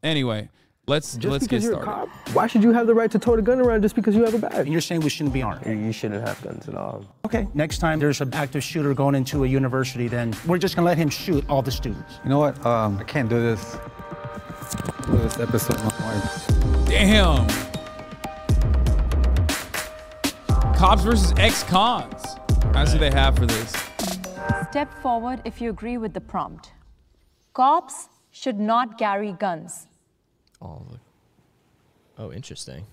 Anyway, let's get started. You're a cop, why should you have the right to tote a gun around just because you have a badge? And you're saying we shouldn't be armed? You shouldn't have guns at all. Okay, next time there's an active shooter going into a university, then we're just gonna let him shoot all the students. You know what? I can't do this. Do this episode with my wife. Damn. Cops versus ex-cons. That's what they have for this. Step forward if you agree with the prompt. Cops should not carry guns. Oh, interesting.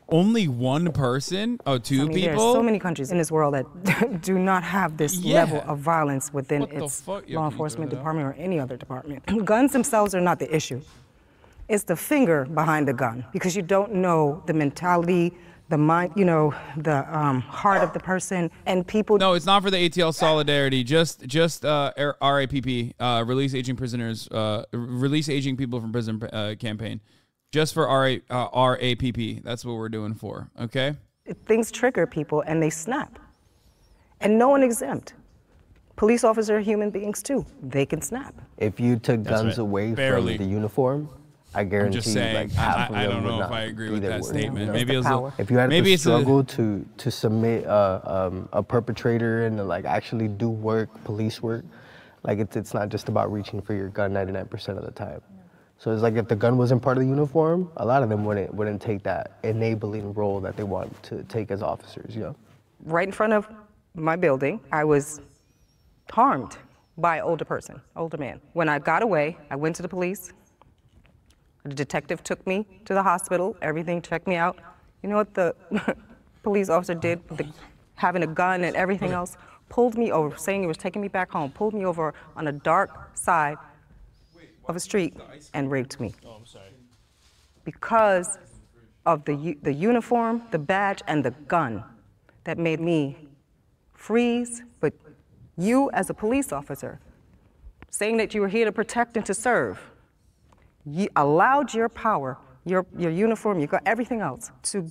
Only one person? Oh, two people? There are so many countries in this world that do not have this level of violence within its law enforcement department or any other department. Guns themselves are not the issue. It's the finger behind the gun, because you don't know the mentality, the mind, you know, the heart of the person, and people. No, it's not for the ATL solidarity. Just RAPP, release aging prisoners, release aging people from prison campaign. Just for RAPP. That's what we're doing for. Okay. Things trigger people and they snap, and no one exempt. Police officers are human beings too. They can snap. If you took guns away from the uniform, I guarantee I'm just saying, like half of them I don't know would if I agree with that statement. You know, maybe it's if you had to struggle to submit a perpetrator and to like actually do work, police work, like it's not just about reaching for your gun 99% of the time. So it's like if the gun wasn't part of the uniform, a lot of them wouldn't take that enabling role that they want to take as officers, you know? Right in front of my building, I was harmed by an older man. When I got away, I went to the police. The detective took me to the hospital, everything, checked me out. You know what the police officer did, having a gun and everything else? Pulled me over, saying he was taking me back home, pulled me over on a dark side of a street and raped me. Oh, I'm sorry. Because of the uniform, the badge, and the gun that made me freeze. But you, as a police officer, saying that you were here to protect and to serve, you allowed your power, your uniform, you got everything else to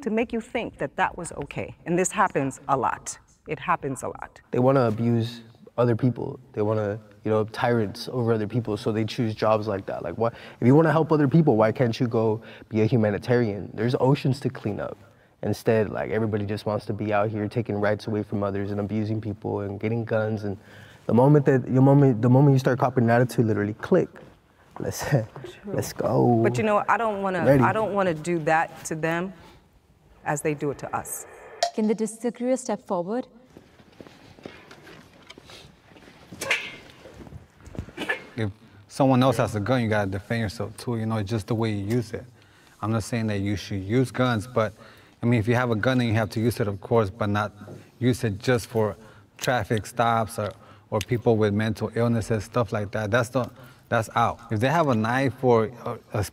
make you think that that was okay. And this happens a lot. It happens a lot. They want to abuse other people. They want to, you know, tyrants over other people, so they choose jobs like that. Like, what if you want to help other people, why can't you go be a humanitarian? There's oceans to clean up. Instead, like, everybody just wants to be out here taking rights away from others and abusing people and getting guns. And the moment you start copying an attitude, literally click. Let's go. But you know, I don't want to do that to them as they do it to us. Can the disagreeer step forward? If someone else has a gun, you gotta defend yourself too. You know, it's just the way you use it. I'm not saying that you should use guns, but I mean, if you have a gun, then you have to use it, of course, but not use it just for traffic stops or people with mental illnesses, stuff like that. That's out. If they have a knife or a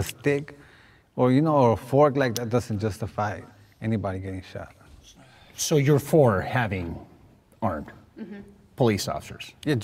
stick, or you know, or a fork, like that doesn't justify anybody getting shot. So you're for having armed police officers? Yeah,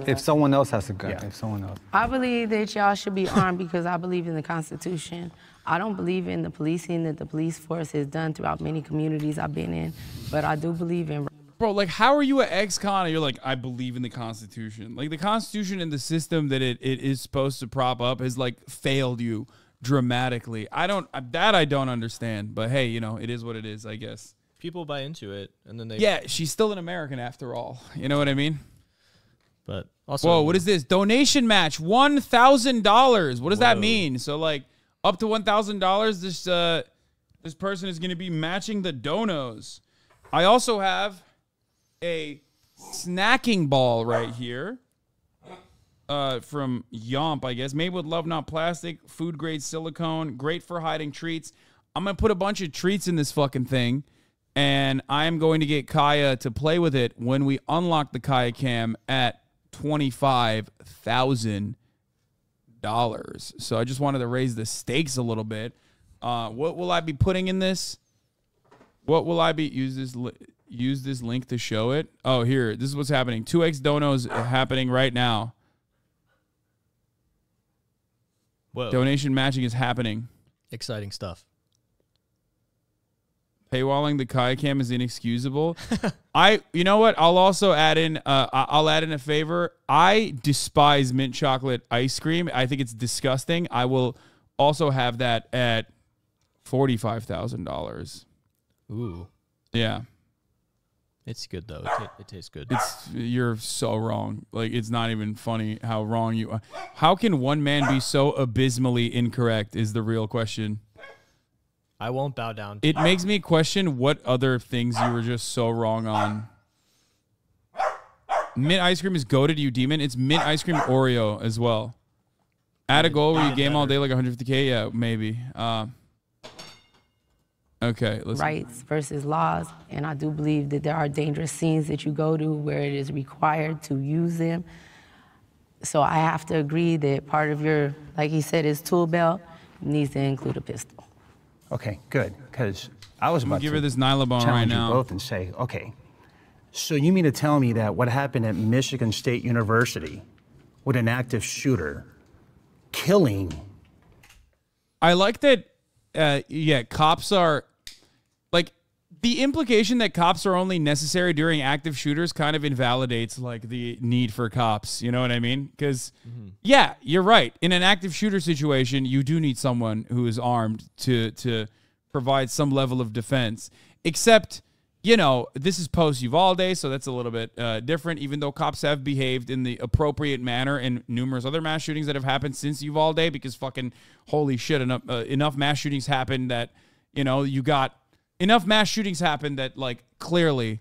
if someone else has a gun, Yeah. if someone else. I believe that y'all should be armed because I believe in the Constitution. I don't believe in the policing that the police force has done throughout many communities I've been in, but I do believe in. Bro, like, how are you an ex-con and you're like, I believe in the Constitution? Like, the Constitution and the system that it is supposed to prop up has, like, failed you dramatically. I don't understand. But, hey, you know, it is what it is, I guess. People buy into it, and then they... Yeah, she's still an American after all. You know what I mean? But also... Whoa, what is this? Donation match, $1,000. What does that mean? So, like, up to $1,000, this person is going to be matching the donos. I also have a snacking ball right here from Yomp, I guess. Made with love, not plastic. Food grade silicone. Great for hiding treats. I'm going to put a bunch of treats in this fucking thing. And I'm going to get Kaya to play with it when we unlock the Kaya Cam at $25,000. So I just wanted to raise the stakes a little bit. What will I be putting in this? What will I be use this link to show it? Oh, here. This is what's happening. 2x donos happening right now. Whoa. Donation matching is happening. Exciting stuff. Paywalling the Kai Cam is inexcusable. You know what? I'll also add in. I'll add in a favor. I despise mint chocolate ice cream. I think it's disgusting. I will also have that at $45,000. Ooh. Yeah. It's good though. It tastes good. You're so wrong. Like, it's not even funny how wrong you are. How can one man be so abysmally incorrect is the real question. I won't bow down. It makes me question what other things you were just so wrong on. Mint ice cream is goated, you demon. It's mint ice cream Oreo as well. Add a goal where you game all day like 150K? Yeah, maybe. Okay, let's rights versus laws, and I do believe that there are dangerous scenes that you go to where it is required to use them. So I have to agree that part of your, like he said, his tool belt needs to include a pistol. Okay, good, because I was about to give her this Nylabone right challenge you now. both and say, okay, so you mean to tell me that what happened at Michigan State University with an active shooter killing? I like that, yeah, cops are, like, the implication that cops are only necessary during active shooters kind of invalidates, like, the need for cops. You know what I mean? Because, yeah, you're right. In an active shooter situation, you do need someone who is armed to provide some level of defense. Except, you know, this is post-Uvalde, so that's a little bit different, even though cops have behaved in the appropriate manner in numerous other mass shootings that have happened since Uvalde, because fucking, holy shit, enough mass shootings happened that, you know, you got... Enough mass shootings happen that, like, clearly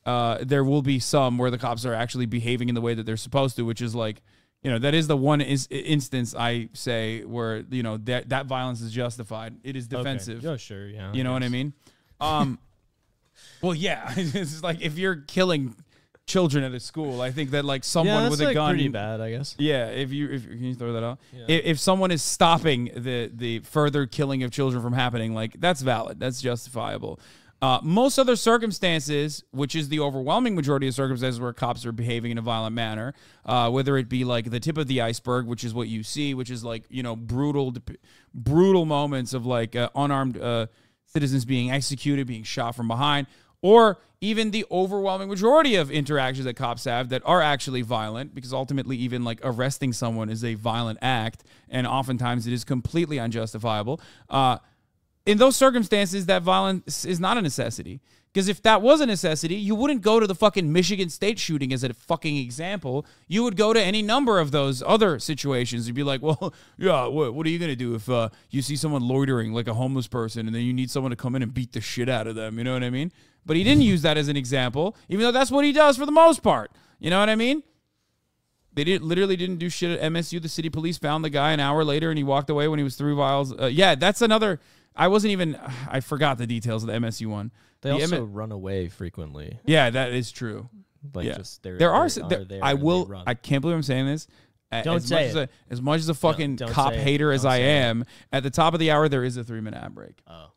there will be some where the cops are actually behaving in the way that they're supposed to, which is, like, you know, that is the one instance I say where, you know, that violence is justified. It is defensive. Okay. Yeah, sure, yeah. You know what I mean? Well, yeah. It's like if you're killing children at a school, I think that, like, someone with a like gun, pretty bad, I guess. Yeah, if can you throw that out? Yeah. If someone is stopping the further killing of children from happening, like, that's valid, that's justifiable. Most other circumstances, which is the overwhelming majority of circumstances where cops are behaving in a violent manner, whether it be like the tip of the iceberg, which is what you see, which is like, you know, brutal moments of like unarmed citizens being executed, being shot from behind, or even the overwhelming majority of interactions that cops have that are actually violent, because ultimately even like arresting someone is a violent act, and oftentimes it is completely unjustifiable. In those circumstances, that violence is not a necessity. Because if that was a necessity, you wouldn't go to the fucking Michigan State shooting as a fucking example. You would go to any number of those other situations. You'd be like, well, yeah, what are you going to do if you see someone loitering like a homeless person and then you need someone to come in and beat the shit out of them? You know what I mean? But he didn't use that as an example, even though that's what he does for the most part. You know what I mean? They literally didn't do shit at MSU. The city police found the guy an hour later and he walked away when he was 3 miles. Yeah, that's another... I forgot the details of the MSU one. They also run away frequently. Yeah, that is true. Like, yeah. just I can't believe I'm saying this. Don't say it. As much as a fucking Don't cop hater as I am, it. at the top of the hour, there is a 3-minute ad break. Oh.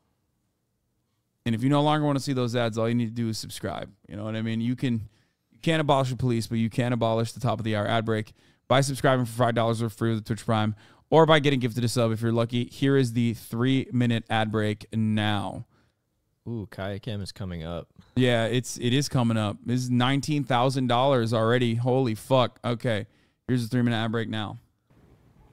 And if you no longer want to see those ads, all you need to do is subscribe. You know what I mean? You can't abolish the police, but you can abolish the top of the hour ad break by subscribing for $5 or free with the Twitch Prime, or by getting gifted a sub if you're lucky. Here is the 3-minute ad break now. Ooh, Kaya Cam is coming up. Yeah, it is coming up. This is $19,000 already. Holy fuck. Okay, here's the 3-minute ad break now.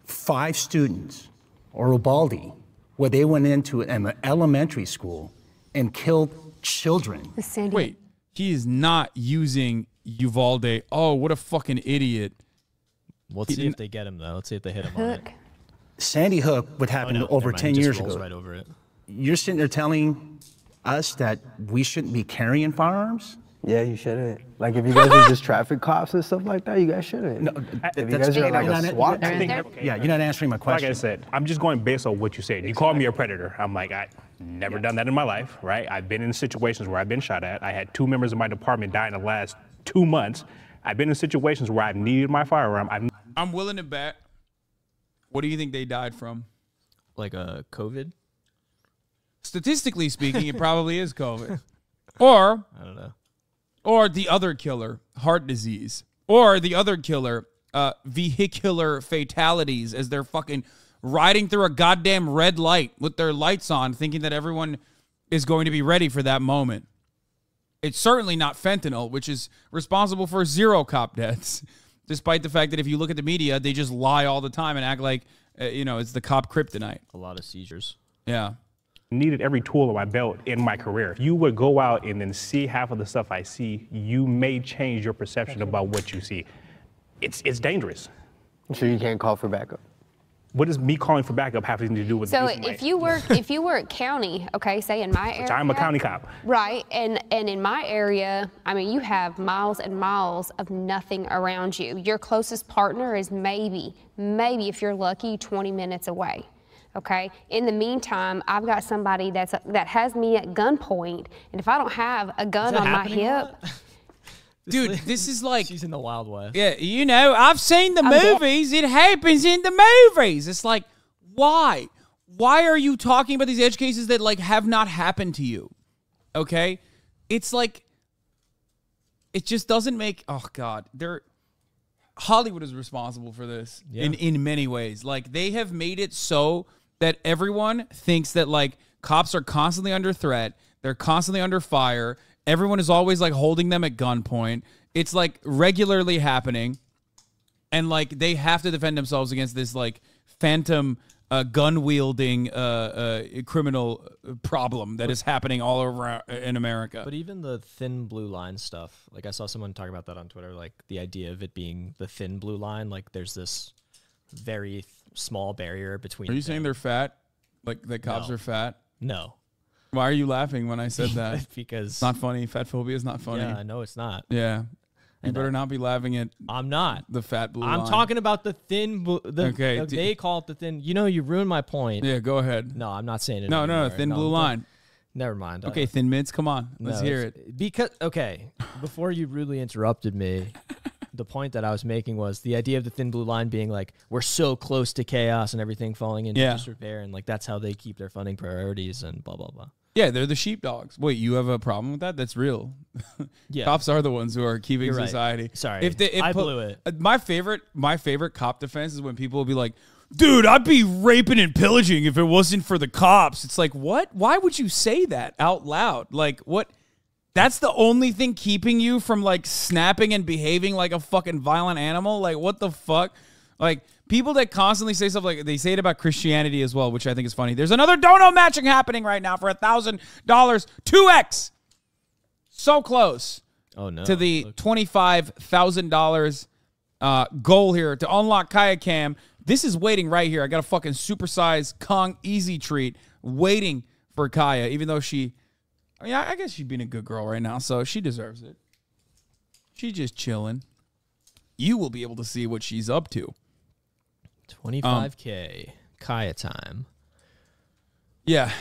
5 students, or Ubaldi, where they went into an elementary school and killed children. Wait, he is not using Uvalde. Oh, what a fucking idiot. Let's see if they get him, though. Let's see if they hit him on it. Sandy Hook would happen over 10 years ago. Right over it. You're sitting there telling us that we shouldn't be carrying firearms? Yeah, you shouldn't. Like, if you guys are just traffic cops and stuff like that, you guys shouldn't. No, if you guys are like a SWAT team. Yeah, you're not answering my question. Like I said, I'm just going based on what you said. You called me a predator. I'm like, I never done that in my life, right? I've been in situations where I've been shot at. I had 2 members of my department die in the last 2 months. I've been in situations where I've needed my firearm. I'm willing to bet. What do you think they died from? Like a COVID? Statistically speaking, it probably is COVID. Or I don't know. Or the other killer, heart disease. Or the other killer, vehicular fatalities, as they're fucking riding through a goddamn red light with their lights on, thinking that everyone is going to be ready for that moment. It's certainly not fentanyl, which is responsible for 0 cop deaths, despite the fact that if you look at the media, they just lie all the time and act like, it's the cop kryptonite. A lot of seizures. Yeah. Needed every tool in my belt in my career. If you would go out and then see half of the stuff I see, you may change your perception about what you see. It's dangerous. So you can't call for backup. What does me calling for backup having to do with So this? if you work county, okay, say in my area. I'm a county cop. Right, and in my area, I mean, you have miles and miles of nothing around you. Your closest partner is maybe if you're lucky, 20 minutes away. Okay. In the meantime, I've got somebody that has me at gunpoint, and if I don't have a gun on my hip. Dude, this is like... She's in the Wild West. Yeah, you know, I've seen the movies. It happens in the movies. It's like, why? Why are you talking about these edge cases that, like, have not happened to you? Okay? It's like... It just doesn't make... Oh, God. Hollywood is responsible for this in many ways. Like, they have made it so that everyone thinks that, like, cops are constantly under threat. They're constantly under fire. Everyone is always, like, holding them at gunpoint. It's, like, regularly happening. And, like, they have to defend themselves against this, like, phantom gun-wielding criminal problem that is happening all over in America. But even the thin blue line stuff, like, I saw someone talk about that on Twitter, like, the idea of it being the thin blue line, like, there's this very small barrier between Are you saying they're fat? Like, the cops are fat? No. Why are you laughing when I said that? Because it's not funny. Fat phobia is not funny. Yeah, I know it's not. Yeah. You better not be laughing at. I'm not. The fat blue I'm line. talking about the thin blue. Okay. They call it the thin. You know, you ruined my point. Yeah, go ahead. No, I'm not saying it. No, anymore. thin blue line. Never mind. Okay, Thin Mints, come on. Let's hear it. Because, okay, before you rudely interrupted me, the point that I was making was the idea of the thin blue line being like, we're so close to chaos and everything falling into disrepair, and like that's how they keep their funding priorities and blah, blah, blah. Yeah, they're the sheepdogs. Wait, you have a problem with that? That's real. Yeah. Cops are the ones who are keeping You're right. society. Sorry, I blew it. My favorite cop defense is when people will be like, dude, I'd be raping and pillaging if it wasn't for the cops. It's like, what? Why would you say that out loud? Like, what? That's the only thing keeping you from, like, snapping and behaving like a fucking violent animal? Like, what the fuck? Like, people that constantly say stuff like, they say it about Christianity as well, which I think is funny. There's another dono matching happening right now for $1,000. 2x. So close. Oh, no. To the $25,000 goal here to unlock Kaya Cam. This is waiting right here. I got a fucking supersized Kong Easy Treat waiting for Kaya, even though I guess she's being a good girl right now, so she deserves it. She's just chilling. You will be able to see what she's up to. 25K. Kaya time. Yeah.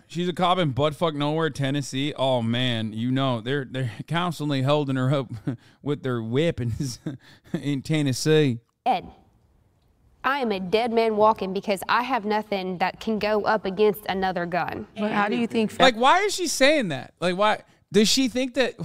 She's a cop in buttfuck nowhere, Tennessee. Oh man, you know, they're constantly holding her up with their weapons in Tennessee. Ed, I am a dead man walking because I have nothing that can go up against another gun. But how do you think? Like, why is she saying that? Like, why does she think that?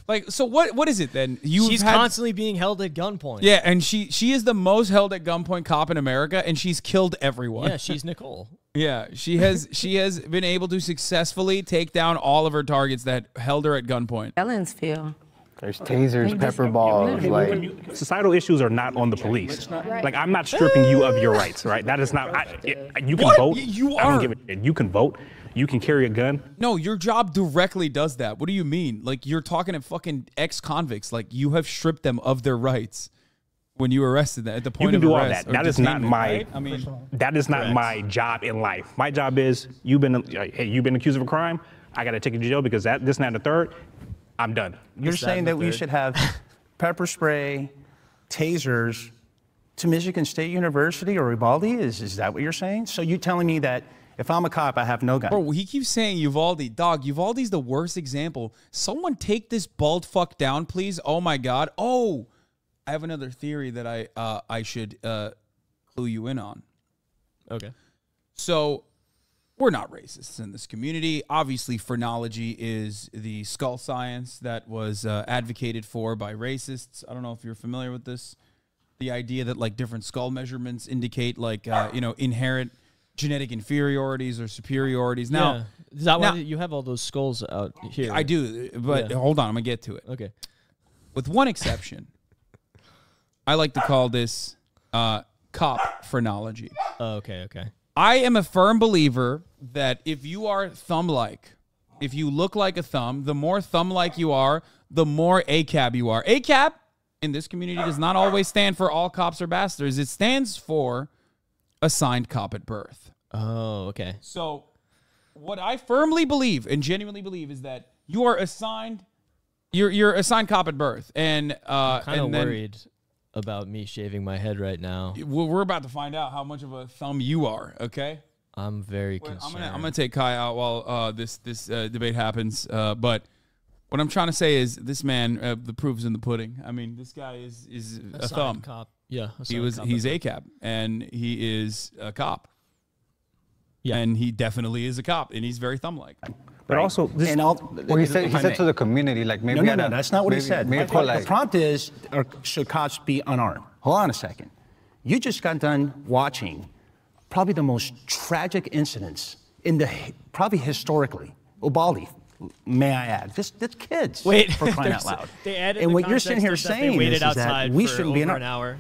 Like, so what is it then? She's constantly being held at gunpoint. Yeah, and she is the most held at gunpoint cop in America, and she's killed everyone. Yeah, she's Nicole. Yeah, she has been able to successfully take down all of her targets that held her at gunpoint. Felons feel. There's tasers, pepper balls. Like, societal issues are not on the police. Like, I'm not stripping you of your rights, right? That is not. You can vote. You I don't give a shit. You can vote. You can carry a gun. No, your job directly does that. What do you mean? Like, you're talking to fucking ex-convicts. Like, you have stripped them of their rights when you arrested them at the point of You can do arrest. all that. That is not my. Right? I mean, that is not my job in life. My job is you've been accused of a crime. I got to take you to jail because this, and that, and the third. I'm done. You're saying that we should have pepper spray, tasers to Michigan State University or Uvalde? Is that what you're saying? So you're telling me that if I'm a cop, I have no gun? Bro, he keeps saying Uvalde. Dog, Uvalde's the worst example. Someone take this bald fuck down, please. Oh, my God. Oh, I have another theory that I should clue you in on. Okay. So, we're not racists in this community. Obviously, phrenology is the skull science that was advocated for by racists. I don't know if you're familiar with this. The idea that, like, different skull measurements indicate, like, inherent genetic inferiorities or superiorities. Now, yeah. Is that why you have all those skulls out here? I do, but hold on, I'm gonna get to it. Okay. With one exception, I like to call this cop phrenology. Oh, okay, okay. I am a firm believer that if you are thumb-like, if you look like a thumb, the more thumb-like you are, the more ACAB you are. ACAB in this community does not always stand for all cops are bastards. It stands for assigned cop at birth. Oh, okay. So what I firmly believe and genuinely believe is that you are assigned, you're assigned cop at birth. And I'm kind of worried about me shaving my head right now. We're about to find out how much of a thumb you are, okay? I'm very concerned. I'm gonna take Kai out while this debate happens. But what I'm trying to say is this man, the proof's in the pudding. I mean, this guy is a thumb. Cop. Yeah. He's ACAB, and he is a cop. Yeah. And he definitely is a cop, and he's very thumb-like. But also, well, he said to the community, like maybe no, that's not what he said. The prompt is, should cops be unarmed? Hold on a second. You just got done watching probably the most tragic incidents in the probably historically. Ubaldi, may I add, this kids. Wait, for crying out loud. They added and the what you're sitting here saying is that we shouldn't be an hour.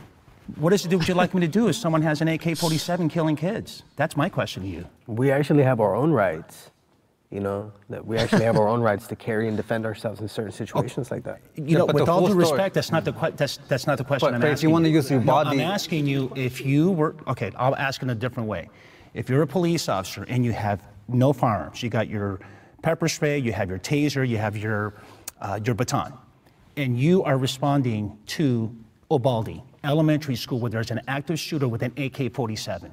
What is it would you like me to do if someone has an AK-47 killing kids? That's my question to you. We actually have our own rights. You know, that we actually have our own rights to carry and defend ourselves in certain situations like that. You know, with all due respect, that's not the question I'm asking. But if you want to use your body, I'm asking you if you were I'll ask in a different way. If you're a police officer and you have no firearms, you got your pepper spray, you have your taser, you have your baton, and you are responding to Ubaldi Elementary School where there's an active shooter with an AK-47,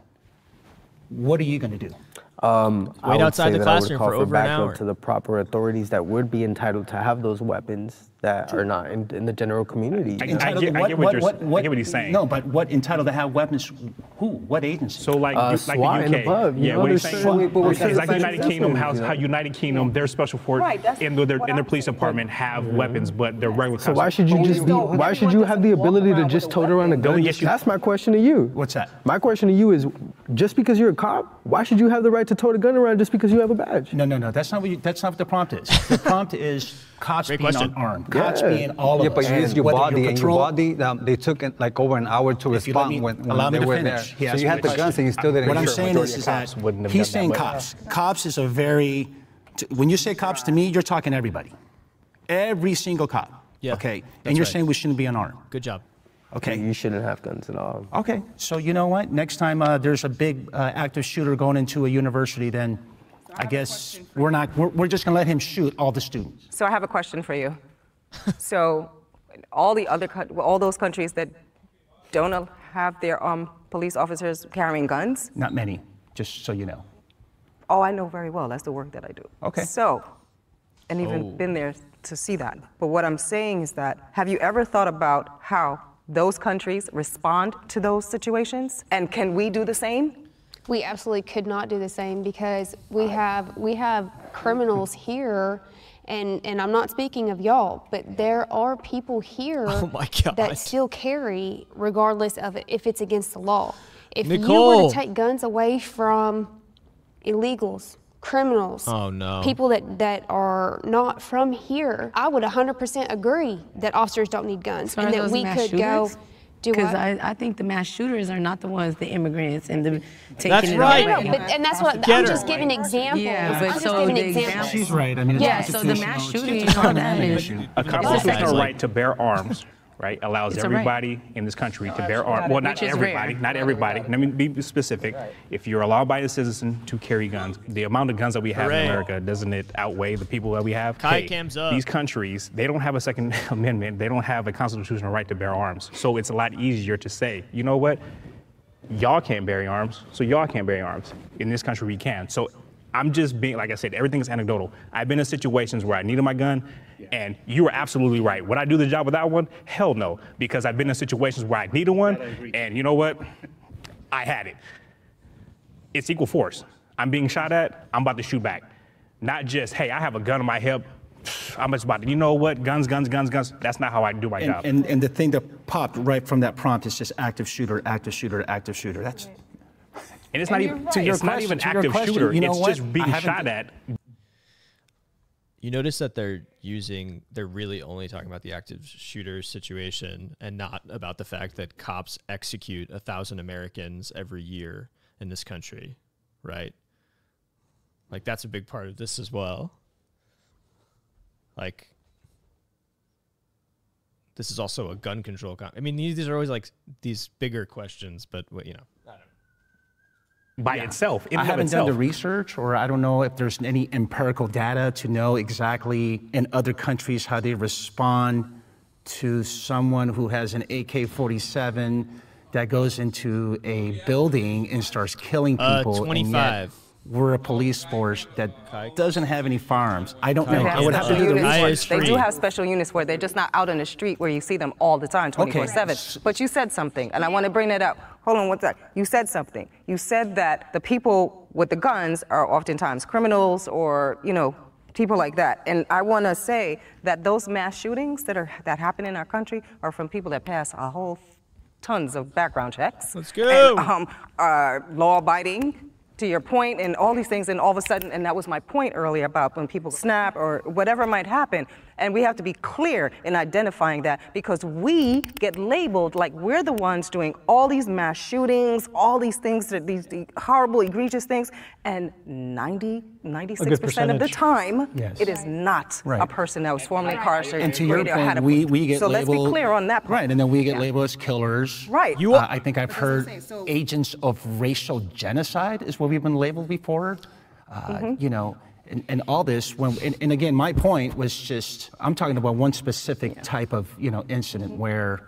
what are you going to do? Wait outside the classroom for over an hour. To the proper authorities that would be entitled to have those weapons that are not in the general community. I get what he's saying. No, but what entitled to have weapons? Who? What agency? So like the SWAT UK. and above. Yeah, what he's saying. It's like United Kingdom. How United Kingdom, their special force in their police department have weapons, but they're regular. So why should you just be? Why should you have the ability to just tote around a gun? That's my question to you. What's that? My question to you is, just because you're a cop, why should you have the right to tote a gun around just because you have a badge? No. That's not what the prompt is. The prompt is cops being unarmed. Cops being all of us. But you use your body, and your body, they took like over an hour to respond when they were there. So you had the guns and you still didn't. What I'm saying is that he's saying cops. Cops is a very, when you say cops to me, you're talking everybody. Every single cop. Yeah. Okay. And you're saying we shouldn't be unarmed. Good job. Okay. You shouldn't have guns at all. Okay. So you know what? Next time there's a big active shooter going into a university, then I guess we're just going to let him shoot all the students. So I have a question for you. So all those countries that don't have their police officers carrying guns? Not many, just so you know. Oh, I know very well. That's the work that I do. Okay. So, and even been there to see that. But what I'm saying is that, have you ever thought about how those countries respond to those situations? And can we do the same? We absolutely could not do the same because we have criminals here, and I'm not speaking of y'all, but there are people here that still carry regardless of if it's against the law. If you were to take guns away from illegals, criminals, people that are not from here, I would 100% agree that officers don't need guns and that we could go. Because I think the mass shooters are not the ones, the immigrants, and the taking That's it right. away. And that's what I'm just giving examples. Yeah, but I'm just giving the examples. She's right. I mean, yeah. So the mass shooting and all that is a constitutional right to bear arms. Right, allows everybody in this country to bear arms. Well, not everybody, not everybody. Let me be specific. If you're a law-abiding citizen to carry guns, the amount of guns that we have in America, doesn't it outweigh the people that we have? These countries, they don't have a Second Amendment. They don't have a constitutional right to bear arms. So it's a lot easier to say, you know what? Y'all can't bear arms, so y'all can't bear arms. In this country, we can. So I'm just being, like I said, everything is anecdotal. I've been in situations where I needed my gun, and you were absolutely right. Would I do the job without one? Hell no, because I've been in situations where I needed one, and you know what? I had it. It's equal force. I'm being shot at, I'm about to shoot back. Not just, hey, I have a gun on my hip, I'm just about to, you know what, guns. That's not how I do my job. And the thing that popped right from that prompt is just active shooter. That's And it's not even To your it's not question, even to your active question, shooter. you know It's what? just being I haven't- shot at. You notice that they're really only talking about the active shooter situation and not about the fact that cops execute 1,000 Americans every year in this country, right? Like, that's a big part of this as well. Like, this is also a gun control. I mean, these are always like these bigger questions, but you know, I don't know. By itself. I haven't done the research, or I don't know if there's any empirical data to know exactly in other countries how they respond to someone who has an AK-47 that goes into a building and starts killing people. 25. We're a police force that doesn't have any firearms. I don't know. They I would have to do the research. They do have special units where they're just not out on the street where you see them all the time, 24/7. But you said something, and I want to bring that up. Hold on one sec. You said something. You said that the people with the guns are oftentimes criminals or, you know, people like that. And I want to say that those mass shootings that happen in our country are from people that pass a whole tons of background checks. Let's go. And, are law-abiding, to your point, and all these things, and all of a sudden, and that was my point earlier about when people snap or whatever might happen, and we have to be clear in identifying that, because we get labeled like we're the ones doing all these mass shootings, all these things, these horrible, egregious things, and 96% of the time, it is not a person that was formerly incarcerated. And to your point, we get so labeled. let's be clear on that part. Right, and then we get labeled as killers. Right. I think I've heard agents of racial genocide is what we've been labeled before. You know, and all this, and again, my point was just, I'm talking about one specific type of, you know, incident where,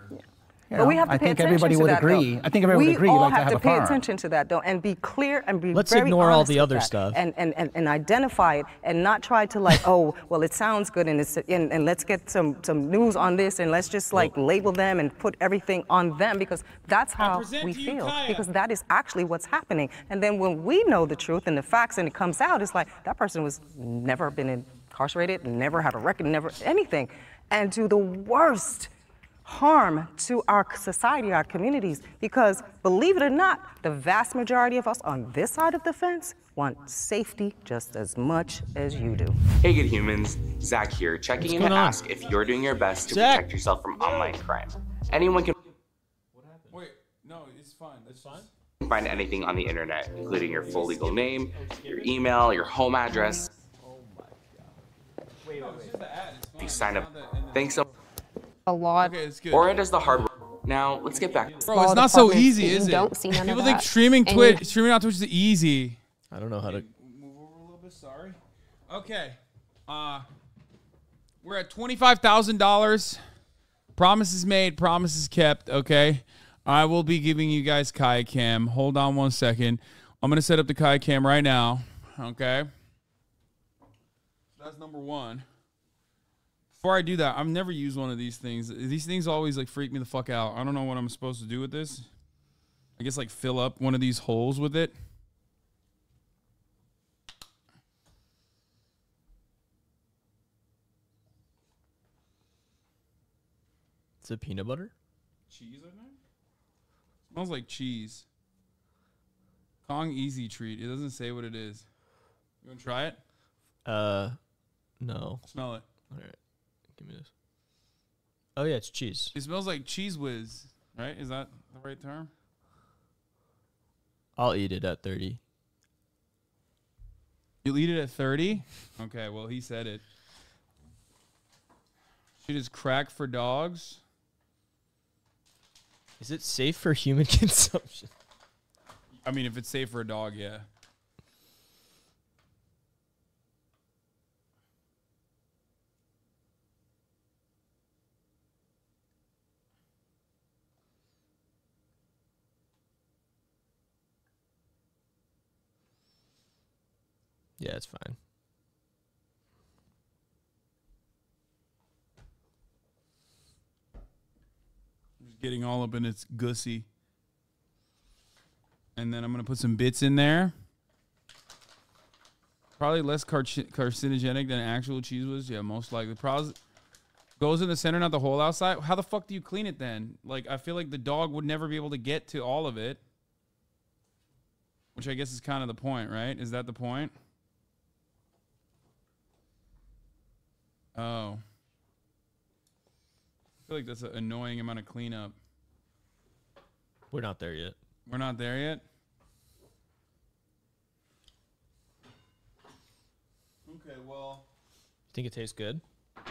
But we have to I pay think attention everybody to would that, agree. though. I think everybody would agree. We all Like to have have to a pay firearm. attention to that, though, and be clear and be Let's very ignore all honest the with other that, stuff. and identify it, and not try to like, oh, well, it sounds good, and let's get some news on this, and let's just like label them and put everything on them, because that's how we feel, because that is actually what's happening. And then when we know the truth and the facts, and it comes out, it's like that person was never been incarcerated, never had a record, never anything, and do the worst harm to our society, our communities, because believe it or not, the vast majority of us on this side of the fence want safety just as much as you do. Hey good humans, Zach here, checking in to ask if you're doing your best to protect yourself from online crime. Anyone can Wait, no, it's fine. It's fine. find anything on the internet, including your full legal name, your email, your home address. If you sign up, thanks so much. A lot. Okay, it's good. Or it does the hard work. Now, let's get back. Bro, it's not so easy, is it? Don't see none People of think that. streaming And streaming on Twitch is easy. I don't know how to. Move over a little bit. Sorry. Okay. We're at $25,000. Promises made, promises kept. Okay. I will be giving you guys Kai Cam. Hold on one second. I'm gonna set up the Kai Cam right now. Okay. That's number one. Before I do that, I've never used one of these things. These things always like freak me the fuck out. I don't know what I'm supposed to do with this. I guess like fill up one of these holes with it. Is it peanut butter? Cheese, I think? Smells like cheese. Kong Easy Treat. It doesn't say what it is. You want to try it? No. Smell it. All right. Give me this. Oh, yeah, it's cheese. It smells like Cheese Whiz, right? Is that the right term? I'll eat it at 30. You'll eat it at 30? Okay, well, he said it. Shit is crack for dogs. Is it safe for human consumption? I mean, if it's safe for a dog, yeah. Yeah, it's fine. Just getting all up in its gussy. And then I'm going to put some bits in there. Probably less carcinogenic than actual Cheese Whiz. Yeah, most likely. Goes in the center, not the whole outside. How the fuck do you clean it then? Like, I feel like the dog would never be able to get to all of it. which I guess is kind of the point, right? Is that the point? Oh. I feel like that's an annoying amount of cleanup. We're not there yet. We're not there yet? Okay, well. Think it tastes good?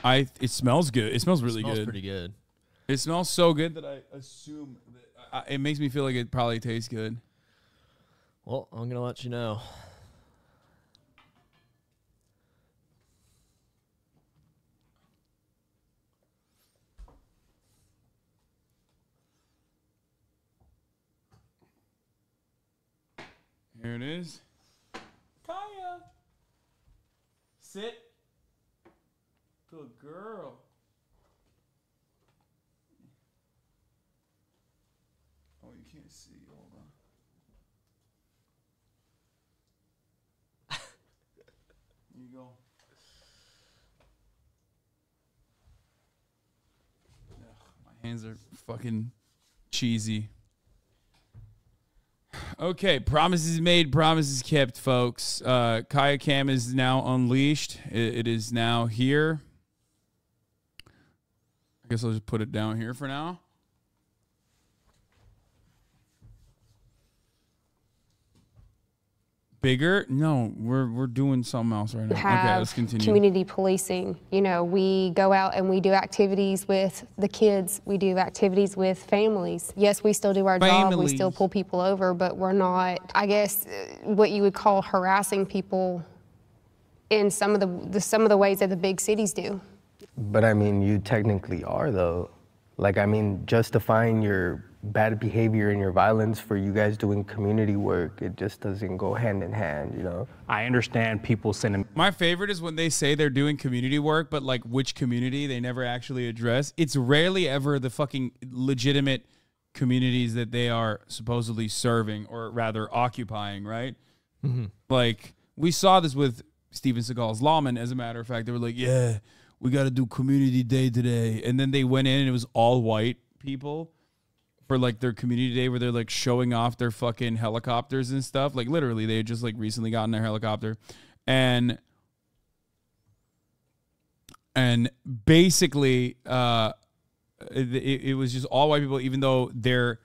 It smells good. It smells really good. It smells pretty good. It smells so good that I assume that it makes me feel like it probably tastes good. Well, I'm going to let you know. Here it is. Kaya. Sit. Good girl. Oh, you can't see. Hold on. Here you go. Ugh, my hands are fucking cheesy. Okay, promises made, promises kept, folks. Kaya Cam is now unleashed. It is now here. I guess I'll just put it down here for now. Bigger? No, we're doing something else right now. Okay, let's continue. Community policing. You know, we go out and we do activities with the kids. We do activities with families. Yes, we still do our job. We still pull people over, but we're not, I guess, what you would call harassing people in some of the ways that the big cities do. But I mean, you technically are, though. Like, I mean, justifying your bad behavior and your violence for you guys doing community work, it just doesn't go hand in hand, you know? I understand people sending... My favorite is when they say they're doing community work, but like which community they never actually address. It's rarely ever the fucking legitimate communities that they are supposedly serving, or rather occupying, right? Mm-hmm. Like, we saw this with Steven Seagal's Lawman, as a matter of fact. They were like, yeah, we got to do community day today. And then they went in and it was all white people for like their community day, where they're like showing off their fucking helicopters and stuff. Like literally they had just like recently gotten their helicopter, and basically it was just all white people, even though their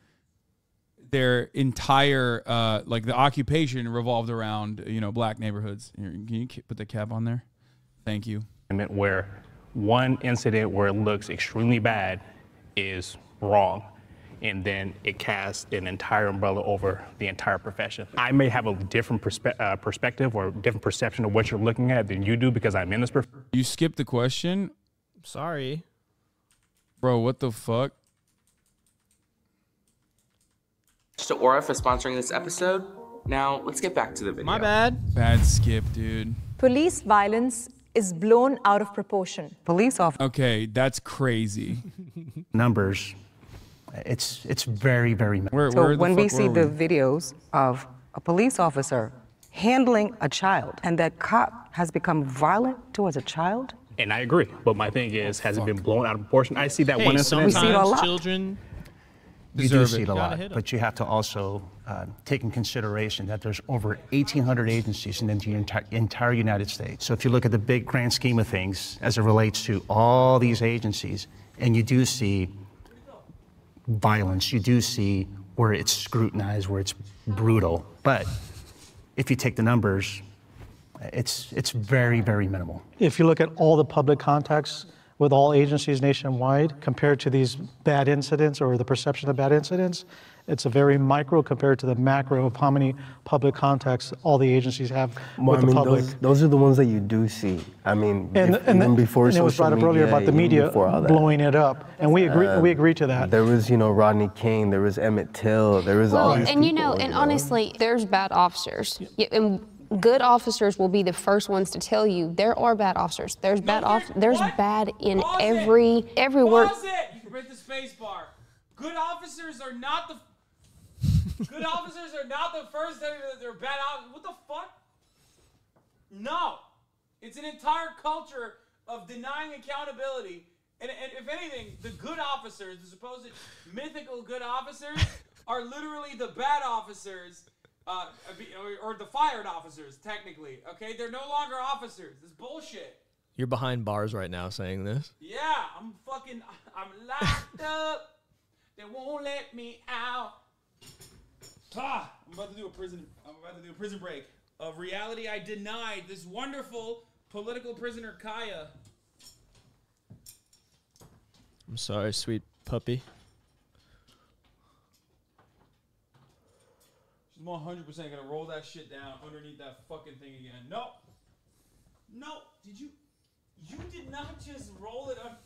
entire like the occupation revolved around, you know, black neighborhoods. Here, can you put the cap on there? Thank you. Where one incident where it looks extremely bad is wrong, and then it casts an entire umbrella over the entire profession. I may have a different perspective or different perception of what you're looking at than you do because I'm in this profession. You skipped the question? Sorry. Bro, what the fuck? To Aura for sponsoring this episode. Now, let's get back to the video. My bad. Bad skip, dude. Police violence is blown out of proportion. Police officers. Okay, that's crazy. Numbers, it's very, very. So when we see the videos of a police officer handling a child, and that cop has become violent towards a child. And I agree, but my thing is, has it been blown out of proportion? I see that one incident. We see it a lot. Children You do see it a lot, but you have to also take in consideration that there's over 1,800 agencies in the entire United States. So if you look at the big grand scheme of things as it relates to all these agencies, and you do see violence, you do see where it's scrutinized, where it's brutal. But if you take the numbers, it's very, very minimal. If you look at all the public contacts with all agencies nationwide compared to these bad incidents or the perception of bad incidents, it's a very micro compared to the macro of how many public contacts all the agencies have with the public. Those are the ones that you do see. I mean, and before it was brought up earlier about the media blowing it up, and we agree to that. There was, you know, Rodney King, there was Emmett Till, there was all these and people, you know, and honestly, there's bad officers. And good officers will be the first ones to tell you there are bad officers. There's bad in every work. Pause it. You can break the space bar. Good officers are not the first that they're bad officers. What the fuck? No. It's an entire culture of denying accountability. And if anything, the good officers, the supposed mythical good officers, are literally the bad officers or the fired officers, technically. Okay, they're no longer officers. This bullshit. You're behind bars right now saying this. Yeah, I'm locked up. They won't let me out. I'm about to do a prison break of reality. I denied this wonderful political prisoner Kaya. I'm sorry, sweet puppy. She's 100% gonna roll that shit down underneath that fucking thing again. No, you did not just roll it up,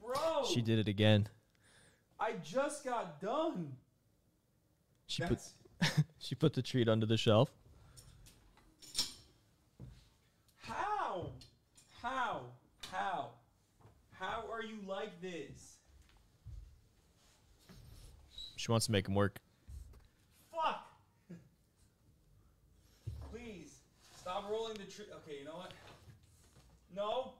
bro. She did it again. I just got done. She put the treat under the shelf. How are you like this? She wants to make him work. Fuck! Please, stop rolling the treat. Okay, you know what? No.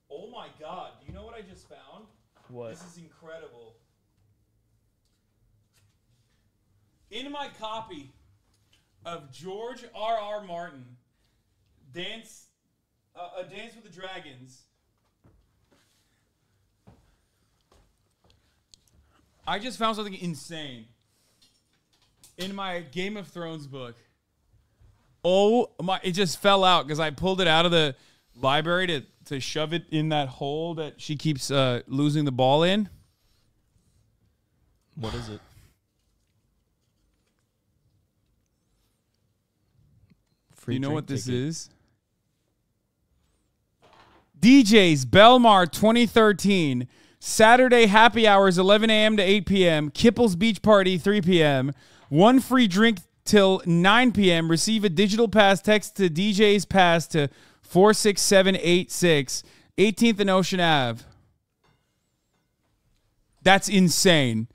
Oh my god, do you know what I just found? What? This is incredible. In my copy of George R.R. Martin, A Dance with the Dragons, I just found something insane in my Game of Thrones book. Oh my, it just fell out because I pulled it out of the library to shove it in that hole that she keeps losing the ball in. What is it? Do you know what this is? DJs Belmar 2013. Saturday happy hours 11 a.m. to 8 p.m. Kipple's Beach Party 3 p.m. One free drink till 9 p.m. Receive a digital pass. Text to DJ's pass to 46786. 18th and Ocean Ave. That's insane.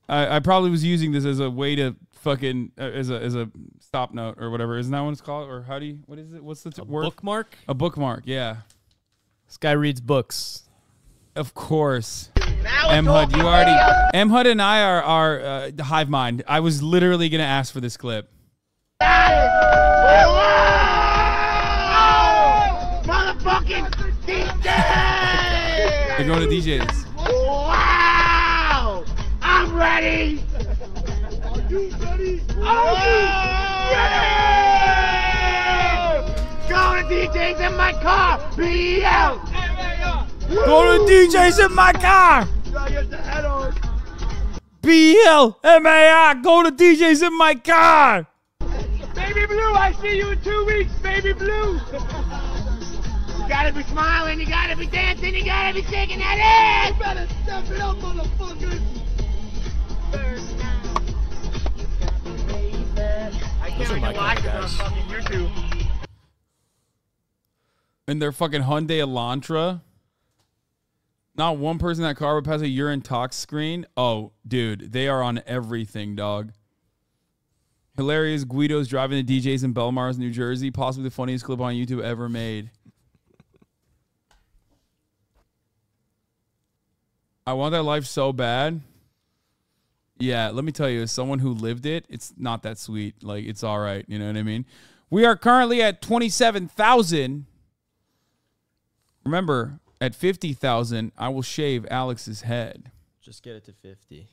I probably was using this as a way to fucking as a stop note or whatever. Isn't that what it's called? Or what is it? What's the word? Bookmark? A bookmark, yeah. This guy reads books. Of course. M-Hud, M-Hud and I are the hive mind. I was literally going to ask for this clip. Motherfucking DJ! They're going to DJs. Wow! I'm ready! Are you ready? Are you ready? Going to DJs in my car! BL! Go to DJs in my car! B-L-M-A-I! Go to DJs in my car! Baby Blue, I see you in 2 weeks, Baby Blue! You gotta be smiling, you gotta be dancing, you gotta be shaking that ass! You better step it up, motherfuckers! I can't wait to watch this on fucking YouTube. And their fucking Hyundai Elantra. Not one person in that car would pass a urine tox screen. Oh, dude, they are on everything, dog. Hilarious Guido's driving the DJs in Belmars, New Jersey. Possibly the funniest clip on YouTube ever made. I want that life so bad. Yeah, let me tell you, as someone who lived it, it's not that sweet. Like, it's all right. You know what I mean? We are currently at 27,000. Remember, at 50,000, I will shave Alex's head. Just get it to 50.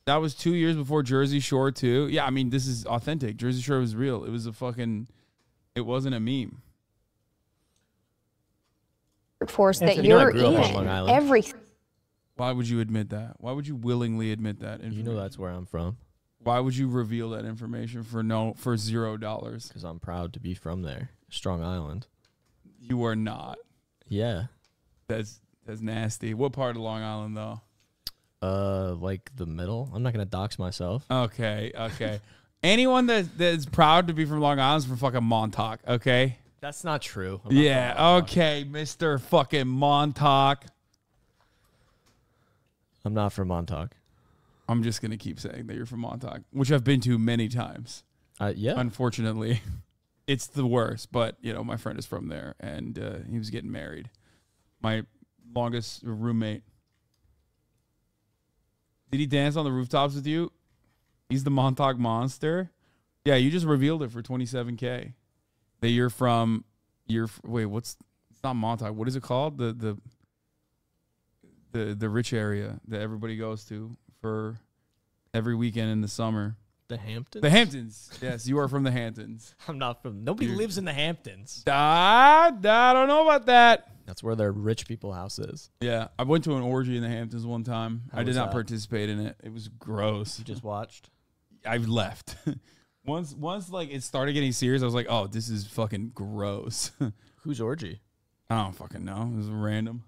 That was 2 years before Jersey Shore, too. Yeah, I mean, this is authentic. Jersey Shore was real. It was it wasn't a meme. Workforce that you're in. Everything. Why would you admit that? Why would you willingly admit that? You know that's where I'm from. Why would you reveal that information for $0? Because I'm proud to be from there. Strong Island. You are not. Yeah. That's nasty. What part of Long Island, though? Like the middle. I'm not gonna dox myself. Okay. Anyone that's proud to be from Long Island is from fucking Montauk. Okay. That's not true. Yeah. Okay, Mr. fucking Montauk. I'm not from Montauk. I'm just gonna keep saying that you're from Montauk, which I've been to many times. Yeah. Unfortunately, it's the worst. But my friend is from there, and he was getting married. My longest roommate. Did he dance on the rooftops with you? He's the Montauk Monster. Yeah, you just revealed it for $27K. That you're from. Wait, what's? It's not Montauk. What is it called? The rich area that everybody goes to for every weekend in the summer. The Hamptons? The Hamptons. Yes, you are from the Hamptons. I'm not from. Nobody lives in the Hamptons. I don't know about that. That's where their rich people house is. Yeah, I went to an orgy in the Hamptons one time. I did not participate in it. It was gross. You just watched? I left. Once like it started getting serious, I was like, oh, this is fucking gross. Whose orgy? I don't fucking know. It was random.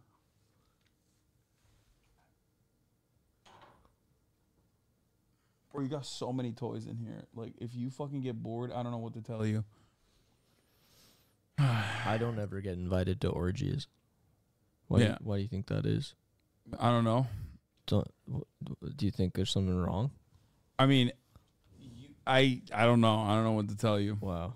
Bro, you got so many toys in here. Like, if you fucking get bored, I don't know what to tell you. I don't ever get invited to orgies. Why do you think that is? I don't know. Do you think there's something wrong? I mean, I don't know. I don't know what to tell you. Wow.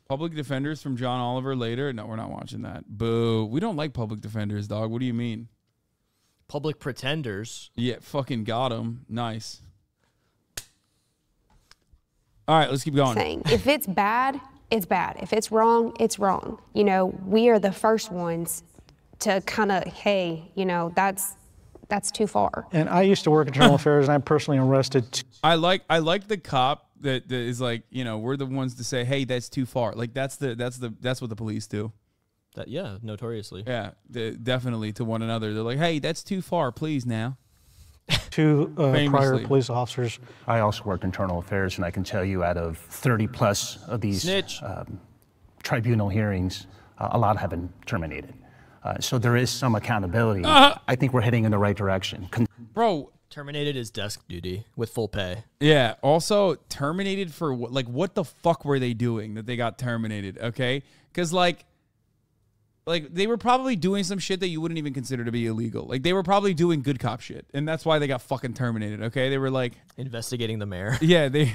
Public Defenders from John Oliver later? No, we're not watching that. Boo. We don't like Public Defenders, dog. What do you mean? Public Pretenders? Yeah, fucking got him. Nice. All right, let's keep going. If it's bad, it's bad. If it's wrong, it's wrong. You know, we are the first ones to kind of, hey, you know, that's too far. And I used to work in Internal Affairs, and I'm personally arrested. I like the cop that is like, you know, we're the ones to say, hey, that's too far. Like that's what the police do. Yeah, notoriously. Yeah, definitely to one another. They're like, hey, that's too far, please now. Two prior police officers. I also worked internal affairs, and I can tell you out of 30 plus of these tribunal hearings, a lot have been terminated. So there is some accountability. I think we're heading in the right direction. Bro. Terminated is desk duty with full pay. Yeah. Also terminated for what? Like, what the fuck were they doing that they got terminated? Okay. Because like they were probably doing some shit that you wouldn't even consider to be illegal. Like they were probably doing good cop shit, and that's why they got fucking terminated. Okay, they were like investigating the mayor. Yeah, they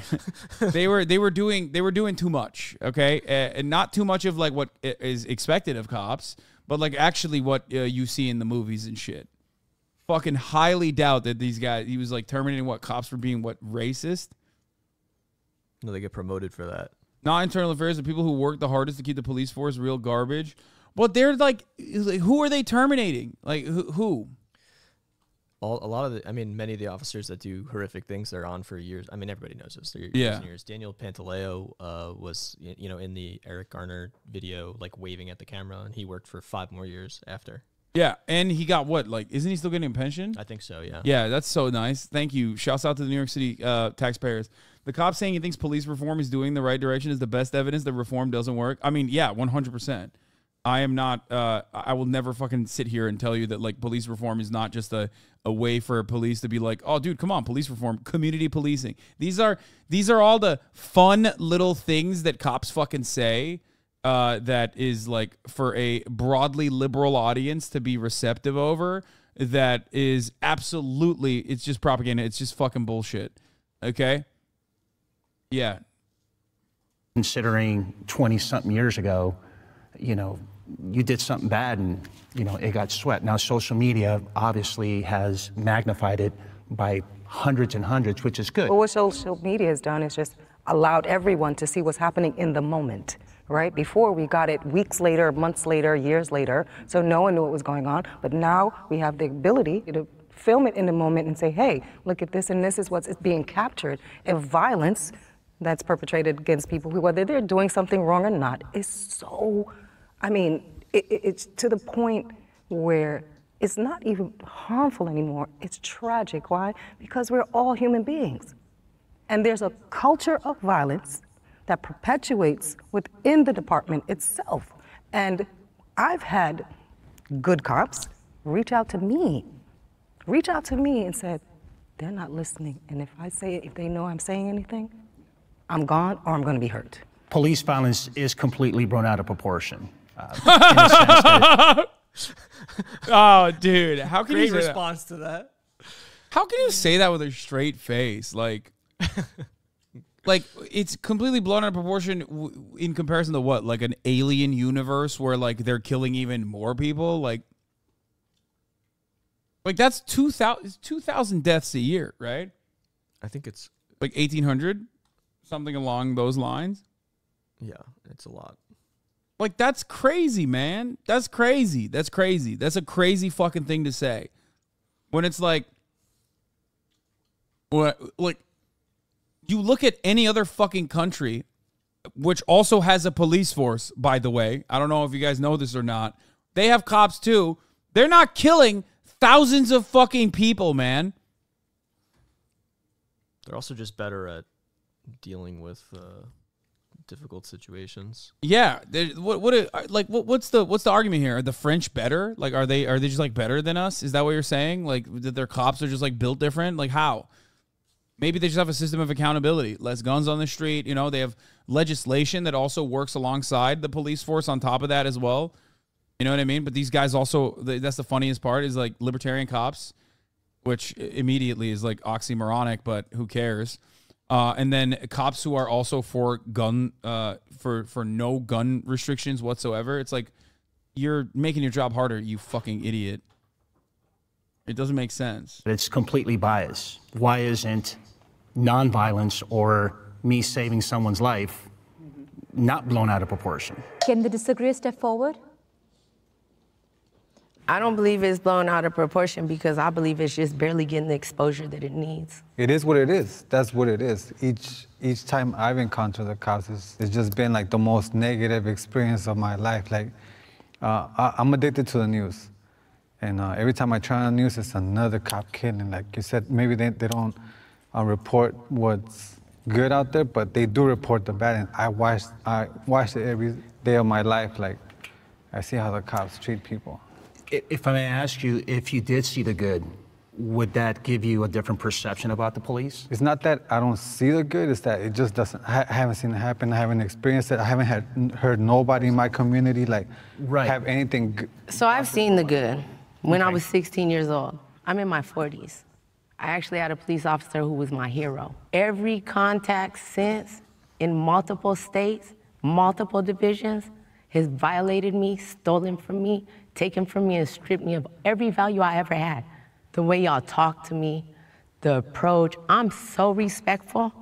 were doing too much. Okay, and not too much of like what is expected of cops, but like actually what you see in the movies and shit. Fucking highly doubt that these guys. He was like terminating what cops for being what racist. No, they get promoted for that. Not internal affairs. The people who work the hardest to keep the police force real garbage. But they're like, who are they terminating? Like, who? A lot of many of the officers that do horrific things, they're on for years. I mean, everybody knows this. They're years and years. Daniel Pantaleo was, in the Eric Garner video, like waving at the camera, and he worked for 5 more years after. Yeah, and he got what? Like, isn't he still getting a pension? I think so, yeah. Yeah, that's so nice. Thank you. Shouts out to the New York City taxpayers. The cop saying he thinks police reform is doing the right direction is the best evidence that reform doesn't work. I mean, yeah, 100%. I am not, I will never fucking sit here and tell you that like police reform is not just a way for police to be like, oh dude, come on, police reform, community policing. These are all the fun little things that cops fucking say that is like for a broadly liberal audience to be receptive over. That is absolutely, it's just propaganda. It's just fucking bullshit. Okay? Yeah. Considering 20-something years ago, you did something bad and, it got swept. Now, social media obviously has magnified it by hundreds and hundreds, which is good. Well, what social media has done is just allowed everyone to see what's happening in the moment, right? Before we got it weeks later, months later, years later, so no one knew what was going on. But now we have the ability to film it in the moment and say, hey, look at this, and this is what's being captured. And violence that's perpetrated against people who, whether they're doing something wrong or not, is so, it's to the point where it's not even harmful anymore. It's tragic. Why? Because we're all human beings. And there's a culture of violence that perpetuates within the department itself. And I've had good cops reach out to me and said, they're not listening. And if they know I'm saying anything, I'm gone or I'm going to be hurt. Police violence is completely blown out of proportion. Oh, dude, how can you say response to that? How can you say that with a straight face? Like it's completely blown out of proportion in comparison to what? Like an alien universe where like they're killing even more people? Like that's 2,000 deaths a year, right? I think it's Like 1,800, something along those lines. Yeah, it's a lot. Like, that's crazy, man. That's crazy. That's crazy. That's a crazy fucking thing to say. When it's like, what, like, you look at any other fucking country, which also has a police force, by the way. I don't know if you guys know this or not. They have cops too. They're not killing thousands of fucking people, man. They're also just better at dealing with difficult situations. Yeah, what's the argument here? Are the French better? Like, are they just like better than us? Is that what you're saying? Like, that their cops are just like built different? Like, how? Maybe they just have a system of accountability. Less guns on the street. You know, they have legislation that also works alongside the police force on top of that as well. You know what I mean? But these guys also, that's the funniest part, is like libertarian cops, which immediately is like oxymoronic, but who cares? And then cops who are also for gun, for no gun restrictions whatsoever. It's like, you're making your job harder, you fucking idiot. It doesn't make sense. It's completely biased. Why isn't nonviolence or me saving someone's life not blown out of proportion? Can the disagreeer step forward? I don't believe it's blown out of proportion because I believe it's just barely getting the exposure that it needs. It is what it is. That's what it is. Each time I've encountered the cops, it's just been like the most negative experience of my life. Like, I'm addicted to the news. And every time I turn on the news, it's another cop killing. Like you said, maybe they don't report what's good out there, but they do report the bad. And I watch it every day of my life. Like, I see how the cops treat people. If I may ask you, if you did see the good, would that give you a different perception about the police? It's not that I don't see the good, it's that it just doesn't, I haven't seen it happen, I haven't experienced it, I haven't heard nobody in my community like have anything good. So I've seen the good when I was 16 years old. I'm in my 40s. I actually had a police officer who was my hero. Every contact since in multiple states, multiple divisions, has violated me, stolen from me, taken from me, and stripped me of every value I ever had. The way y'all talk to me, the approach, I'm so respectful.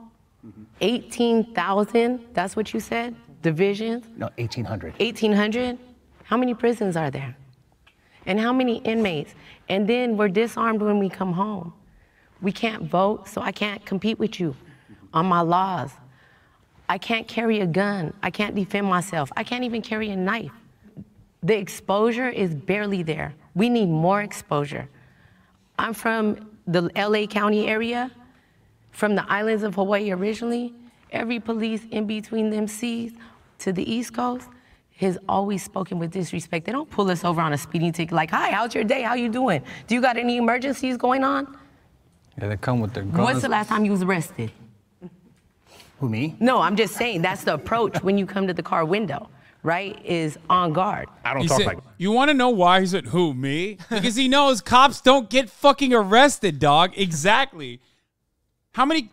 18,000, that's what you said? Divisions? No, 1,800. 1,800? How many prisons are there? And how many inmates? And then we're disarmed when we come home. We can't vote, so I can't compete with you on my laws. I can't carry a gun. I can't defend myself. I can't even carry a knife. The exposure is barely there. We need more exposure. I'm from the LA County area, from the islands of Hawaii originally. Every police in between them seas to the East Coast has always spoken with disrespect. They don't pull us over on a speeding ticket like, hi, how's your day? How you doing? Do you got any emergencies going on? Yeah, they come with their guns. When's the last time you was arrested? Who, me? No, I'm just saying that's the approach when you come to the car window, right? Is on guard. I don't talk like that. You want to know why he said, who, me? Because he knows cops don't get fucking arrested, dog. Exactly. How many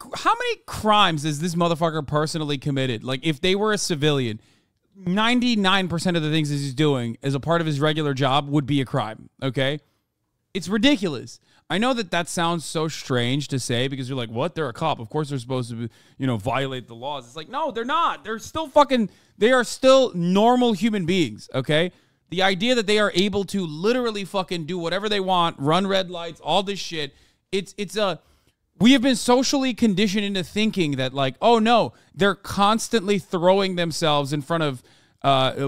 crimes has this motherfucker personally committed? Like, if they were a civilian, 99% of the things he's doing as a part of his regular job would be a crime, okay? It's ridiculous. I know that sounds so strange to say because you're like, what? They're a cop. Of course they're supposed to, violate the laws. It's like, no, they're not. They are still normal human beings, okay? The idea that they are able to literally fucking do whatever they want, run red lights, all this shit, we have been socially conditioned into thinking that like, oh no, they're constantly throwing themselves in front of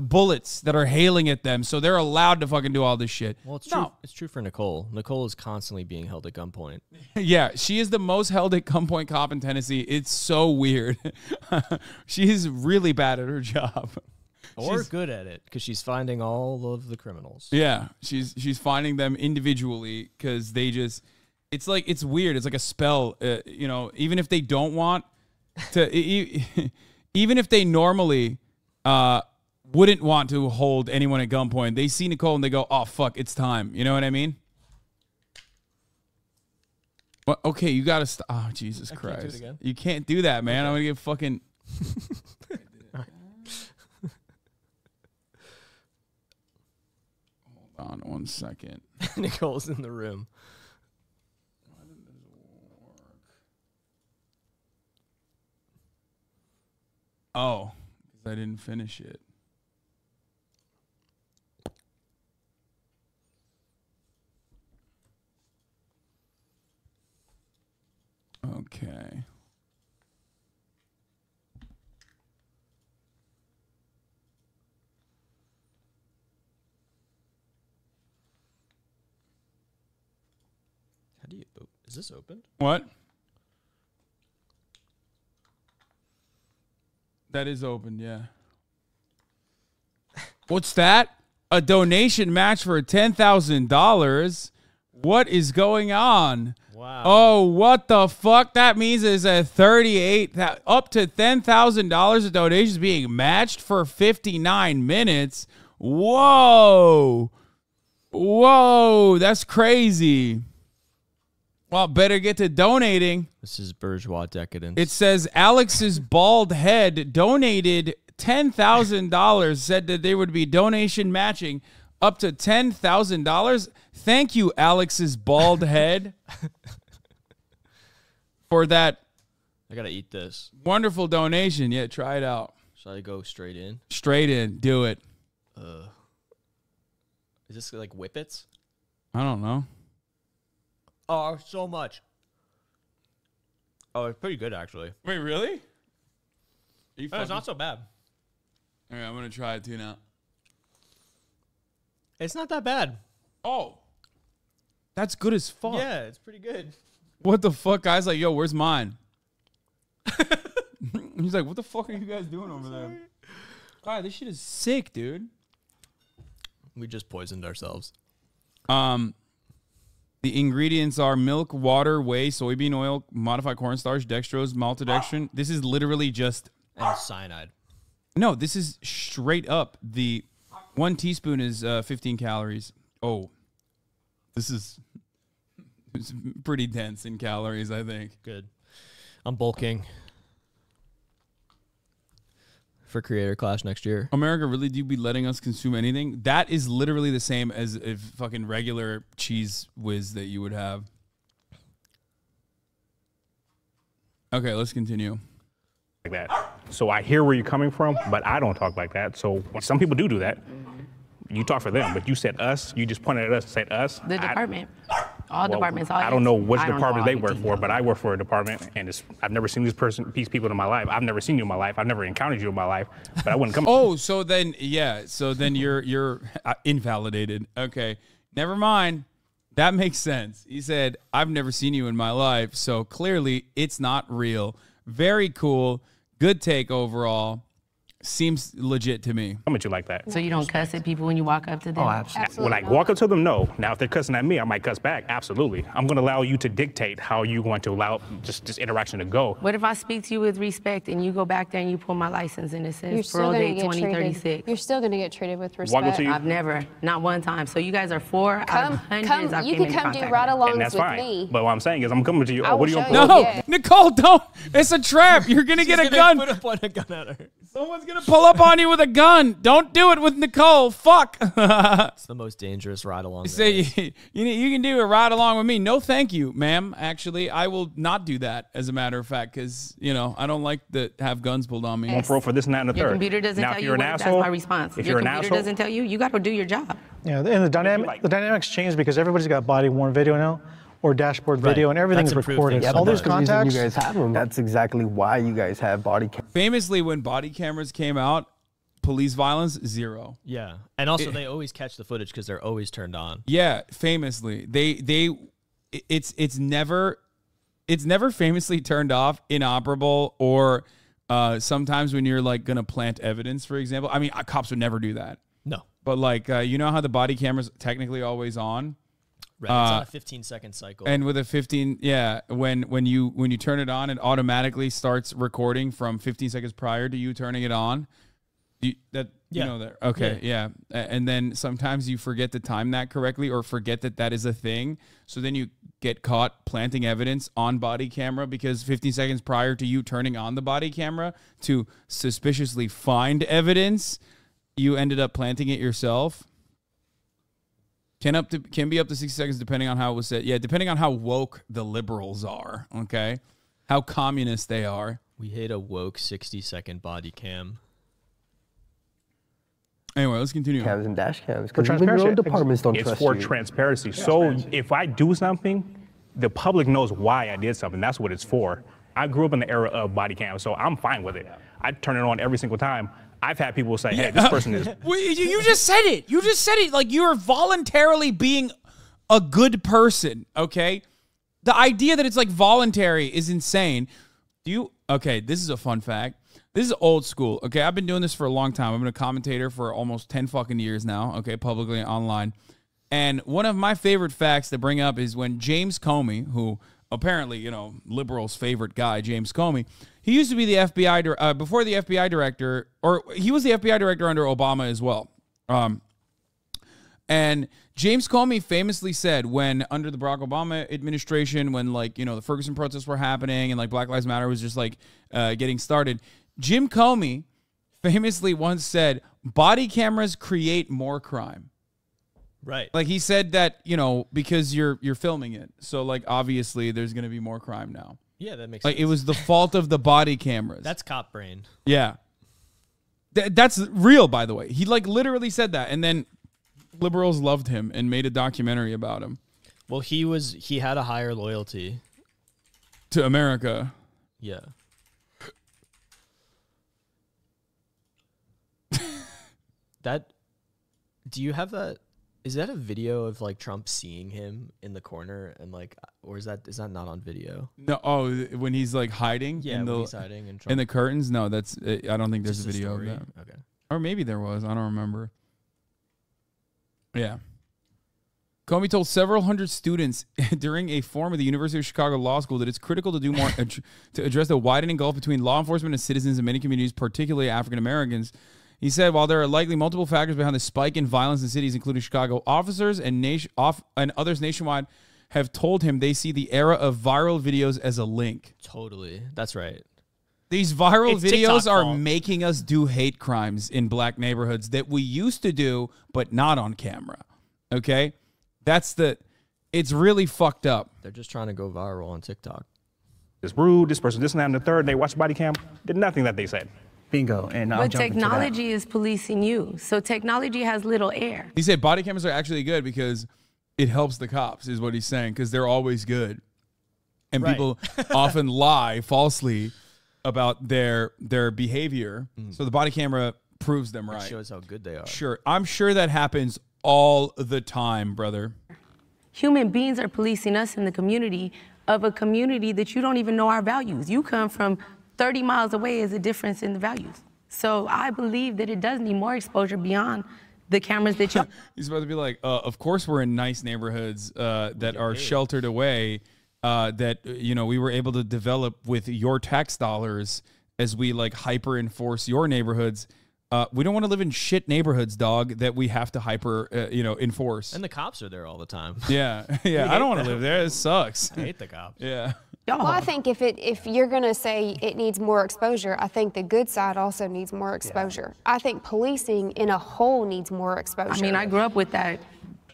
bullets that are hailing at them, so they're allowed to fucking do all this shit. Well, it's true. It's true for Nicole. Nicole is constantly being held at gunpoint. Yeah, she is the most held at gunpoint cop in Tennessee. It's so weird. She's really bad at her job. Or good at it, because she's finding all of the criminals. Yeah, she's finding them individually because they just... It's like, it's weird. It's like a spell, even if they don't want to... even if they normally... wouldn't want to hold anyone at gunpoint. They see Nicole and they go, oh, fuck, it's time. You know what I mean? Well, okay, you got to stop. Oh, Jesus Christ. Can't do it again. You can't do that, man. Okay. I'm going to get fucking... Hold on 1 second. Nicole's in the room. Oh, because I didn't finish it. Okay. How do you? Is this open? What? That is open, yeah. What's that? A donation match for $10,000? What is going on? Wow. Oh, what the fuck? That means it's a up to $10,000 of donations being matched for 59 minutes. Whoa. Whoa, that's crazy. Well, better get to donating. This is bourgeois decadence. It says Alex's bald head donated $10,000, said that they would be donation matching up to $10,000. Thank you, Alex's bald head, for that. I gotta eat this. Wonderful donation. Yeah, try it out. Should I go straight in? Straight in. Do it. Is this like Whippets? I don't know. Oh, so much. Oh, it's pretty good, actually. Wait, really? It's not so bad. All right, I'm going to try it too now. It's not that bad. Oh. That's good as fuck. Yeah, it's pretty good. What the fuck? Guy's like, yo, where's mine? He's like, what the fuck are you guys doing over there? God, this shit is sick, dude. We just poisoned ourselves. The ingredients are milk, water, whey, soybean oil, modified cornstarch, dextrose, maltodextrin. This is literally just... And cyanide. No, this is straight up. The 1 teaspoon is 15 calories. Oh, this is it's pretty dense in calories, I think. Good. I'm bulking for creator class next year. America really do be letting us consume anything? That is literally the same as if fucking regular cheese whiz that you would have. Okay, let's continue. Like that. So I hear where you're coming from, but I don't talk like that. So some people do that. You talk for them, but you said us. You just pointed at us and said us. The department. All departments. All I don't know which department they work for, but I work for a department, and I've never seen these people in my life. I've never seen you in my life. I've never encountered you in my life, but I wouldn't come. Oh, so then, yeah. So then you're invalidated. Okay. Never mind. That makes sense. He said, I've never seen you in my life, so clearly it's not real. Very cool. Good take overall. Seems legit to me. I'm at you like that. So you don't cuss at people when you walk up to them? Oh, absolutely. When I walk up to them, no. Now, if they're cussing at me, I might cuss back. Absolutely. I'm going to allow you to dictate how you want to allow just interaction to go. What if I speak to you with respect and you go back there and you pull my license and it says parole date 2036? You're still going to get treated with respect. I've never, not one time. So you guys are 4 out of hundreds I've You came can in come do contact ride-alongs And that's with fine. me. But what I'm saying is I'm coming to you. I Oh, what will are you show No, Yeah. Nicole, don't. It's a trap. You're going to get a gun. Point a gun at her. Someone's going to pull up on you with a gun. Don't do it with Nicole. Fuck. It's the most dangerous ride along. Say you can do a ride along with me. No, thank you, ma'am. Actually, I will not do that. As a matter of fact, because I don't like to have guns pulled on me. I'm parole for this and that and the Your third. computer doesn't now, tell if you you're what, an that's asshole, my response. If Your you're an computer asshole, doesn't tell you, you got to do your job. Yeah, and the dynamics change because everybody's got body-worn video now, or dashboard video, and everything's recorded. Yeah, All those that's the reason contacts. you guys have them. That's exactly why you guys have body cam. Famously, when body cameras came out, police violence 0. Yeah, and also they always catch the footage because they're always turned on. Yeah, famously, it's never famously turned off, inoperable, or sometimes when you're like gonna plant evidence, for example. I mean, cops would never do that. No, but like you know how the body camera's technically always on. Right, it's on a 15-second cycle. And with a 15, yeah, when you turn it on, it automatically starts recording from 15 seconds prior to you turning it on. You know that. Okay, yeah. And then sometimes you forget to time that correctly or forget that is a thing. So then you get caught planting evidence on body camera because 15 seconds prior to you turning on the body camera to suspiciously find evidence, you ended up planting it yourself. Can be up to 60 seconds depending on how it was set. Yeah, depending on how woke the liberals are, okay? How communist they are. We hate a woke 60-second body cam. Anyway, let's continue. Cams and dash cams. For Because even your own transparency, departments don't it's trust for you. transparency. So if I do something, the public knows why I did something. That's what it's for. I grew up in the era of body cam, so I'm fine with it. I turn it on every single time. I've had people say, hey, this person is... You just said it. You just said it. Like, you're voluntarily being a good person, okay? The idea that it's, like, voluntary is insane. Okay, this is a fun fact. This is old school, okay? I've been doing this for a long time. I've been a commentator for almost 10 fucking years now, okay, publicly and online. And one of my favorite facts to bring up is when James Comey, who apparently, you know, liberals' favorite guy, James Comey, he used to be the FBI, before the FBI director, or he was the FBI director under Obama as well. And James Comey famously said when under the Barack Obama administration, when like, you know, the Ferguson protests were happening and like Black Lives Matter was just like getting started, Jim Comey famously once said, body cameras create more crime. Right. Like he said that, you know, because you're filming it. So like obviously there's going to be more crime now. Yeah, that makes like sense. it was the fault of the body cameras. That's cop brain. Yeah. That's real, by the way. He like literally said that, and then liberals loved him and made a documentary about him. Well, he had a higher loyalty to America. Yeah. Do you have that? Is that a video of like Trump seeing him in the corner and like, or is that not on video? No. Oh, when he's like hiding. Yeah, in when he's hiding and Trump. in the curtains. No, that's. I don't think there's Just a a video of story? that. Okay. Or maybe there was. I don't remember. Yeah. Comey told several hundred students during a forum at the University of Chicago Law School that it's critical to do more to address the widening gulf between law enforcement and citizens in many communities, particularly African Americans. He said, while there are likely multiple factors behind the spike in violence in cities, including Chicago, officers and others nationwide have told him they see the era of viral videos as a link. Totally. That's right. These viral It's videos TikTok are fault. making us do hate crimes in black neighborhoods that we used to do, but not on camera. Okay? It's really fucked up. They're just trying to go viral on TikTok. It's rude, this person, this and that, and the third, they watch the body cam, did nothing that they said. Bingo. And I'll But jump into that. technology is policing you. So technology has little air. He said body cameras are actually good because it helps the cops, is what he's saying, because they're always good. And Right. people often lie falsely about their behavior. So the body camera proves them It right. shows how good they are. Sure. I'm sure that happens all the time, brother. Human beings are policing us in the community of a community that you don't even know our values. You come from 30 miles away is a difference in the values. So I believe that it does need more exposure beyond the cameras that you... He's about to be like, of course we're in nice neighborhoods that are sheltered away, that, you know, we were able to develop with your tax dollars as we like hyper enforce your neighborhoods. We don't want to live in shit neighborhoods, dog, that we have to hyper, enforce. And the cops are there all the time. Yeah. Yeah. I don't want to live there. It sucks. I hate the cops. Yeah. Well, I think if you're going to say it needs more exposure, I think the good side also needs more exposure. I think policing in a whole needs more exposure. I mean, I grew up with that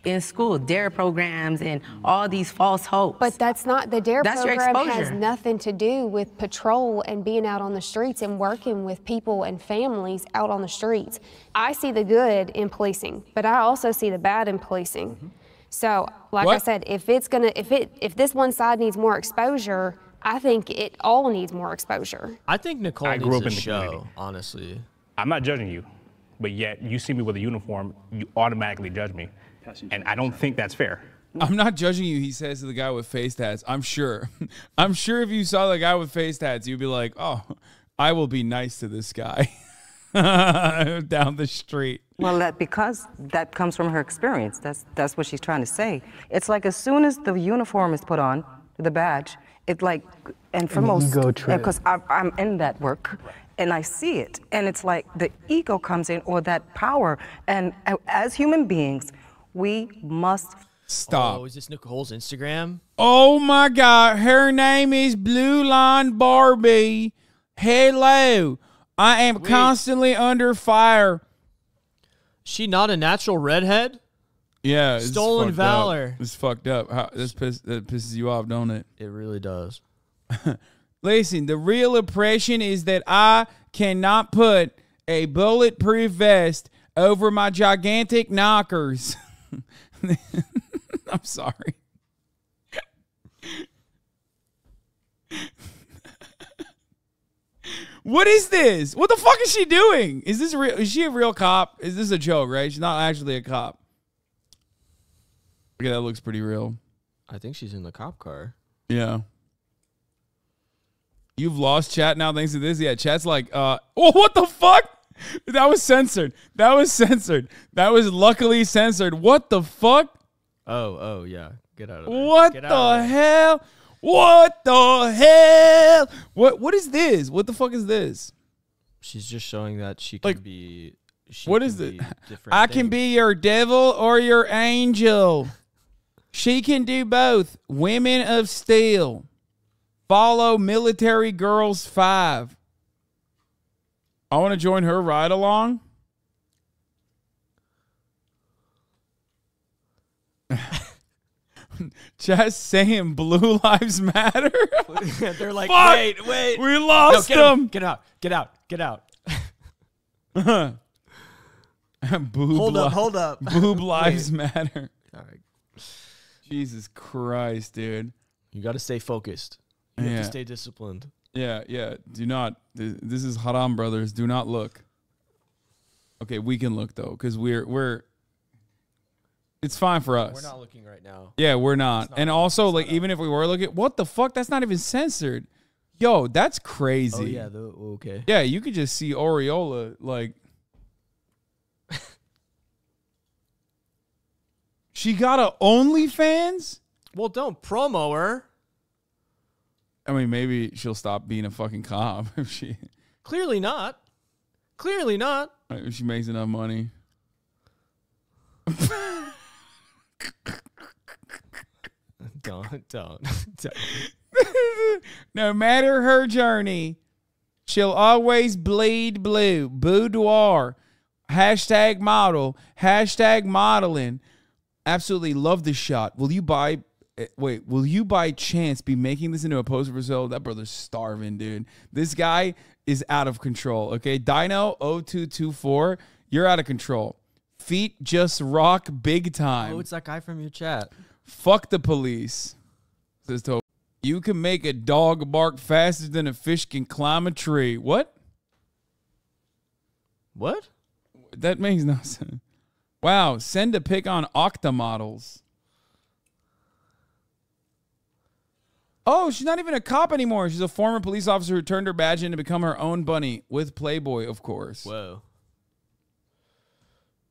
in school, DARE programs and all these false hopes. But that's not, the DARE That's your program has exposure. nothing to do with patrol and being out on the streets and working with people and families out on the streets. I see the good in policing, but I also see the bad in policing. So, like I said, if this one side needs more exposure, I think it all needs more exposure. I think Nicole I grew needs up in a the show, community. honestly. I'm not judging you, but yet you see me with a uniform, you automatically judge me. And I don't think that's fair. I'm not judging you, he says to the guy with face tats. I'm sure. I'm sure if you saw the guy with face tats, you'd be like, oh, I will be nice to this guy down the street. Well, because that comes from her experience. That's what she's trying to say. It's like as soon as the uniform is put on, the badge, it like, and for most, ego trip. because I'm in that work, and I see it, and it's like the ego comes in, or that power, and as human beings, we must Stop. Oh, is this Nicole's Instagram? Oh my God. Her name is Blue Line Barbie. Hello. I am constantly under fire. She not a natural redhead? Yeah. It's Stolen fucked valor. Up. It's fucked up. That pisses you off, don't it? It really does. Listen, the real oppression is that I cannot put a bulletproof vest over my gigantic knockers. I'm sorry. What is this? What the fuck is she doing? Is this real? Is she a real cop? Is this a joke, right? She's not actually a cop. Okay, that looks pretty real. I think she's in the cop car. Yeah. You've lost chat now thanks to this? Yeah, chat's like, oh, what the fuck? That was censored. That was censored. That was luckily censored. What the fuck? Oh, yeah. Get out of there. What the hell? What the hell? What is this? What the fuck is this? She's just showing that she can be. What is it? I can be your devil or your angel. She can do both. Women of Steel. Follow Military Girls 5. I want to join her ride along. Just saying Blue Lives Matter. They're like, fuck, wait. We lost them. Get out. Hold up. Boob Lives Matter. All right. Jesus Christ, dude. You got to stay focused. You have to stay disciplined. Yeah. Do not. This is Haram Brothers. Do not look. Okay, we can look though, because we're. It's fine for us. We're not looking right now. Yeah, we're not. And also, like, even if we were looking, what the fuck? That's not even censored. Yo, that's crazy. Oh yeah. Okay. Yeah, you could just see Aureola like. She got a OnlyFans? Well, don't promo her. I mean, maybe she'll stop being a fucking cop if she. Clearly not. If she makes enough money. Don't. No matter her journey, she'll always bleed blue. Boudoir. #model. #modeling. Absolutely love this shot. Will you by chance be making this into a poster for sale? That brother's starving, dude. This guy is out of control. Okay, Dino0224, you're out of control. Feet just rock big time. Oh, it's that guy from your chat. Fuck the police. Says Toby. You can make a dog bark faster than a fish can climb a tree. What? That makes no sense. Wow, send a pic on Octa models. Oh, she's not even a cop anymore. She's a former police officer who turned her badge in to become her own bunny with Playboy, of course. Whoa.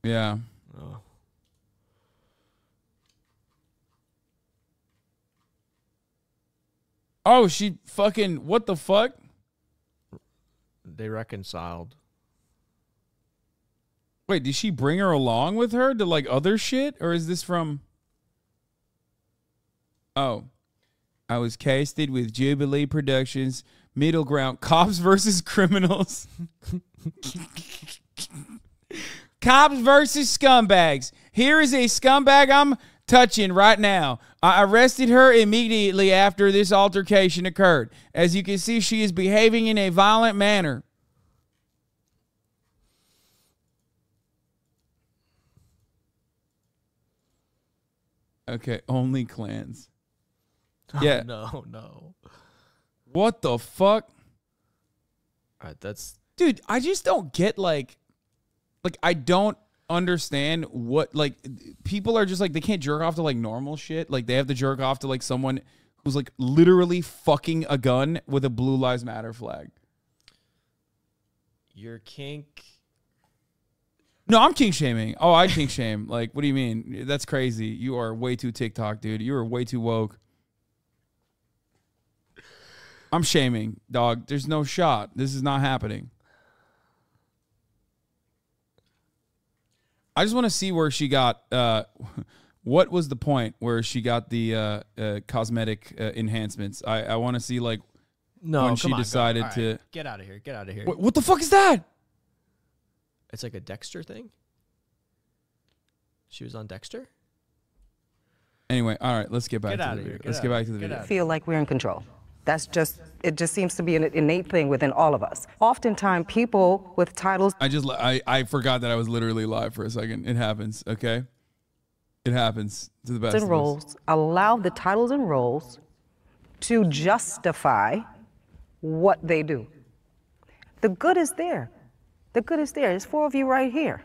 Yeah. Oh, she fucking, what the fuck? They reconciled. Wait, did she bring her along with her to like other shit? Or is this from... Oh. I was casted with Jubilee Productions, Middle Ground, Cops versus Criminals. Cops versus Scumbags. Here is a scumbag I'm touching right now. I arrested her immediately after this altercation occurred. As you can see, she is behaving in a violent manner. Okay, only clans. Yeah. Oh, no. What the fuck? All right, that's... Dude, I just don't get, like, I don't understand what, like, people are just, like, they can't jerk off to, like, normal shit. Like, they have to jerk off to, like, someone who's, like, literally fucking a gun with a Blue Lives Matter flag. Your kink... No, I'm kink shaming. Oh, I kink shame. Like, what do you mean? That's crazy. You are way too TikTok, dude. You are way too woke. I'm shaming, dog. There's no shot. This is not happening. I just want to see where she got, what was the point where she got the cosmetic enhancements? I want to see, like, when she decided to... Right. Get out of here. Get out of here. What the fuck is that? It's like a Dexter thing? She was on Dexter? Anyway, all right, let's get back to the video. Let's get back to the video. Feel like we're in control. It just seems to be an innate thing within all of us. Oftentimes, people with titles. I forgot that I was literally live for a second. It happens, okay? It happens to the best And of us. roles allow the titles and roles to justify what they do. The good is there. The good is there. There's 4 of you right here.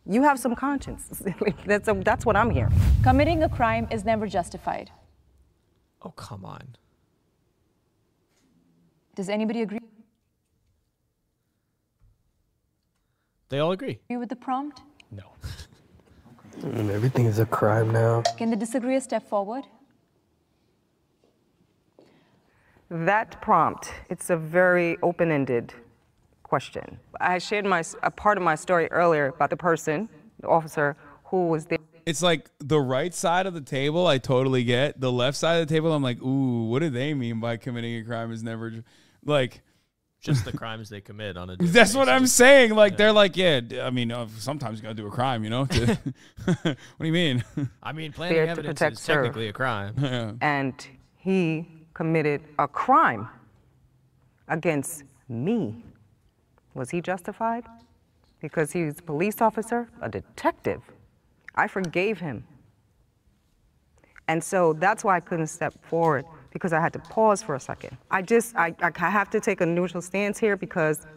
You have some conscience. That's what I'm hearing. Committing a crime is never justified. Oh, come on. Does anybody agree They all agree. with the prompt? No. Everything is a crime now. Can the disagreeer step forward? That prompt, it's a very open-ended question. I shared a part of my story earlier about the person, the officer, who was there. It's like the right side of the table, I totally get. The left side of the table, I'm like, ooh, what do they mean by committing a crime is never, like... Just the crimes they commit on a That's what I'm saying. Like, they're like, yeah, I mean, sometimes you got to do a crime, you know? What do you mean? I mean, planting evidence is technically a crime. Yeah. And he committed a crime against me. Was he justified? Because he's a police officer, a detective. I forgave him. And so that's why I couldn't step forward, because I had to pause for a second. I have to take a neutral stance here because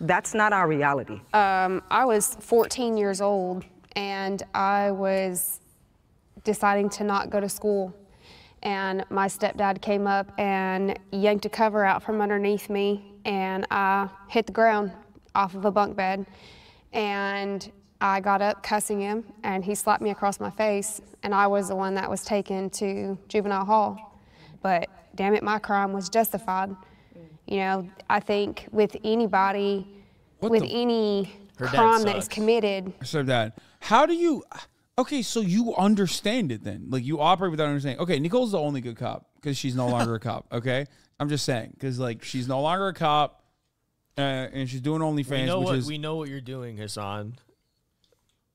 that's not our reality. I was 14 years old and I was deciding to not go to school. And my stepdad came up and yanked a cover out from underneath me and I hit the ground off of a bunk bed. And I got up cussing him and he slapped me across my face and I was the one that was taken to juvenile hall. But damn it, my crime was justified. You know, I think with anybody, any crime that is committed. So that, how do you, okay, so you understand it then. Like, you operate without understanding. Okay, Nicole's the only good cop because she's no longer a cop, okay? I'm just saying, because, like, she's no longer a cop and she's doing OnlyFans, we know what you're doing, Hasan.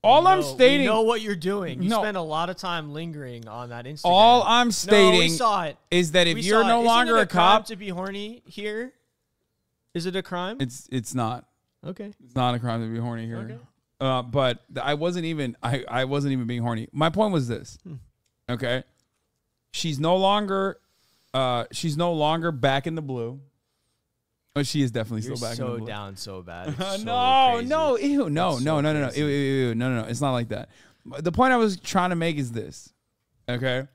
I'm stating. We know what you're doing. You spend a lot of time lingering on that Instagram. All I'm stating we saw it. is that if you're no longer a cop, to be horny here, is it a crime? It's not. Okay. It's not a crime to be horny here. Okay. But I wasn't even being horny. My point was this. Okay. She's no longer back in the blue. But she is definitely still back in the blue. So down so bad. No, ew, no. It's not like that. The point I was trying to make is this. Okay?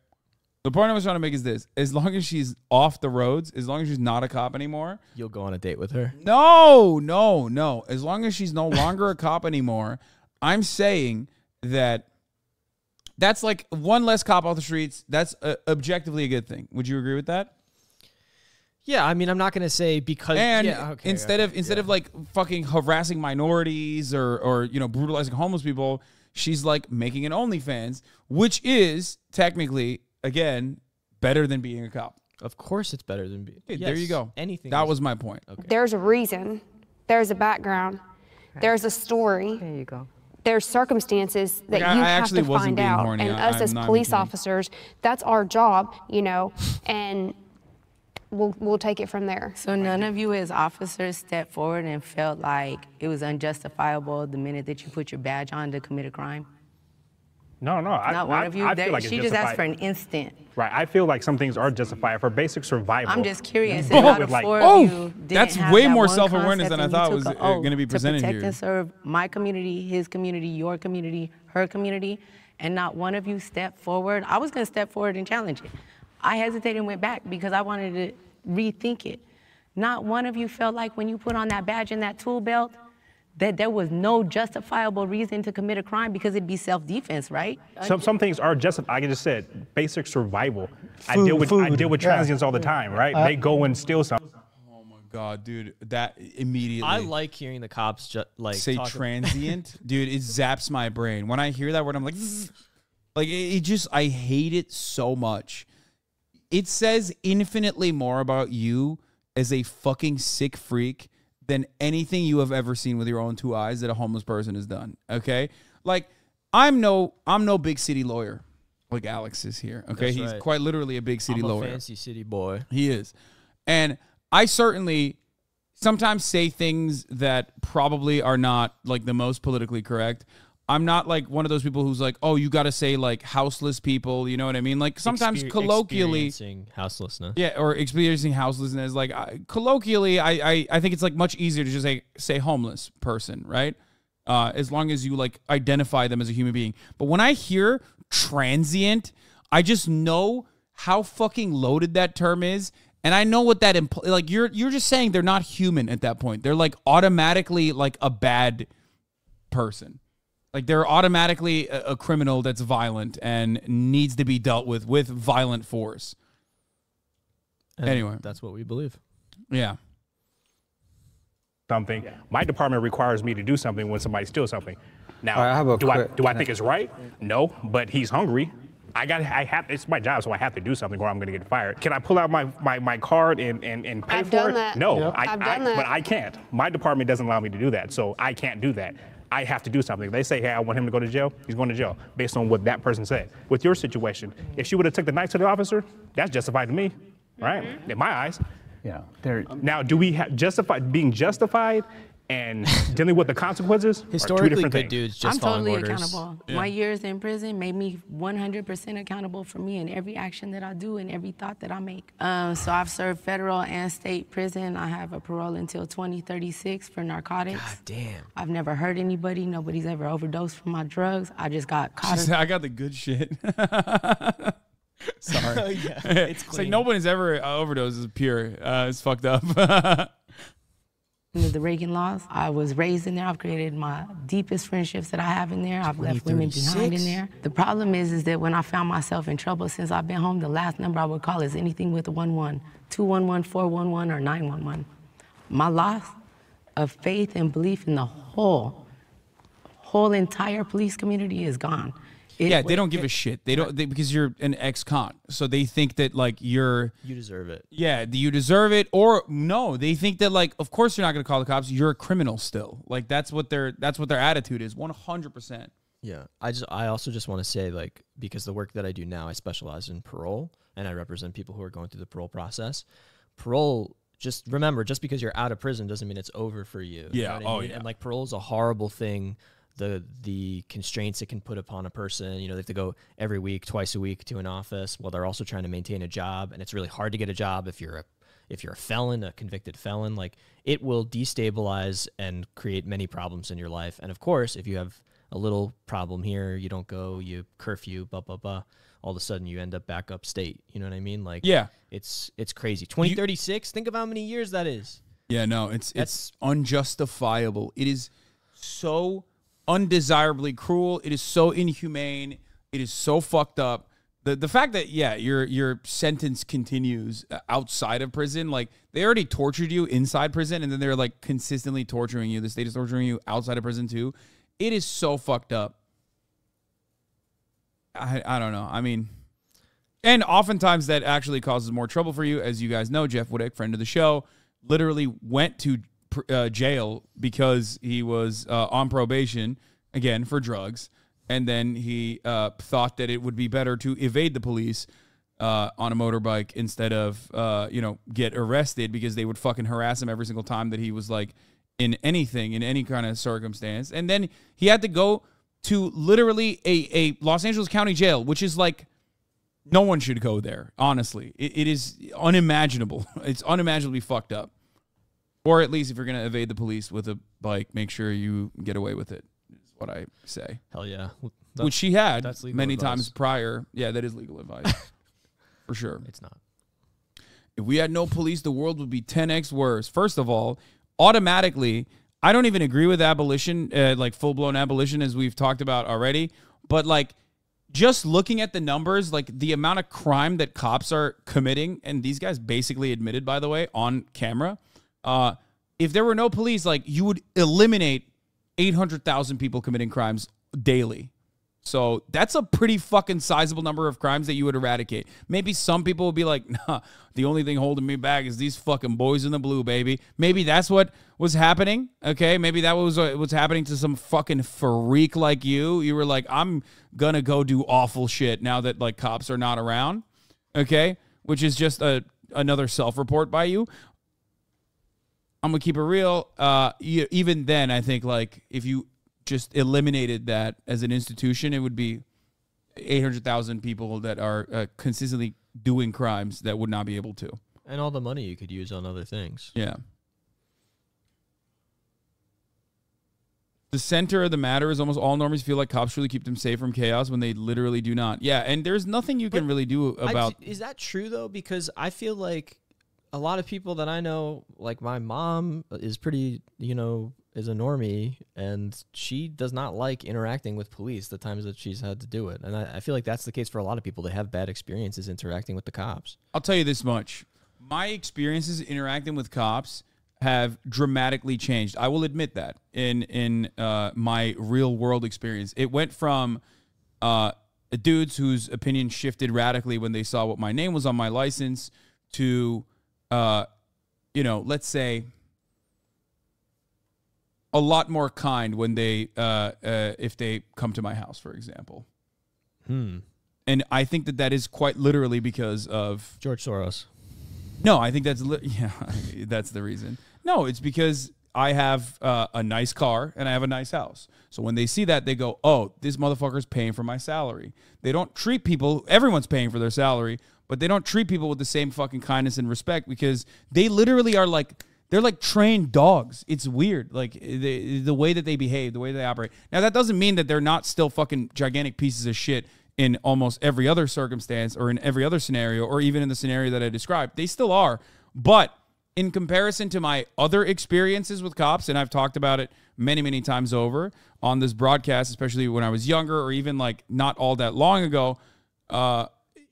The point I was trying to make is this. As long as she's off the roads, as long as she's not a cop anymore. You'll go on a date with her? No. As long as she's no longer a cop anymore, I'm saying that that's like one less cop off the streets. That's objectively a good thing. Would you agree with that? Yeah, I mean, I'm not going to say because... And okay, instead of like fucking harassing minorities or you know, brutalizing homeless people, she's like making an OnlyFans, which is technically, again, better than being a cop. Of course it's better than being... There you go. Anything. That was my point. Okay. There's a reason. There's a background. There's a story. There you go. There's circumstances that I you have actually to wasn't find being out. horny. And us as I'm not police kidding. officers, that's our job, you know, and we'll take it from there. So none of you as officers stepped forward and felt like it was unjustifiable the minute that you put your badge on to commit a crime? No. Not one of you? I feel like it's she just asked justified. for an instant. Right. I feel like some things are justified for basic survival. I'm just curious. You If deal out with, of like, four of you didn't that's have way that more one self-awareness concept than I and you thought took was an oath gonna be presented to protect here. and serve my community, his community, your community, her community, and not one of you stepped forward. I was going to step forward and challenge it. I hesitated and went back because I wanted to rethink it. Not one of you felt like when you put on that badge and that tool belt that there was no justifiable reason to commit a crime because it'd be self-defense, right? Some things are justified. Like I just said, basic survival. I Food, deal with transients all the time, right? They go and steal something. Oh my God, dude, that immediately. I like hearing the cops say transient. Dude, it zaps my brain. When I hear that word, I'm like, zzz. Like it just, I hate it so much. It says infinitely more about you as a fucking sick freak than anything you have ever seen with your own two eyes that a homeless person has done. Okay? Like, I'm no big city lawyer like Alex is here. Okay? That's He's right. quite literally a big city lawyer. Fancy city boy. He is. And I certainly sometimes say things that probably are not like the most politically correct. I'm not like one of those people who's like, oh, you got to say like houseless people. You know what I mean? Like sometimes colloquially, experiencing houselessness. yeah, or experiencing houselessness. Like colloquially, I think it's like much easier to just say homeless person, right? As long as you like identify them as a human being. But when I hear transient, I just know how fucking loaded that term is. And I know what that implies. Like you're just saying they're not human at that point. They're like automatically like a bad person. Like they're automatically a criminal that's violent and needs to be dealt with violent force. And anyway, that's what we believe. Yeah. Something. My department requires me to do something when somebody steals something. Now, I have a do I think it's right? No, but he's hungry. It's my job, so I have to do something or I'm going to get fired. Can I pull out my card and pay I've for done it? that. No, Yep. I've done that. But I can't. My department doesn't allow me to do that, so I can't do that. I have to do something. They say, hey, I want him to go to jail. He's going to jail based on what that person said. With your situation, if she would have took the knife to the officer, that's justified to me, right? In my eyes. Yeah. Now, do we have being justified and dealing with the consequences? Historically, are two different good things. dudes just I'm following totally orders. accountable. Yeah. My years in prison made me 100% accountable for me in every action that I do and every thought that I make. So I've served federal and state prison. I have a parole until 2036 for narcotics. God damn. I've never hurt anybody. Nobody's ever overdosed from my drugs. I just got She caught. said, I got the good shit. Sorry. Yeah, it's like clean. nobody's ever overdosed is pure. It's fucked up. Under the Reagan laws, I was raised in there. I've created my deepest friendships that I have in there. I've left women behind in there. The problem is that when I found myself in trouble since I've been home, the last number I would call is anything with a 11, 211, 411, or 911. My loss of faith and belief in the whole entire police community is gone. Yeah, they don't give a shit. They don't because you're an ex-con, so they think that like you deserve it. Yeah, you deserve it, or no, they think that like, of course you're not going to call the cops. You're a criminal still. Like that's what their attitude is. 100%. Yeah, I also just want to say, like, because the work that I do now, I specialize in parole, and I represent people who are going through the parole process. Parole, just remember, just because you're out of prison doesn't mean it's over for you. Yeah. You know what I mean? Yeah. And like parole is a horrible thing. The constraints it can put upon a person, you know, they have to go every week, twice a week to an office while they're also trying to maintain a job. And it's really hard to get a job if you're a felon, a convicted felon. Like, it will destabilize and create many problems in your life. And of course, if you have a little problem here, you don't go, you curfew, blah, blah, blah. All of a sudden you end up back upstate. You know what I mean? Like, yeah, it's crazy. 2036, think of how many years that is. Yeah, no, it's unjustifiable. It is so undesirably cruel. It is so inhumane. It is so fucked up. The fact that your sentence continues outside of prison, like they already tortured you inside prison, and then they're like consistently torturing you. The state is torturing you outside of prison too. It is so fucked up. I don't know. I mean, and oftentimes that actually causes more trouble for you, as you guys know. Jeff Woodick, friend of the show, literally went to jail because he was on probation, again, for drugs. And then he thought that it would be better to evade the police on a motorbike instead of, get arrested, because they would fucking harass him every single time that he was like in anything, in any kind of circumstance. And then he had to go to literally a Los Angeles County jail, which is like, no one should go there, honestly. It is unimaginable. It's unimaginably fucked up. Or at least if you're going to evade the police with a bike, make sure you get away with it, is what I say. Hell yeah. Which she had many advice. times prior. Yeah, that is legal advice. For sure. It's not. If we had no police, the world would be 10x worse. First of all, automatically, I don't even agree with abolition, like full-blown abolition, as we've talked about already. But like, just looking at the numbers, like the amount of crime that cops are committing, and these guys basically admitted, by the way, on camera, if there were no police, like you would eliminate 800,000 people committing crimes daily. So that's a pretty fucking sizable number of crimes that you would eradicate. Maybe some people would be like, nah, the only thing holding me back is these fucking boys in the blue, baby. Maybe that's what was happening. Okay. Maybe that was what's happening to some fucking freak like you. You were like, I'm gonna go do awful shit now that like cops are not around. Okay. Which is just a another self-report by you. I'm gonna keep it real. Even then, I think like if you just eliminated that as an institution, it would be 800,000 people that are consistently doing crimes that would not be able to. And all the money you could use on other things. Yeah. The center of the matter is almost all normies feel like cops really keep them safe from chaos when they literally do not. Yeah, and there's nothing you can really do about... Is that true, though? Because I feel like a lot of people that I know, like my mom is pretty, is a normie, and she does not like interacting with police the times that she's had to do it. And I feel like that's the case for a lot of people. They have bad experiences interacting with the cops. I'll tell you this much. My experiences interacting with cops have dramatically changed. I will admit that in my real world experience. It went from dudes whose opinion shifted radically when they saw what my name was on my license to, let's say a lot more kind when they, if they come to my house, for example. And I think that is quite literally because of George Soros. No, I think that's that's the reason. No, it's because I have a nice car and I have a nice house. So when they see that, they go, "Oh, this motherfucker's paying for my salary." They don't treat people. Everyone's paying for their salary, but they don't treat people with the same fucking kindness and respect because they literally are like they're like trained dogs. It's weird, like the way that they behave, the way they operate. Now that doesn't mean that they're not still fucking gigantic pieces of shit in almost every other circumstance or in every other scenario or even in the scenario that I described. They still are. But in comparison to my other experiences with cops, and I've talked about it many, many times over on this broadcast, especially when I was younger or even like not all that long ago,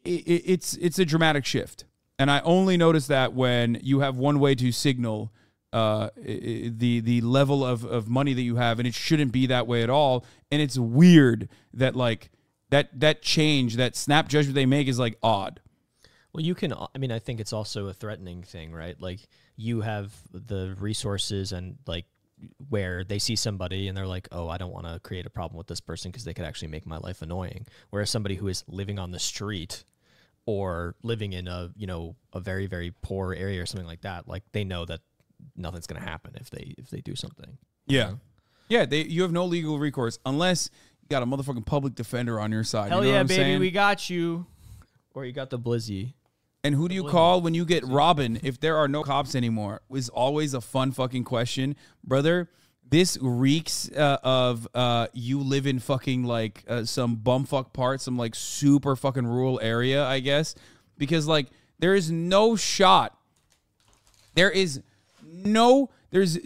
it's a dramatic shift. And I only notice that when you have one way to signal the level of money that you have, and it shouldn't be that way at all. And it's weird that like, that change, that snap judgment they make is like odd. Well, I think it's also a threatening thing, right? Like you have the resources and like where they see somebody and they're like, oh, I don't want to create a problem with this person because they could actually make my life annoying. Whereas somebody who is living on the street or living in a very, very poor area or something like that, like they know that nothing's going to happen if they do something. Yeah. Yeah. You have no legal recourse unless got a motherfucking public defender on your side. Hell you know yeah, what I'm baby, saying? we got you. Or you got the Blizzy. And who do you call when you get Robin if there are no cops anymore? Is always a fun fucking question. Brother, this reeks of you live in fucking like some bumfuck part, some like super fucking rural area, I guess. Because like there is no shot. There's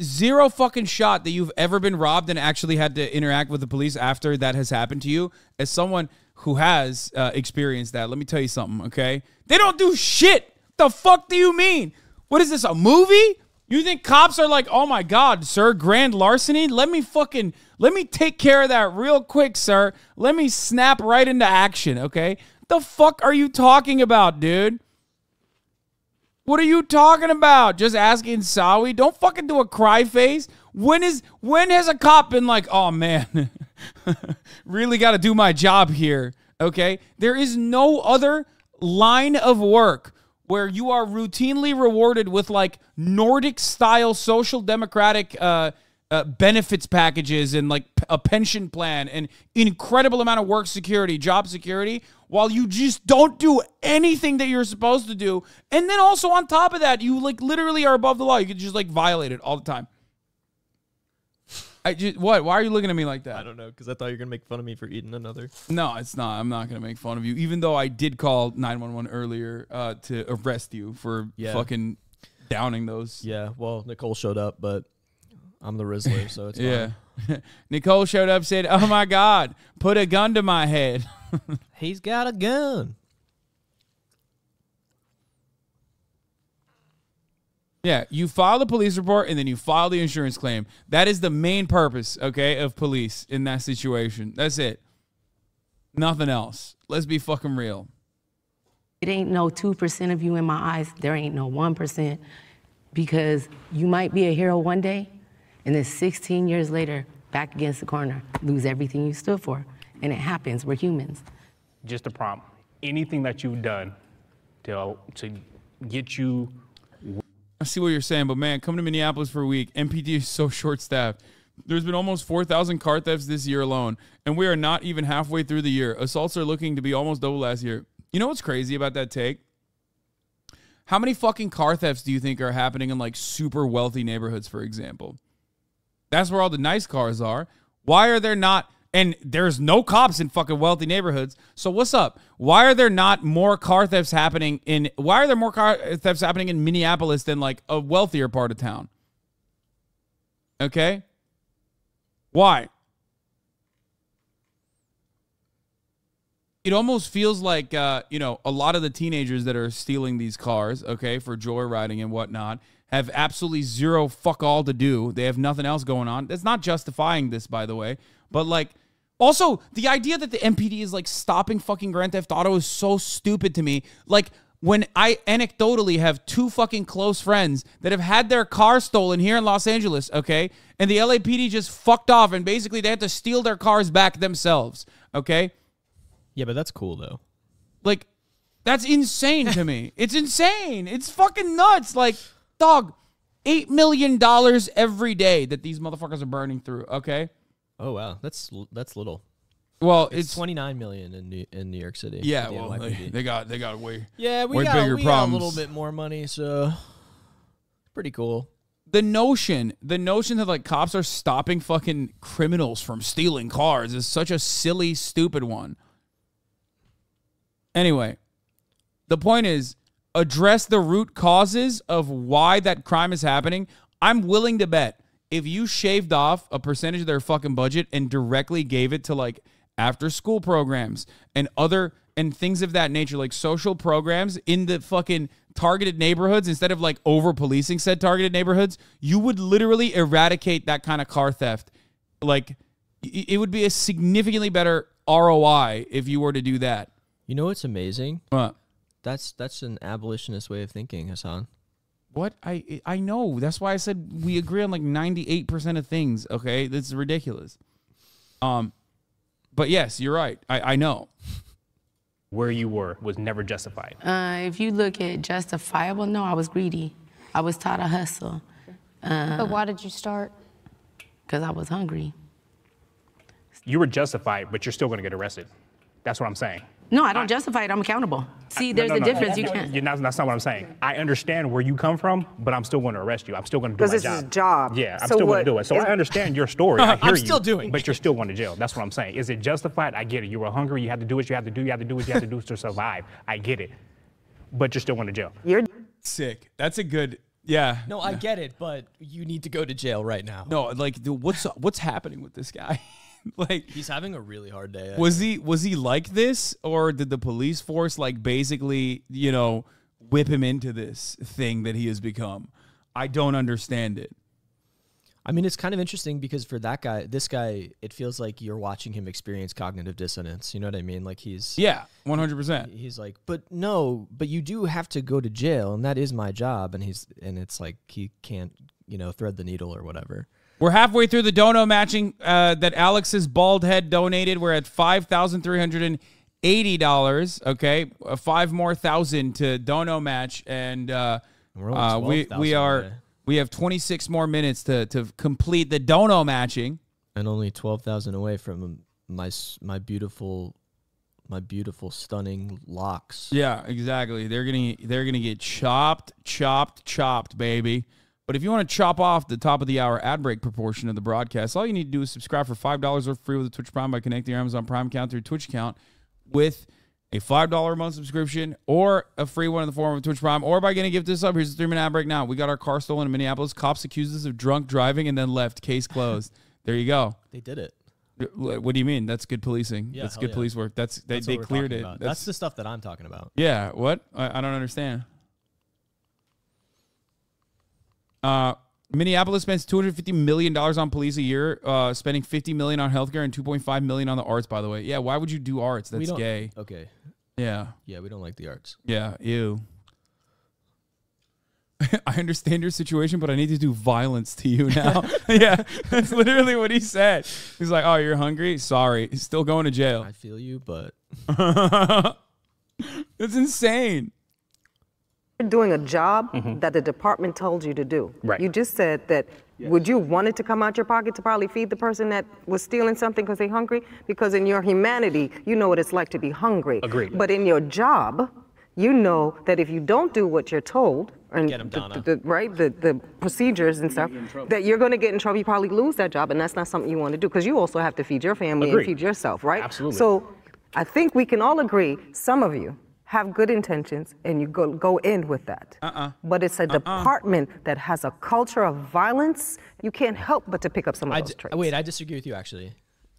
zero fucking shot that you've ever been robbed and actually had to interact with the police after that has happened to you. As someone who has experienced that, let me tell you something, okay? They don't do shit. The fuck do you mean? What is this, a movie? You think cops are like, oh my God, sir, grand larceny? Let me take care of that real quick, sir. Let me snap right into action, okay? The fuck are you talking about, dude? What are you talking about? Just asking Sawi? Don't fucking do a cry face. When has a cop been like, oh man, really got to do my job here, okay? There is no other line of work where you are routinely rewarded with like Nordic-style social democratic benefits packages and like a pension plan and incredible amount of work security, job security, while you just don't do anything that you're supposed to do. And then also on top of that, you like literally are above the law. You could just like violate it all the time. What? Why are you looking at me like that? I don't know, because I thought you were going to make fun of me for eating another. No, it's not. I'm not going to make fun of you, even though I did call 911 earlier to arrest you for fucking downing those. Yeah, well, Nicole showed up, but I'm the Rizzler, so it's yeah. Nicole showed up, said, oh my God, put a gun to my head. He's got a gun. Yeah, you file the police report and then you file the insurance claim. That is the main purpose, okay, of police in that situation. That's it. Nothing else. Let's be fucking real. It ain't no 2% of you in my eyes. There ain't no 1%, because you might be a hero one day and then 16 years later, back against the corner, lose everything you stood for. And it happens. We're humans. Just a prompt. Anything that you've done to get you. I see what you're saying, but man, come to Minneapolis for a week. MPD is so short-staffed. There's been almost 4,000 car thefts this year alone, and we are not even halfway through the year. Assaults are looking to be almost double last year. You know what's crazy about that take? How many fucking car thefts do you think are happening in like super wealthy neighborhoods, for example? That's where all the nice cars are. Why are there not... And there's no cops in fucking wealthy neighborhoods. So what's up? Why are there not more car thefts happening in... Why are there more car thefts happening in Minneapolis than like a wealthier part of town? Okay? Why? It almost feels like, a lot of the teenagers that are stealing these cars, okay, for joyriding and whatnot, have absolutely zero fuck all to do. They have nothing else going on. That's not justifying this, by the way. But, like, also, the idea that the MPD is, like, stopping fucking Grand Theft Auto is so stupid to me. Like, when I anecdotally have two fucking close friends that have had their car stolen here in Los Angeles, okay, and the LAPD just fucked off, and basically they had to steal their cars back themselves, okay? Yeah, but that's cool, though. Like, that's insane to me. It's insane. It's fucking nuts. Like, dog, $8 million every day that these motherfuckers are burning through, okay? Oh wow, that's little. Well, it's 29 million in New York City. Yeah, well, they got way we got a little bit more money, so pretty cool. The notion that like cops are stopping fucking criminals from stealing cars is such a silly, stupid one. Anyway, the point is, address the root causes of why that crime is happening. I'm willing to bet if you shaved off a percentage of their fucking budget and directly gave it to like after school programs and things of that nature, like social programs in the fucking targeted neighborhoods instead of like over policing said targeted neighborhoods, you would literally eradicate that kind of car theft. Like it would be a significantly better ROI if you were to do that. You know what's amazing? What? That's an abolitionist way of thinking, Hasan. What? I know. That's why I said we agree on like 98% of things, okay? That's ridiculous. But yes, you're right. I know. Where you were was never justified. If you look at justifiable, no, I was greedy. I was taught to hustle. But why did you start? Because I was hungry. You were justified, but you're still going to get arrested. That's what I'm saying. No, I don't justify it. I'm accountable. See, there's a difference. You can't. That's not what I'm saying. I understand where you come from, but I'm still going to arrest you. I'm still going to do my job. Because this is a job. Yeah, I'm still going to do it. So I understand your story. I hear I'm still doing it. But you're still going to jail. That's what I'm saying. Is it justified? I get it. You were hungry. You had to do what you had to do. You had to do what you had to do to survive. I get it. But you're still going to jail. You're sick. That's a good... Yeah. No, I get it, but you need to go to jail right now. No, like, dude, what's happening with this guy? Like, he's having a really hard day. Was he like this, or did the police force like basically, whip him into this thing that he has become? I don't understand it. I mean, it's kind of interesting because for this guy, it feels like you're watching him experience cognitive dissonance. You know what I mean? Like 100%. He's like, but you do have to go to jail, and that is my job. And it's like he can't, thread the needle or whatever. We're halfway through the dono matching that Alex's bald head donated. We're at $5,380. Okay, 5 more thousand to dono match, and we have 26 more minutes to complete the dono matching, and only 12,000 away from my beautiful, stunning locks. Yeah, exactly. They're gonna get chopped, baby. But if you want to chop off the top of the hour ad break proportion of the broadcast, all you need to do is subscribe for $5 or free with a Twitch Prime by connecting your Amazon Prime account to your Twitch account with a $5 a month subscription or a free one in the form of Twitch Prime, or by getting a gift this up. Here's a 3-minute ad break now. We got our car stolen in Minneapolis. Cops accused us of drunk driving and then left. Case closed. There you go. They did it. What do you mean? That's good policing. Yeah, that's good police work. They cleared it. That's the stuff that I'm talking about. Yeah. What? I don't understand. Minneapolis spends $250 million on police a year, spending $50 million on healthcare and $2.5 million on the arts, by the way. Yeah, why would you do arts? That's gay. Okay. Yeah. Yeah, we don't like the arts. Yeah, ew. I understand your situation, but I need to do violence to you now. Yeah, that's literally what he said. He's like, oh, you're hungry? Sorry. He's still going to jail. I feel you, but... That's insane. You're doing a job that the department told you to do. Right. You just said that, would you want it to come out your pocket to probably feed the person that was stealing something because they're hungry? Because in your humanity, you know what it's like to be hungry. Agreed. But in your job, you know that if you don't do what you're told, and the procedures and stuff, that you're going to get in trouble. You probably lose that job, and that's not something you want to do because you also have to feed your family and feed yourself, right? Absolutely. So I think we can all agree, some of you have good intentions and you go in with that. But it's a department that has a culture of violence. You can't help but to pick up some of those traits. Wait, I disagree with you, actually.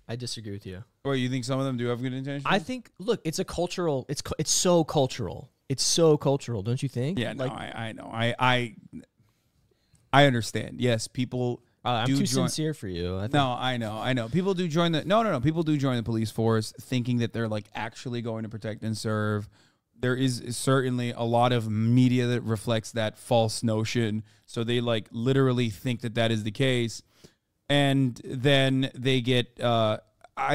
I disagree with you. Well, you think some of them do have good intentions? I think, look, it's a cultural, it's so cultural. It's so cultural, don't you think? Yeah, no, I know. I understand. Yes, people I'm do too join. sincere for you. No, I know. People do join the no. People do join the police force thinking that they're like actually going to protect and serve. There is certainly a lot of media that reflects that false notion. So they like literally think that that is the case. And then they get, I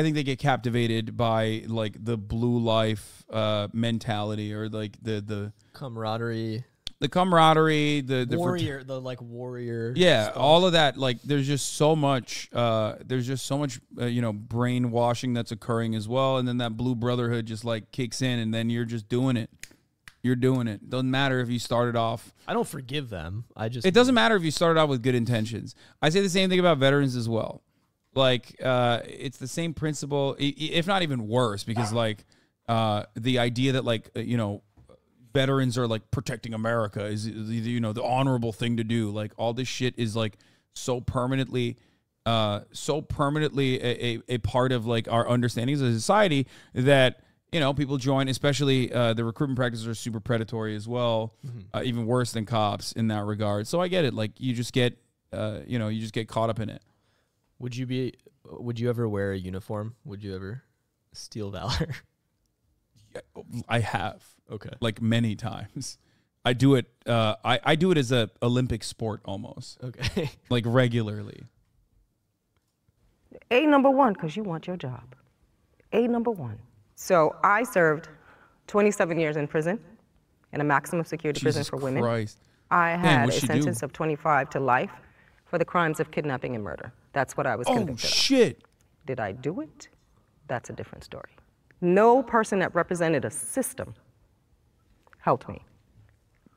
think they get captivated by like the blue life mentality or like the camaraderie. The camaraderie, the warrior, the like warrior. Yeah, stuff. all of that. Like, there's just so much. Brainwashing that's occurring as well, and then that blue brotherhood just like kicks in, and then you're just doing it. You're doing it. Doesn't matter if you started off. I don't forgive them. It doesn't matter if you started off with good intentions. I say the same thing about veterans as well. Like, it's the same principle, if not even worse, because like the idea that like veterans are like protecting America is the honorable thing to do. Like all this shit is like so permanently a part of like our understandings of society that people join, especially the recruitment practices are super predatory as well, even worse than cops in that regard. So I get it. Like you just get caught up in it. Would you ever wear a uniform? Would you ever steal valor? I have. Okay. Like many times. I do it I do it as a Olympic sport almost. Okay. Like regularly. Number one, because you want your job. Number one. So I served 27 years in prison, in a maximum security prison for women. Christ. I had a sentence of 25 to life for the crimes of kidnapping and murder. That's what I was convicted of. Oh, shit. Did I do it? That's a different story. No person that represented a system helped me.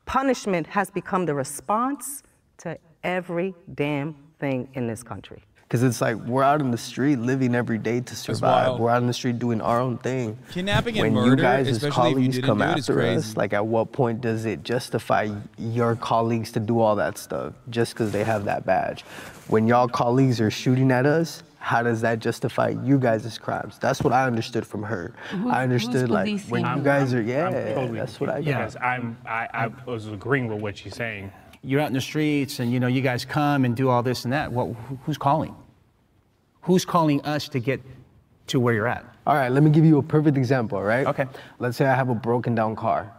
Punishment has become the response to every damn thing in this country. Because it's like we're out in the street living every day to survive. We're out in the street doing our own thing. Kidnapping and when murder, you guys as especially if you colleagues didn't come do it, is after crazy. us, like at what point does it justify your colleagues to do all that stuff just because they have that badge? When y'all colleagues are shooting at us, how does that justify you guys' crimes? That's what I understood from her. I understood like when you guys are, that's what I got. Yes, I was agreeing with what she's saying. You're out in the streets and you guys come and do all this and that. Who's calling? Who's calling us to get to where you're at? All right, let me give you a perfect example, all right? Okay. Let's say I have a broken down car.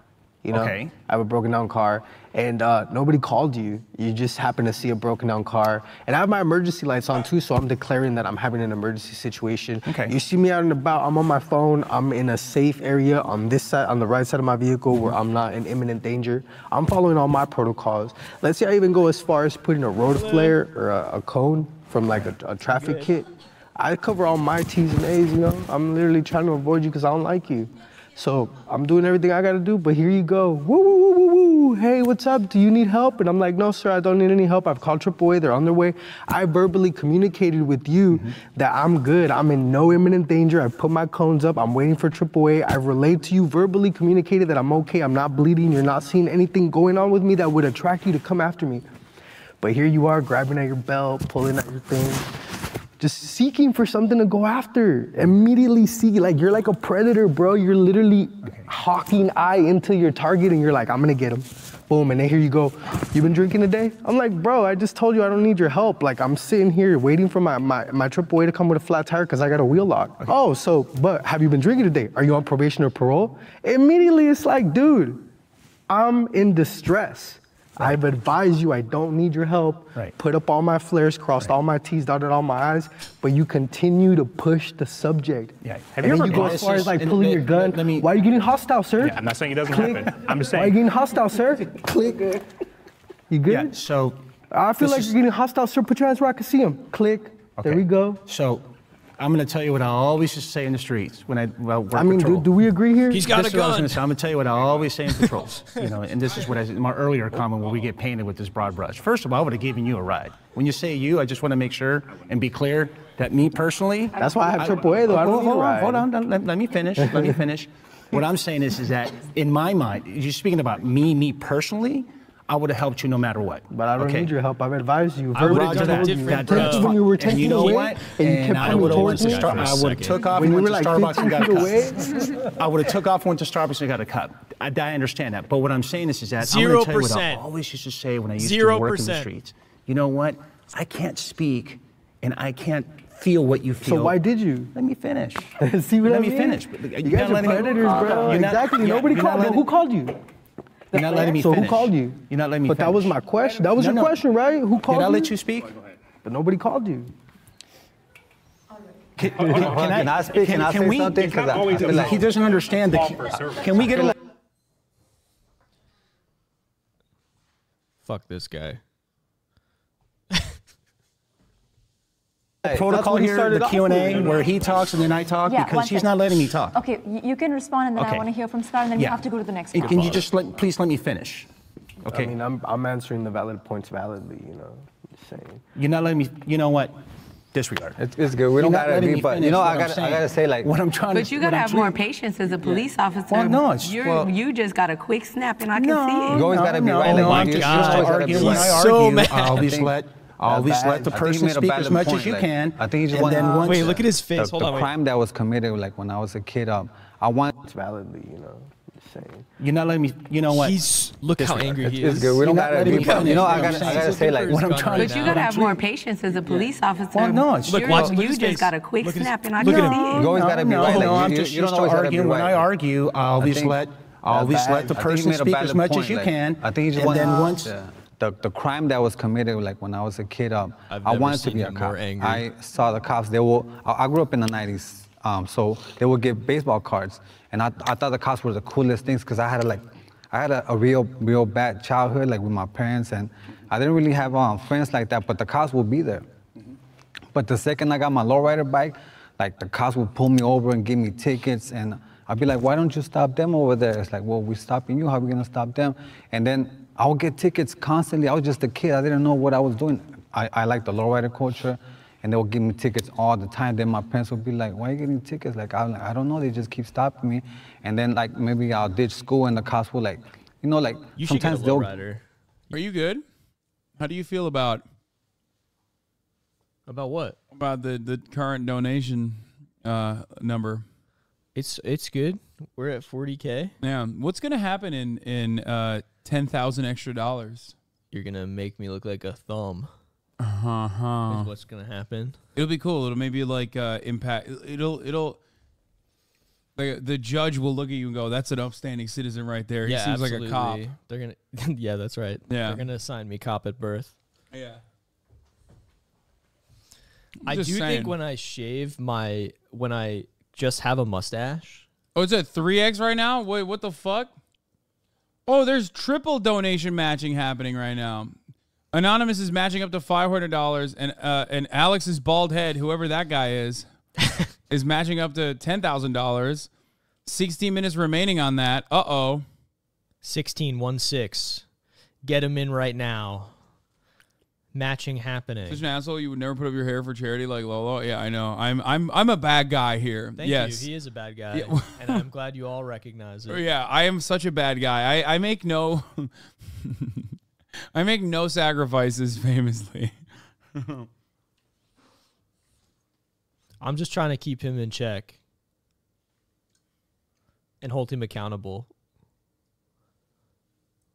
Okay. I have a broken down car and nobody called you. You just happen to see a broken down car. And I have my emergency lights on too, so I'm declaring that I'm having an emergency situation. Okay. You see me out and about, I'm on my phone, I'm in a safe area on this side, on the right side of my vehicle where I'm not in imminent danger. I'm following all my protocols. Let's say I even go as far as putting a road flare or a cone from like a traffic kit. I cover all my T's and A's, I'm literally trying to avoid you because I don't like you. So I'm doing everything I gotta do, but here you go. Woo, woo, woo, woo, woo. Hey, what's up? Do you need help? And I'm like, no, sir, I don't need any help. I've called AAA, they're on their way. I verbally communicated with you that I'm good. I'm in no imminent danger. I put my cones up. I'm waiting for AAA. I relayed to you, verbally communicated that I'm okay. I'm not bleeding. You're not seeing anything going on with me that would attract you to come after me. But here you are, grabbing at your belt, pulling at your thing. Just seeking for something to go after. Immediately seeking, like you're like a predator, bro. You're literally hawking eye into your target and you're like, I'm gonna get him. Boom, and then here you go. You been drinking today? I'm like, bro, I just told you I don't need your help. Like I'm sitting here waiting for my AAA to come with a flat tire because I got a wheel lock. Okay. Oh, so, but have you been drinking today? Are you on probation or parole? Immediately it's like, dude, I'm in distress. I've advised you I don't need your help. Right. Put up all my flares, crossed all my T's, dotted all my I's, but you continue to push the subject. Yeah. Have you ever go as far as like pulling your gun? Why are you getting hostile, sir? Yeah, I'm not saying it doesn't Click. happen. I'm just saying. Why are you getting hostile, sir? Click. You good? Yeah, so I feel like you're getting hostile, sir. Put your hands where I can see them. Click. Okay. There we go. So I'm going to tell you what I always used to say in the streets when I work I mean, patrol. do we agree here? He's got a gun. I'm going to tell you what I always say in patrols. And this is what I said in my earlier comment when we get painted with this broad brush. First of all, I would have given you a ride. When you say you, I just want to make sure and be clear that me personally. That's why I have AAA though. I don't need a ride. Hold on. Let me finish. Let me finish. What I'm saying is that in my mind, you're speaking about me personally. I would have helped you no matter what. But I don't need your help. I've advised you. I would have done it different, bro. When you were taking and you know away, what? and you kept I would have went to second. I would have took off When and you went were to like Starbucks 15 and got a feet away. cup. I would have took off and went to Starbucks and got a cup. I understand that. But what I'm saying is that I'm going to tell you what I always used to say when I used to work in the streets. You know what? I can't speak and I can't feel what you feel. So why did you? Let me finish. See what I Let mean? me finish. You guys are predators, bro. Exactly. Nobody called you. Who called you? You're not letting me so finish. who called you? You're not letting me But finish. that was my question. That was your question, right? Who called you? Did I let you speak? But nobody called you. Can I speak? Can I say something? Because I feel like He doesn't understand. Can we get a... Fuck this guy. protocol here, the Q&A, where he talks and then I talk, because he's not letting me talk. Okay, you can respond, and then I want to hear from Star, and then you have to go to the next one. Can you just please let me finish? Okay. I mean, I'm answering the valid points validly, you know. Just saying. You're not letting me. You know what? Disregard. It's good. We don't gotta agree, but you know, I gotta say like what I'm trying to. But you gotta have more patience as a police officer. Well, no, you just got a quick snap, and I can see it. You always gotta be right. No, Like, I'm just arguing. When I argue, I always let the person speak as much as you can. I think he just wanted. Wait, look at his face. Hold on. The crime that was committed, like when I was a kid, I want validly, you know. Saying. You're not letting me. You know what? Look how angry he is. It's good. We don't gotta agree, but you know, I gotta say like what I'm trying. But you gotta have more patience as a police officer. Well, no, you just got a quick snap, and I can see it. You always gotta be right. No, I'm just arguing. When I argue, I always let the person speak as much as you can. I think he just wanted. The crime that was committed, like when I was a kid, I wanted to be a cop. I saw the cops. I grew up in the 90s, so they would give baseball cards, and I thought the cops were the coolest things because I had a real bad childhood, like with my parents, and I didn't really have friends like that. But the cops would be there. But the second I got my lowrider bike, like the cops would pull me over and give me tickets, and I'd be like, why don't you stop them over there? It's like, well, we're stopping you. How are we gonna stop them? And then I would get tickets constantly. I was just a kid. I didn't know what I was doing. I liked the lowrider culture, and they would give me tickets all the time. Then my parents would be like, why are you getting tickets? Like, I don't know. They just keep stopping me. And then, like, maybe I'll ditch school, and the cops will, like, you know, like, you sometimes should get a lowrider. Are you good? How do you feel about what? About the current donation number? It's good. We're at 40K. Yeah. What's gonna happen in $10,000 extra? You're gonna make me look like a thumb. Is what's gonna happen? It'll be cool. It'll maybe like impact. It'll. Like the judge will look at you and go, "That's an upstanding citizen right there. He seems absolutely. like a cop." They're gonna. Yeah, that's right. Yeah. They're gonna assign me cop at birth. Yeah. I do think when I shave when I just have a mustache. Oh, it's at 3x right now? Wait, what the fuck? Oh, there's triple donation matching happening right now. Anonymous is matching up to $500, and Alex's bald head, whoever that guy is matching up to $10,000. 16 minutes remaining on that. 16-1-6. Get him in right now. Matching happening. Such an asshole. You would never put up your hair for charity like Lolo. Yeah, I know. I'm a bad guy here. Thank you. He is a bad guy, yeah. and I'm glad you all recognize it. Yeah, I am such a bad guy. I make no I make no sacrifices, famously. I'm just trying to keep him in check and hold him accountable.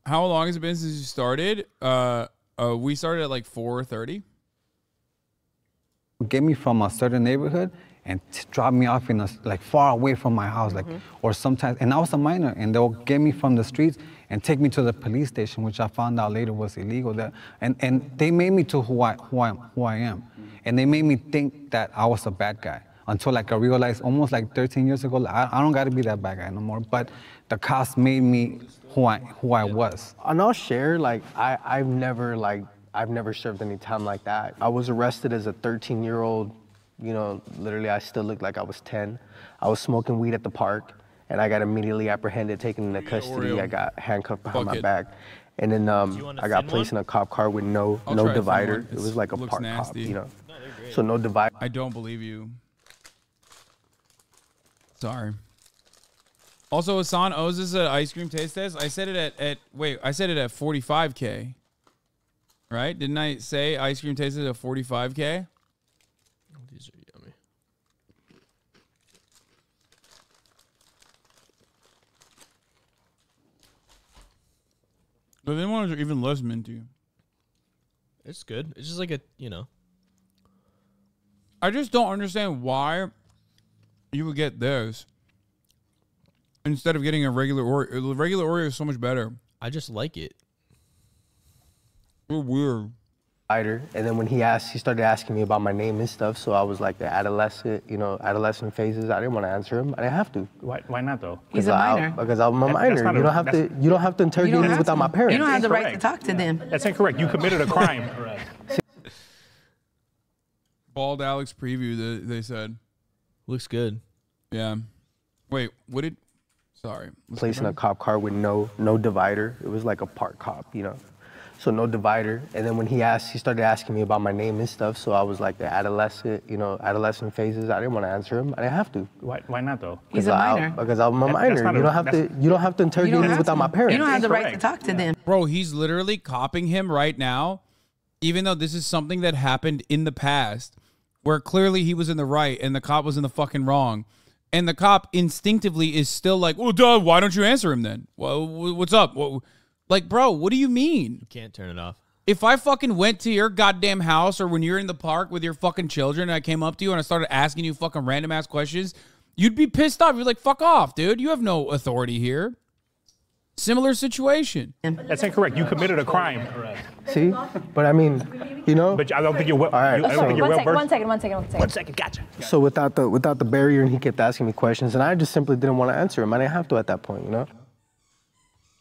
How long has it been since you started? We started at like 4:30. Get me from a certain neighborhood and drop me off in like far away from my house, like, or sometimes, and I was a minor, and they'll get me from the streets and take me to the police station, which I found out later was illegal. And they made me to who I am. And they made me think that I was a bad guy until like I realized almost like 13 years ago, I don't got to be that bad guy no more. But the cops made me who I was. And I'll share, like, I've never served any time like that. I was arrested as a 13-year-old, you know, literally I still looked like I was 10. I was smoking weed at the park, and I got immediately apprehended, taken into custody. I got handcuffed behind my back. And then I got placed in a cop car with no divider. It was like a park cop, you know. So no divider. I don't believe you. Sorry. Also, Hasan owes us an ice cream taste test. I said it at wait, I said it at 45K. Right? Didn't I say ice cream taste test at 45K? These are yummy. But then ones are even less minty. It's good. It's just like a, you know. I just don't understand why you would get this instead of getting a regular Oreo. The regular Oreo is so much better. I just like it. You're weird. And then when he started asking me about my name and stuff, so I was like the adolescent phases. I didn't want to answer him. I didn't have to. Why not though? He's a minor. Because I'm a minor. You don't have to interrogate me without my parents. You don't have the right to talk to them. That's incorrect. You committed a crime. Bald Alex preview, they said. Looks good. Yeah. Wait, what did... Sorry. Placed in a cop car with no divider. It was like a park cop, you know. So no divider. And then when he started asking me about my name and stuff, so I was like the adolescent phases. I didn't want to answer him. I didn't have to. Why not though? He's a minor. Because I'm a minor. You don't have to interrogate me without my parents. You don't have the right to talk to them. Bro, he's literally copping him right now, even though this is something that happened in the past, where clearly he was in the right and the cop was in the fucking wrong. And the cop instinctively is still like, well, duh, why don't you answer him then? Well, what's up? Like, bro, what do you mean? You can't turn it off. If I fucking went to your goddamn house or when you're in the park with your fucking children and I came up to you and I started asking you fucking random ass questions, you'd be pissed off. You're like, fuck off, dude. You have no authority here. Similar situation. That's incorrect. You committed a crime. See? But I mean, you know. But I don't think you're well. All right, I don't think you're well versed. One second. Gotcha. So without the barrier, and he kept asking me questions, and I just simply didn't want to answer him. I didn't have to at that point, you know.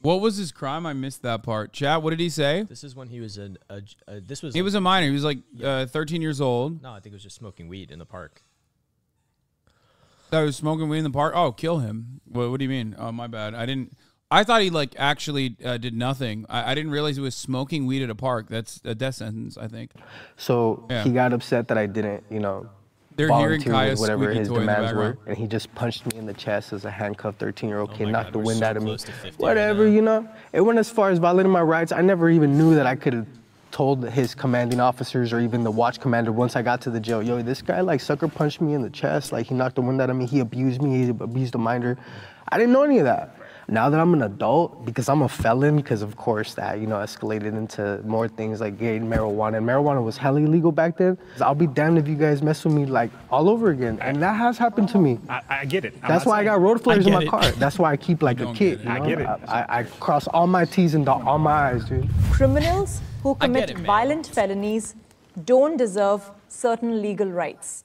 What was his crime? I missed that part. Chat, what did he say? This is when he was He was a minor. He was like 13 years old. No, I think it was just smoking weed in the park. That was smoking weed in the park? Oh, kill him. What do you mean? Oh, my bad. I thought he like actually did nothing. I didn't realize he was smoking weed at a park. That's a death sentence, I think. So he got upset that I didn't, you know, they're hearing Kaya's whatever his toy in the demands were, background. and he just punched me in the chest as a handcuffed 13-year-old kid, my knocked God, the we're wind so out of me. close to 50 Whatever, right now. you know. It went as far as violating my rights. I never even knew that I could have told his commanding officers or even the watch commander once I got to the jail, yo, this guy like sucker punched me in the chest, like he knocked the wind out of me, he abused me, he abused a minor. I didn't know any of that. Now that I'm an adult, because I'm a felon, because of course that, you know, escalated into more things like gay marijuana, and marijuana was hella illegal back then. I'll be damned if you guys mess with me like all over again, and that has happened to me. I get it. That's why I got road flares in my car. That's why I keep like a kid. You know? I get it. I cross all my T's and dot all my I's, dude. Criminals who commit violent felonies don't deserve certain legal rights.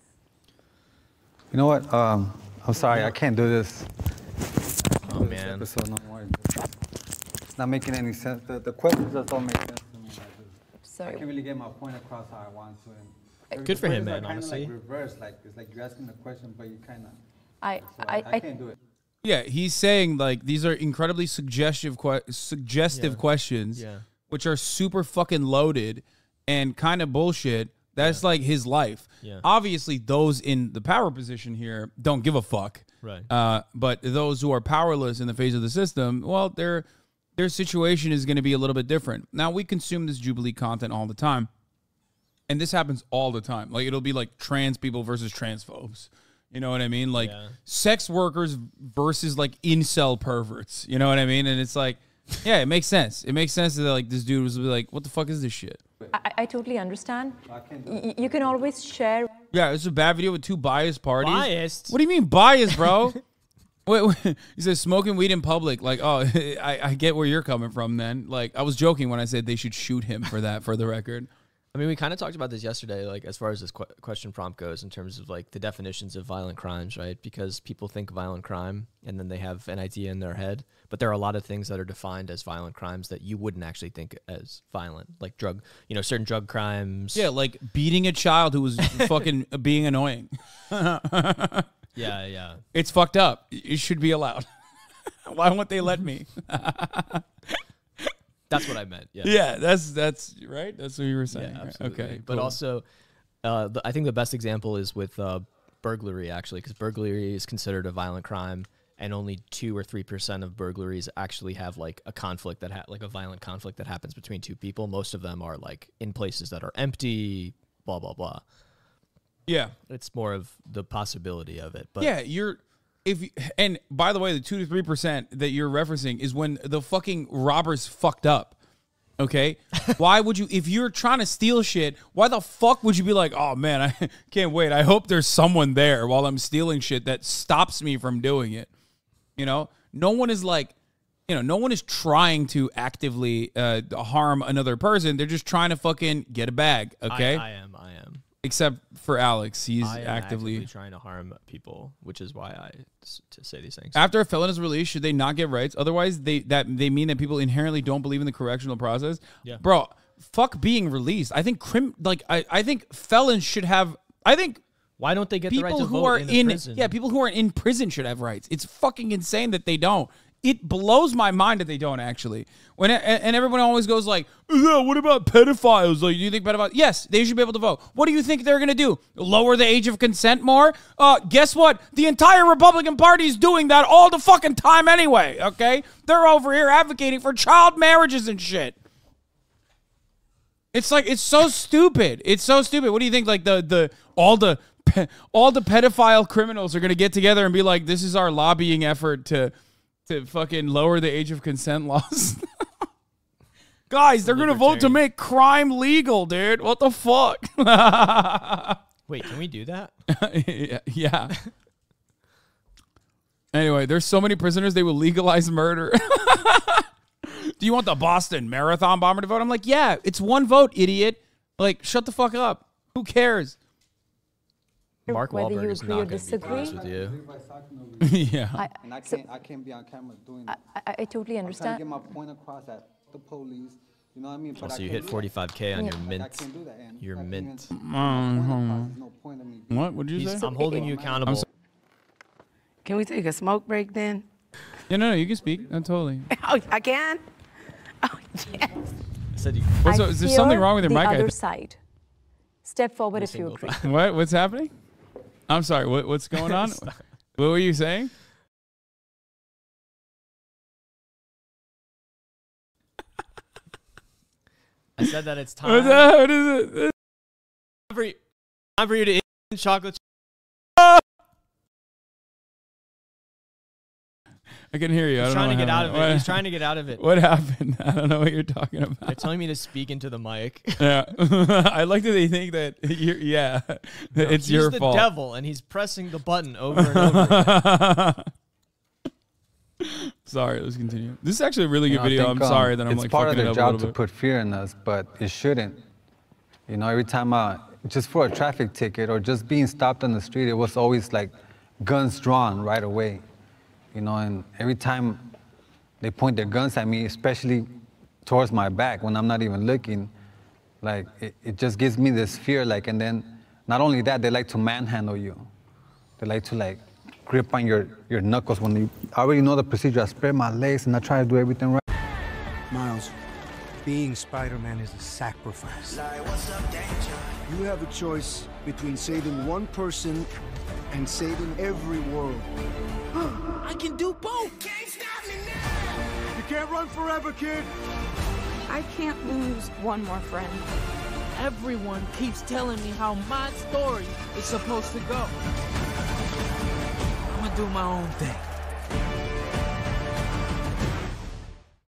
You know what? I'm sorry, I can't do this. Oh, man. Episode no more. It's not making any sense. The questions just don't make sense to me. I can't really get my point across how I want to. And good for him, man, kinda honestly. like reverse, like it's like you're asking the question, but you kind of. I can't do it. Yeah, he's saying like these are incredibly suggestive questions, which are super fucking loaded and kind of bullshit. That's like his life. Yeah. Obviously, those in the power position here don't give a fuck. Right. But those who are powerless in the face of the system, well, their situation is going to be a little bit different. Now, we consume this Jubilee content all the time, and this happens all the time. Like, it'll be like trans people versus transphobes. You know what I mean? Like, sex workers versus, like, incel perverts. You know what I mean? And it's like, yeah, it makes sense. It makes sense that, like, this dude was like, what the fuck is this shit? I totally understand. You can always share. Yeah, it's a bad video with two biased parties. Biased? What do you mean biased, bro? Wait, he says smoking weed in public. Like, oh, I get where you're coming from then. Like, I was joking when I said they should shoot him for that, for the record. I mean, we kind of talked about this yesterday, like, as far as this question prompt goes, in terms of, like, the definitions of violent crimes, right? Because people think violent crime, and then they have an idea in their head. But there are a lot of things that are defined as violent crimes that you wouldn't actually think as violent. Like certain drug crimes. Yeah, like beating a child who was fucking being annoying. Yeah. It's fucked up. It should be allowed. Why won't they let me? That's what I meant. Yeah. Yeah, that's right. That's what you were saying. Yeah, right? absolutely. Okay, But cool. also, I think the best example is with burglary, actually, because burglary is considered a violent crime, and only 2 or 3% of burglaries actually have like a conflict like a violent conflict that happens between two people. Most of them are like in places that are empty, blah blah blah. Yeah, it's more of the possibility of it. But yeah, and by the way, the 2 to 3% that you're referencing is when the fucking robbers fucked up. Okay, why would you, if you're trying to steal shit, why the fuck would you be like, oh man, I can't wait. I hope there's someone there while I'm stealing shit that stops me from doing it. You know, no one is like, no one is trying to actively harm another person. They're just trying to fucking get a bag. Okay, I am. Except for Alex, he's I am actively trying to harm people, which is why I to say these things. After a felon is released, should they not get rights? Otherwise, they mean that people inherently don't believe in the correctional process. Yeah, bro, fuck being released. I think I think felons should have. I think. Why don't they get the right to people who vote are in prison? Yeah, people who are in prison should have rights. It's fucking insane that they don't. It blows my mind that they don't actually. And everyone always goes like, what about pedophiles? Like, do you think pedophiles? Yes, they should be able to vote. What do you think they're gonna do? Lower the age of consent more? Guess what? The entire Republican Party is doing that all the fucking time anyway. Okay, they're over here advocating for child marriages and shit. It's like, it's so stupid. It's so stupid. What do you think? Like all the pedophile criminals are gonna get together and be like, this is our lobbying effort to fucking lower the age of consent laws. Guys, they're gonna vote to make crime legal, dude. What the fuck? Wait, can we do that? Yeah. Anyway, there's so many prisoners, they will legalize murder. Do you want the Boston Marathon bomber to vote? I'm like, yeah, it's one vote, idiot. Like, shut the fuck up. Who cares? Mark Whether Wahlberg you is agree not or going to be pleased with disagree. you. Yeah. And I can't be on camera doing that. I totally I'm trying to understand. get my point across at the police. You know what I mean? But So I you can't hit do that. 45K on your I mint. can't do that, and Your I can't mint. even- What? What did you say? I'm holding you accountable. Can we take a smoke break then? Yeah, no, you can speak. Totally. Oh, I can? Oh, yes. I said you. Is there something wrong with your the mic? other side. Step forward if you single agree. What? What's happening? I'm sorry. What's going on? What were you saying? I said that it's time. What is it? Time for you to eat chocolate. I can hear you. He's I don't trying know to get what out of happened. it. He's trying to get out of it. What happened? I don't know what you're talking about. They're telling me to speak into the mic. Yeah, I like that they think that that it's He's your the fault. devil, and he's pressing the button over and over again. Sorry, let's continue. This is actually a really good I video. I'm think, sorry that I'm it's like part of fucking their up a job little to bit. put fear in us, but it shouldn't. You know, every time just for a traffic ticket or just being stopped on the street, it was always like guns drawn right away. You know, and every time they point their guns at me, especially towards my back when I'm not even looking, like it just gives me this fear. Like, and then not only that, they like to manhandle you. They like to like grip on your knuckles when I already know the procedure. I spread my legs and I try to do everything right. Miles, being Spider-Man is a sacrifice. You have a choice between saving one person and saving every world. I can do both! You can't run forever, kid! I can't lose one more friend. Everyone keeps telling me how my story is supposed to go. I'm gonna do my own thing.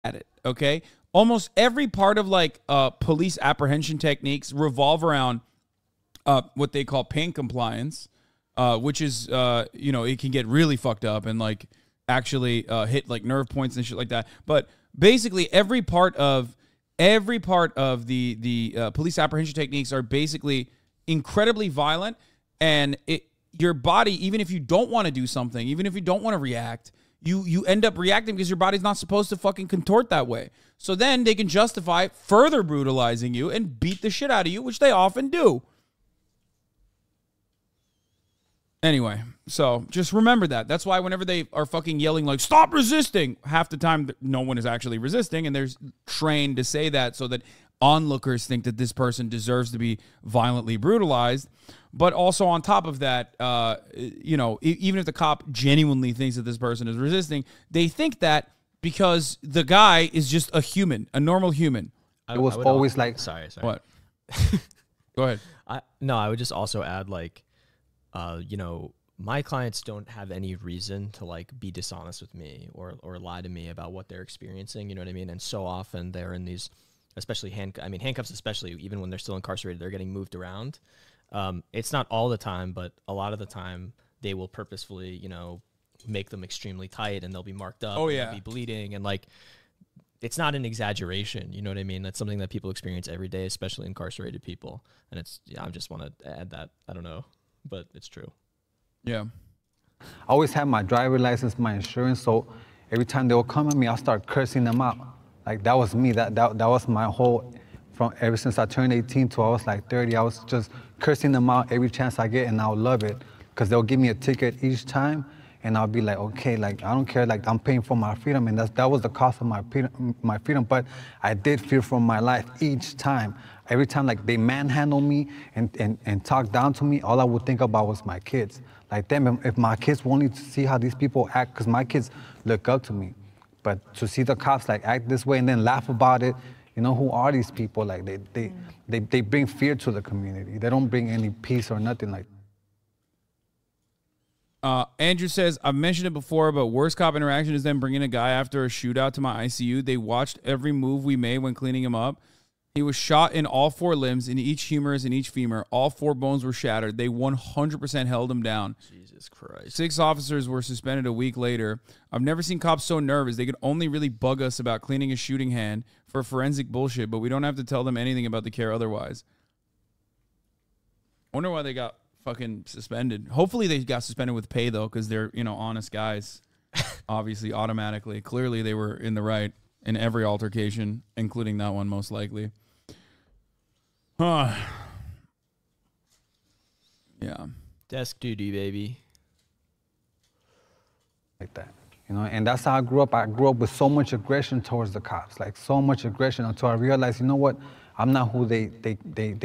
At it, okay? Almost every part of like police apprehension techniques revolve around what they call pain compliance, which is it can get really fucked up and like actually hit like nerve points and shit like that. But basically, every part of the police apprehension techniques are basically incredibly violent, and your body, even if you don't want to do something, even if you don't want to react, you end up reacting because your body's not supposed to fucking contort that way. So then they can justify further brutalizing you and beat the shit out of you, which they often do. Anyway, so just remember that. That's why whenever they are fucking yelling like, stop resisting, half the time no one is actually resisting, and they're trained to say that so that onlookers think that this person deserves to be violently brutalized. But also on top of that, you know, even if the cop genuinely thinks that this person is resisting, they think that because the guy is just a human, a normal human. It was always like... Sorry. What? Go ahead. I would just also add, like, you know, my clients don't have any reason to like be dishonest with me or lie to me about what they're experiencing. You know what I mean? And so often they're in these, especially handcuffs, especially even when they're still incarcerated, they're getting moved around. It's not all the time, but a lot of the time they will purposefully, you know, make them extremely tight, and they'll be marked up. Oh, and yeah. they'll be bleeding, and like, it's not an exaggeration. You know what I mean? That's something that people experience every day, especially incarcerated people. And it's, I just want to add that. I don't know, but it's true. Yeah. I always had my driver license, my insurance, so every time they will come at me, I'll start cursing them out. Like, that was me. That was my whole, from ever since I turned 18 to I was like 30, I was just cursing them out every chance I get, and I'll love it. Because they'll give me a ticket each time, and I'll be like, okay, like, I don't care, like, I'm paying for my freedom, and that was the cost of my freedom, but I did fear for my life each time. Every time, like, they manhandle me and talk down to me, all I would think about was my kids. Like, damn, if my kids wanted to see how these people act, because my kids look up to me. But to see the cops, like, act this way and then laugh about it, you know, who are these people? Like, they bring fear to the community. They don't bring any peace or nothing like that. Andrew says, I've mentioned it before, but worst cop interaction is them bringing a guy after a shootout to my ICU. They watched every move we made when cleaning him up. He was shot in all 4 limbs, in each humerus and each femur. All 4 bones were shattered. They 100% held him down. Jesus Christ. 6 officers were suspended a week later. I've never seen cops so nervous. They could only really bug us about cleaning a shooting hand for forensic bullshit, but we don't have to tell them anything about the care otherwise. Wonder why they got fucking suspended. Hopefully they got suspended with pay, though, because they're, you know, honest guys. Obviously, automatically. Clearly they were in the right in every altercation, including that one, most likely. Yeah. Desk duty, baby. Like that, you know, and that's how I grew up. I grew up with so much aggression towards the cops, like so much aggression, until I realized, you know what, I'm not who they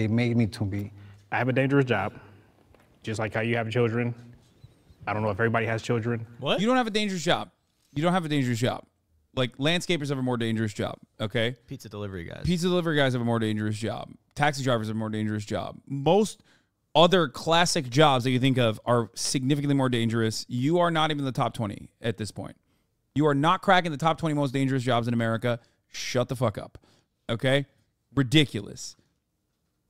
made me to be. I have a dangerous job, just like how you have children. I don't know if everybody has children. What? You don't have a dangerous job. You don't have a dangerous job. Like, landscapers have a more dangerous job, okay? Pizza delivery guys. Pizza delivery guys have a more dangerous job. Taxi drivers have a more dangerous job. Most other classic jobs that you think of are significantly more dangerous. You are not even the top 20 at this point. You are not cracking the top 20 most dangerous jobs in America. Shut the fuck up, okay? Ridiculous.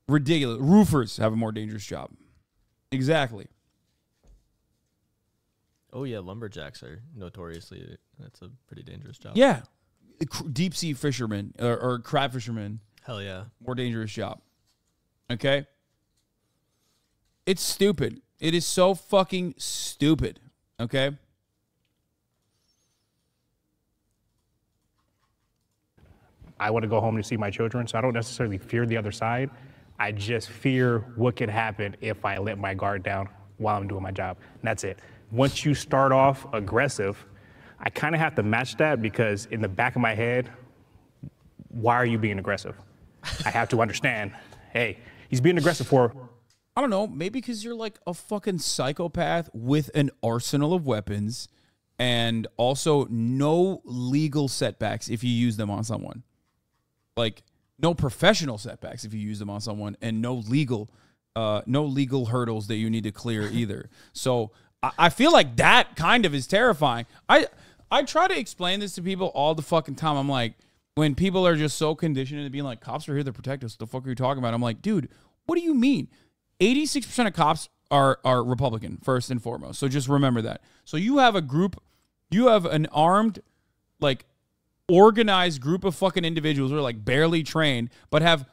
Ridiculous. Roofers have a more dangerous job. Exactly. Oh, yeah, lumberjacks are notoriously, that's a pretty dangerous job. Yeah. Deep sea fishermen or crab fishermen. Hell yeah. More dangerous job. Okay? It's stupid. It is so fucking stupid. Okay? I want to go home to see my children, so I don't necessarily fear the other side. I just fear what could happen if I let my guard down while I'm doing my job. And that's it. Once you start off aggressive, I kind of have to match that, because in the back of my head, why are you being aggressive? I have to understand, hey, he's being aggressive for... I don't know, maybe because you're like a fucking psychopath with an arsenal of weapons and also no legal setbacks if you use them on someone. Like, no professional setbacks if you use them on someone, and no legal hurdles that you need to clear either. So I feel like that kind of is terrifying. I try to explain this to people all the fucking time. I'm like, when people are just so conditioned into being like, cops are here to protect us, what the fuck are you talking about? I'm like, dude, what do you mean? 86% of cops are Republican, first and foremost. So just remember that. So you have a group You have an armed, like, organized group of fucking individuals who are, like, barely trained, but have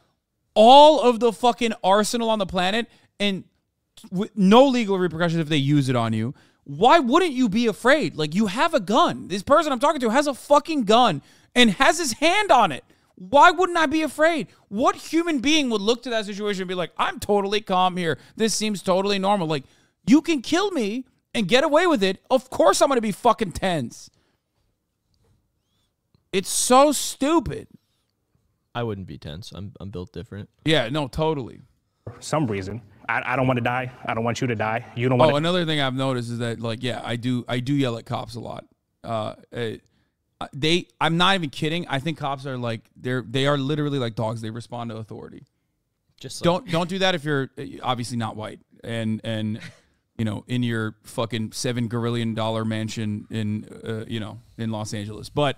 all of the fucking arsenal on the planet and with no legal repercussions if they use it on you. Why wouldn't you be afraid? Like, you have a gun. This person I'm talking to has a fucking gun and has his hand on it. Why wouldn't I be afraid? What human being would look to that situation and be like, I'm totally calm here. This seems totally normal. Like, you can kill me and get away with it. Of course I'm going to be fucking tense. It's so stupid. I wouldn't be tense. I'm built different. Yeah, no, totally. For some reason. I don't want to die. I don't want you to die. You don't want. Oh, another thing I've noticed is that, like, yeah, I do yell at cops a lot. I'm not even kidding. I think cops are like they are literally like dogs. They respond to authority. Just like, don't do that if you're obviously not white and you know, in your fucking $7 gazillion mansion in in Los Angeles. But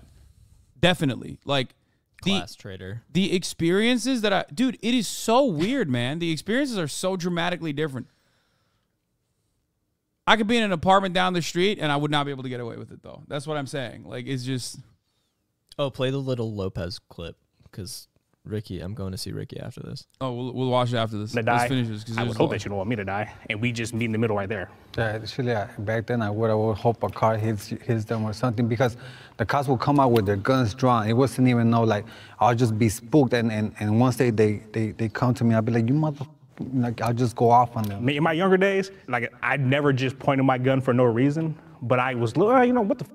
definitely, like, class trader. The experiences that dude, it is so weird, man. The experiences are so dramatically different. I could be in an apartment down the street and I would not be able to get away with it, though. That's what I'm saying. Like, it's just. Oh, play the little Lopez clip, because Ricky, I'm going to see Ricky after this. Oh, we'll watch it after this. Let's finish this. I would hope that you don't want me to die, and we just meet in the middle right there. Yeah, actually, back then I would hope a car hits them or something, because the cops will come out with their guns drawn. It wasn't even like I'll just be spooked, and once they come to me, I'll be like, you mother, like, I'll just go off on them. In my younger days, like, I'd never just pointed my gun for no reason, but I was, what the.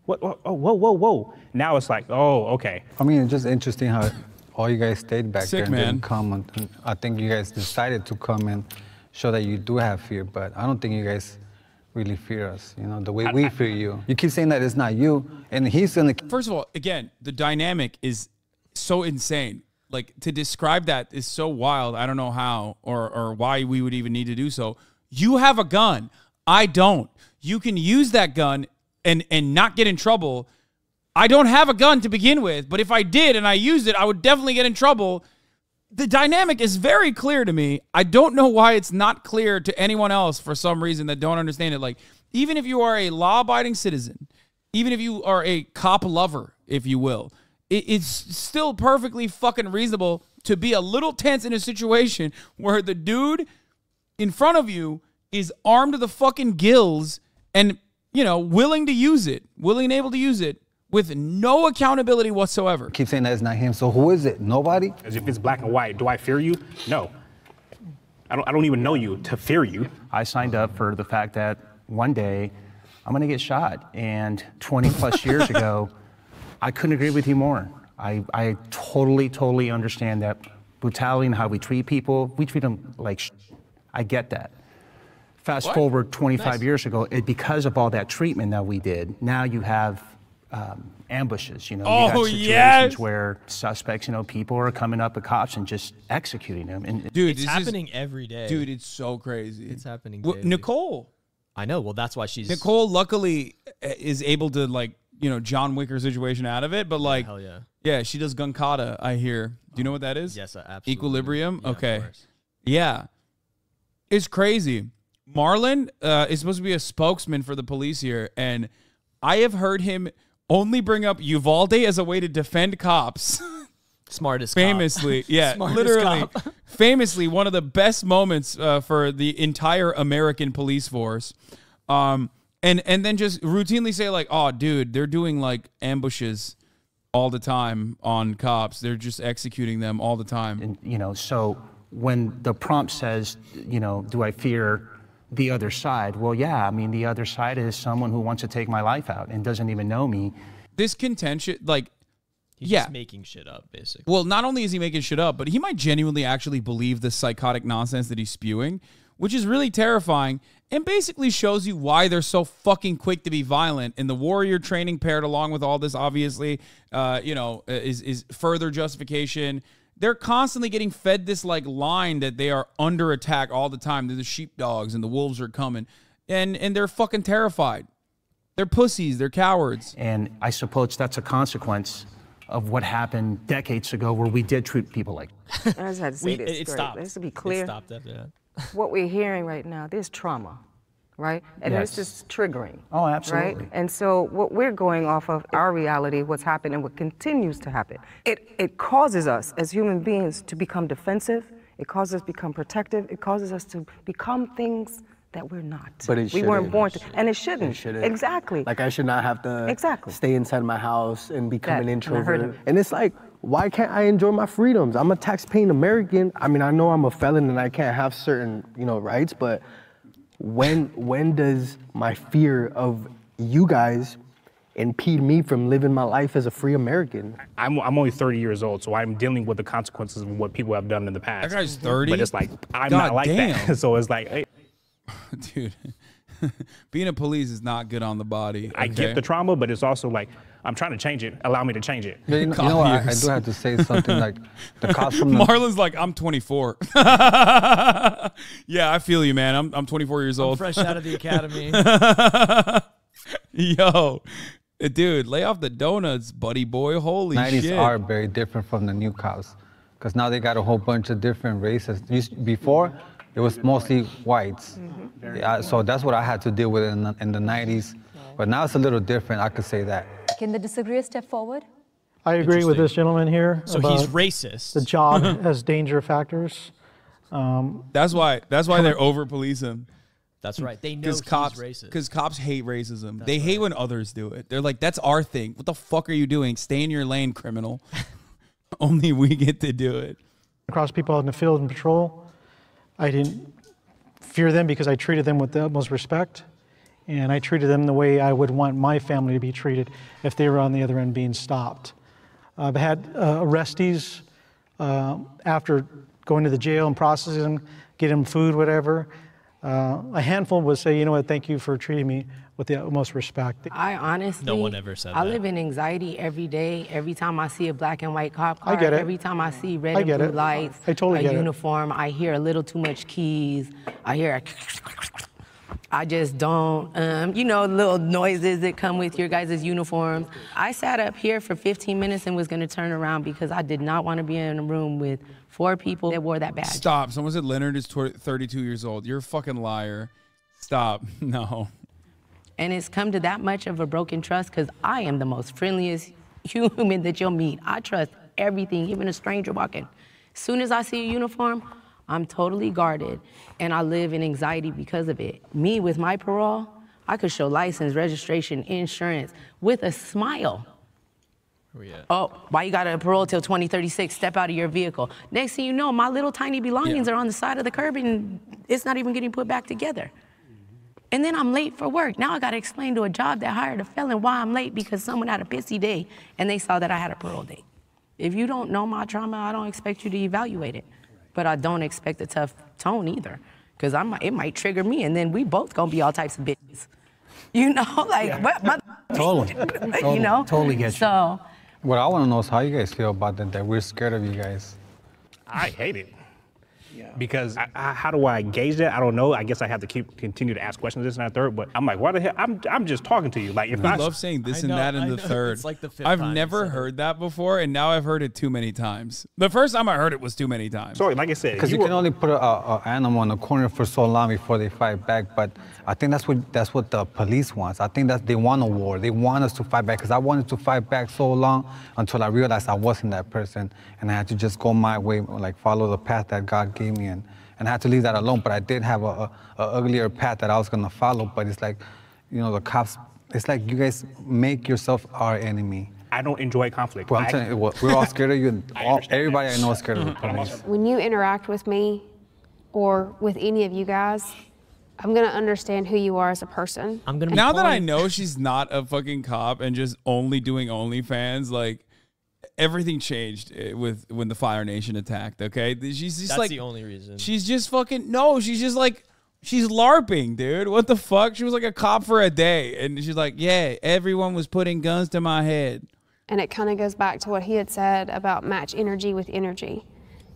What? Oh, whoa. Now it's like, oh, okay. I mean, it's just interesting how all you guys stayed back there and man. didn't come. And I think you guys decided to come and show that you do have fear, but I don't think you guys really fear us, the way we fear you. You keep saying that it's not you, and he's gonna... First of all, again, the dynamic is so insane. Like, to describe that is so wild. I don't know how or why we would even need to do so. You have a gun. I don't. You can use that gun and not get in trouble. I don't have a gun to begin with, but if I did and I used it, I would definitely get in trouble. The dynamic is very clear to me. I don't know why it's not clear to anyone else for some reason that don't understand it. Like, even if you are a law-abiding citizen, even if you are a cop lover, if you will, it's still perfectly fucking reasonable to be a little tense in a situation where the dude in front of you is armed to the fucking gills and, willing to use it, willing and able to use it with no accountability whatsoever. Keep saying that it's not him, so who is it? Nobody? As if it's black and white. Do I fear you? No. I don't even know you to fear you. I signed up for the fact that one day I'm going to get shot. And 20 plus years ago, I couldn't agree with you more. I totally understand that brutality and how we treat people. We treat them like shit. I get that. Fast forward 25 years ago, because of all that treatment that we did, now you have ambushes, you got situations where suspects, people are coming up at cops and just executing them. And dude, it's happening every day. Dude, it's so crazy. It's happening daily. Nicole. I know. Well, that's why she's... Nicole, luckily, is able to, like, John Wick her situation out of it. But, like, hell yeah. Yeah, she does gun kata, I hear. Do you know what that is? Yes, absolutely. Equilibrium? Yeah, okay. Yeah. It's crazy. Marlon is supposed to be a spokesman for the police here, and I have heard him only bring up Uvalde as a way to defend cops. Smartest famously, cop. Yeah, Smartest literally, cop. famously one of the best moments for the entire American police force. And then just routinely say, like, oh, dude, they're doing, like, ambushes all the time on cops. They're just executing them all the time. And, so when the prompt says, do I fear the other side? Well, yeah, I mean, the other side is someone who wants to take my life out and doesn't even know me. This contention, like, he's just making shit up, basically. Well, not only is he making shit up, but he might genuinely actually believe the psychotic nonsense that he's spewing, which is really terrifying and basically shows you why they're so fucking quick to be violent. And the warrior training paired along with all this, obviously, is further justification. They're constantly getting fed this, like, line that they are under attack all the time. They're the sheepdogs and the wolves are coming. And they're fucking terrified. They're pussies. They're cowards. And I suppose that's a consequence of what happened decades ago where we did treat people like I just had to say this. It stopped. Let's be clear. It stopped after that. What we're hearing right now, there's trauma. right? And Yes. this is triggering. Oh, absolutely. Right? And so what we're going off of our reality, what's happened and what continues to happen, it causes us as human beings to become defensive. It causes us to become protective. It causes us to become things that we're not. But it we weren't shouldn't. born to, and it shouldn't. It shouldn't. Exactly. Like I should not have to stay inside my house and become an And I heard introvert. it. And it's like, why can't I enjoy my freedoms? I'm a tax-paying American. I mean, I know I'm a felon and I can't have certain, rights, but when does my fear of you guys impede me from living my life as a free American? I'm only 30 years old, so I'm dealing with the consequences of what people have done in the past. That guy's 30? But it's like, I'm God not like damn. that. So it's like, hey. Dude, being a police is not good on the body. I get the trauma, but it's also like, I'm trying to change it. Allow me to change it. Yeah, you know what, I do have to say something like the cops from the... Marlon's like, I'm 24. Yeah, I feel you, man. I'm 24 years old. fresh out of the academy. Yo, dude, lay off the donuts, buddy boy. Holy 90s shit. are very different from the new cops, because now they got a whole bunch of different races. Before, it was mostly whites. Yeah, so that's what I had to deal with in the 90s. But now it's a little different, I could say that. Can the disagreeer step forward? I agree with this gentleman here. So about he's racist. The job has danger factors. That's why they're over police him. That's right. They know he's racist. Because cops hate racism. They hate when others do it. They're like, that's our thing. What the fuck are you doing? Stay in your lane, criminal. Only we get to do it. Across people out in the field and patrol, I didn't fear them because I treated them with the utmost respect. And I treated them the way I would want my family to be treated if they were on the other end being stopped. I've had arrestees after going to the jail and processing them, getting them food, whatever. A handful would say, you know what, thank you for treating me with the utmost respect. I honestly, No one ever said I that. live in anxiety every day. Every time I see a black and white cop car, I get it. every time I see red I and get blue it. lights, I totally a get it. uniform, I hear a little too much keys. I hear I just don't, little noises that come with your guys' uniforms. I sat up here for 15 minutes and was gonna turn around because I did not want to be in a room with 4 people that wore that badge. Stop. Someone said Leonard is 32 years old. You're a fucking liar. Stop. No. And it's come to that much of a broken trust because I am the most friendliest human that you'll meet. I trust everything, even a stranger walking. As soon as I see a uniform, I'm totally guarded, and I live in anxiety because of it. Me, with my parole, I could show license, registration, insurance with a smile. Oh, why you got a parole till 2036? Step out of your vehicle. Next thing you know, my little tiny belongings are on the side of the curb, and it's not even getting put back together. And then I'm late for work. Now I got to explain to a job that hired a felon why I'm late because someone had a pissy day, and they saw that I had a parole date. If you don't know my trauma, I don't expect you to evaluate it. But I don't expect a tough tone either, because it might trigger me, and then we both gonna be all types of bitches. Totally. Totally get you. So, What I want to know is how you guys feel about that we're scared of you guys. I hate it. Because how do I gauge that? I don't know. I guess I have to continue to ask questions, this and that, third. But I'm like, why the hell? I'm just talking to you. Like, if I love saying this and that in the third. It's like the 5th I've time never heard that before, and now I've heard it too many times. The first time I heard it was too many times. Sorry, like I said, Because you can only put an animal in a corner for so long before they fight back. But I think that's what the police wants. I think that they want a war. They want us to fight back. Because I wanted to fight back so long until I realized I wasn't that person, and I had to just go my way, like follow the path that God gave me, and I had to leave that alone. But I did have a uglier path that I was gonna follow. But it's like, the cops. It's like you guys make yourself our enemy. I don't enjoy conflict. Well, I'm telling you, we're all scared of you. Everybody I know is scared of the police. When you interact with me or with any of you guys, I'm gonna understand who you are as a person. Now that I know she's not a fucking cop and just only doing OnlyFans, like, everything changed when the Fire Nation attacked, okay? She's just That's the only reason. She's just fucking, no, she's just like, she's LARPing, dude. What the fuck? She was like a cop for a day. And she's like, yeah, everyone was putting guns to my head. And it kind of goes back to what he had said about match energy with energy,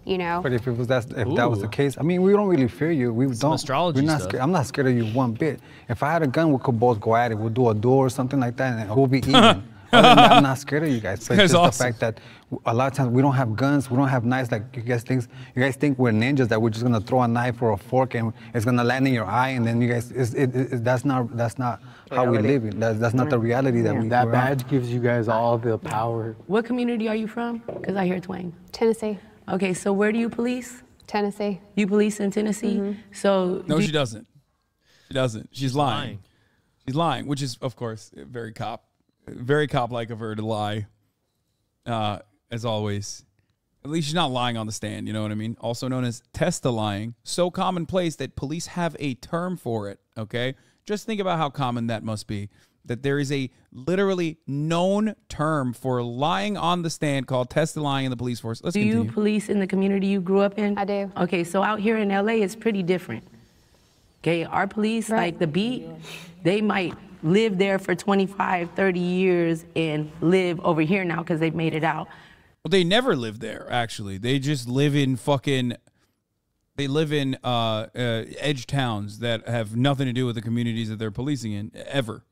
But if that was the case, I mean, we don't really fear you. We don't. Astrology We're not stuff. scared. I'm not scared of you one bit. If I had a gun, we could both go at it. We'll do a duel or something like that, and we'll be even. Other than that, I'm not scared of you guys. But That's just awesome. the fact that a lot of times we don't have guns, we don't have knives like you guys think we're ninjas, that we're just gonna throw a knife or a fork and it's gonna land in your eye, and then you guys, that's not how we live. That's not the reality that we. That badge gives you guys all the power. What community are you from? Because I hear twang. Tennessee. Okay, so where do you police? Tennessee. You police in Tennessee? So No, she doesn't. She doesn't. She's lying. She's lying, which is, of course, very cop-like of her to lie, as always. At least she's not lying on the stand, you know what I mean? Also known as testa-lying. So commonplace that police have a term for it, okay? Just think about how common that must be. That there is a literally known term for lying on the stand called testa-lying in the police force. Let's continue. Do you police in the community you grew up in? I do. Okay, so out here in LA, it's pretty different. Okay, our police, like the beat, they might live there for 25, 30 years and live over here now because they've made it out. Well, they never live there, actually. They just live in edge towns that have nothing to do with the communities that they're policing in, ever.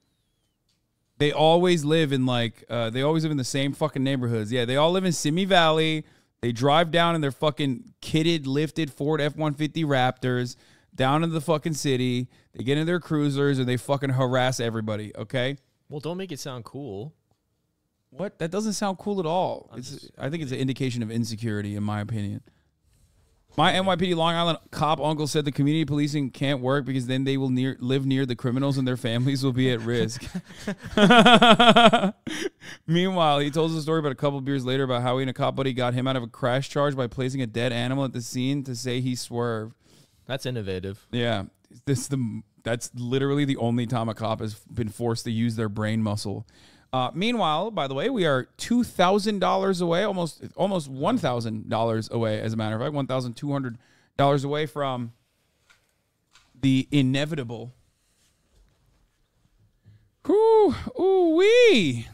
They always live in the same fucking neighborhoods. Yeah, they all live in Simi Valley. They drive down in their fucking kitted, lifted Ford F-150 Raptors down into the fucking city. They get in their cruisers and they fucking harass everybody, okay? Well, don't make it sound cool. What? That doesn't sound cool at all. I think it's an indication of insecurity, in my opinion. My NYPD Long Island cop uncle said the community policing can't work because then they will live near the criminals and their families will be at risk. Meanwhile, he tells a story about a couple beers later about how he and a cop buddy got him out of a crash charge by placing a dead animal at the scene to say he swerved. That's innovative. Yeah. That's literally the only time a cop has been forced to use their brain muscle. Meanwhile, by the way, we are $2,000 away, almost $1,000 away, as a matter of fact, $1,200 away from the inevitable. Ooh-wee.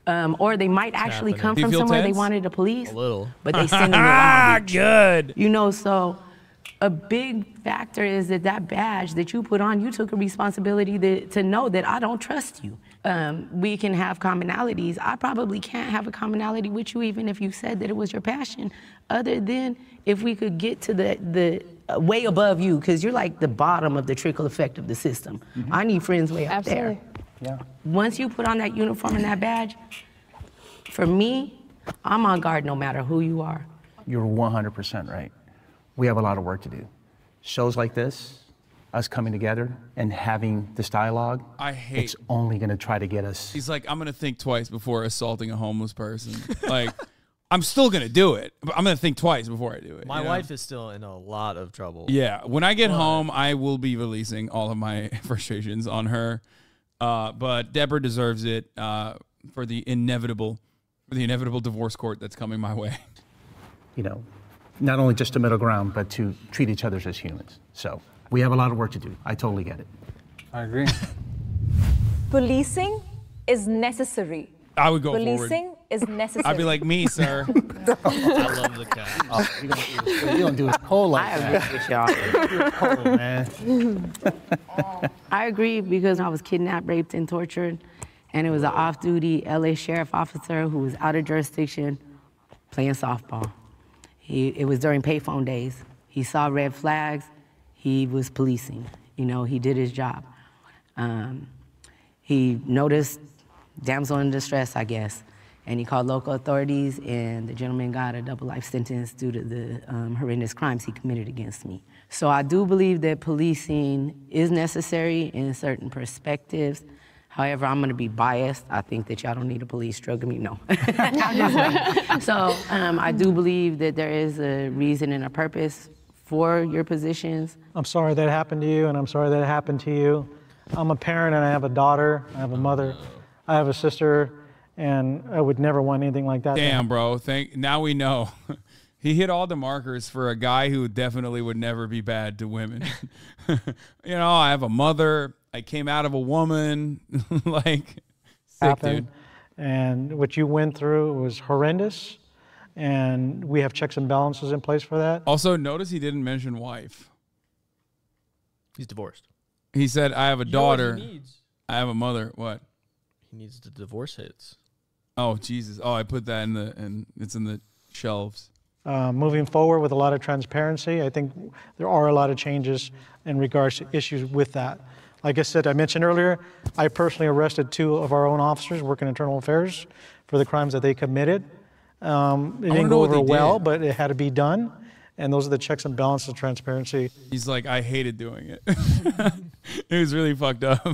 Or they might actually come from somewhere they wanted to police, a little, but they send them the wrong beach. Good. You know, so a big factor is that badge that you put on, you took a responsibility to know that I don't trust you. We can have commonalities. I probably can't have a commonality with you even if you said that it was your passion, other than if we could get to the way above you, because you're like the bottom of the trickle effect of the system. Mm-hmm. I need friends way up there. Yeah. Once you put on that uniform and that badge, for me, I'm on guard no matter who you are. You're 100% right. We have a lot of work to do. Shows like this, us coming together and having this dialogue, it's only going to try to get us. He's like, I'm going to think twice before assaulting a homeless person. Like, I'm still going to do it, but I'm going to think twice before I do it. My wife is still in a lot of trouble. Yeah. When I get home, I will be releasing all of my frustrations on her. But Deborah deserves it for the inevitable divorce court that's coming my way. You know, not only just a middle ground, but to treat each other as humans. So we have a lot of work to do. I totally get it. I agree. Policing is necessary. I would go Policing is necessary. I'd be like, me, sir. I love the cat. Oh, you don't do his cold like that. I agree with y'all. Cold, man. I agree because I was kidnapped, raped, and tortured, and it was an off-duty LA sheriff officer who was out of jurisdiction playing softball. It was during payphone days. He saw red flags. He was policing. You know, he did his job. He noticed damsel in distress, I guess, and he called local authorities, and the gentleman got a double life sentence due to the horrendous crimes he committed against me. So I do believe that policing is necessary in certain perspectives. However, I'm going to be biased. I think that y'all don't need a police drug me. No. So I do believe that there is a reason and a purpose for your positions. I'm sorry that happened to you, and I'm sorry that it happened to you. I'm a parent, and I have a daughter. I have a mother. I have a sister, and I would never want anything like that. Damn, bro. Now we know. He hit all the markers for a guy who definitely would never be bad to women. You know, I have a mother. I came out of a woman. Like, sick, dude. And what you went through was horrendous, and we have checks and balances in place for that. Also, notice he didn't mention wife. He's divorced. He said, I have a daughter. I have a mother. What? He needs the divorce hits. Oh Jesus! Oh, I put that in and it's in the shelves. Moving forward with a lot of transparency, I think there are a lot of changes in regards to issues with that. Like I said, I mentioned earlier, I personally arrested 2 of our own officers working internal affairs for the crimes that they committed. It didn't go over well, but it had to be done. And those are the checks and balances of transparency. He's like, I hated doing it. It was really fucked up.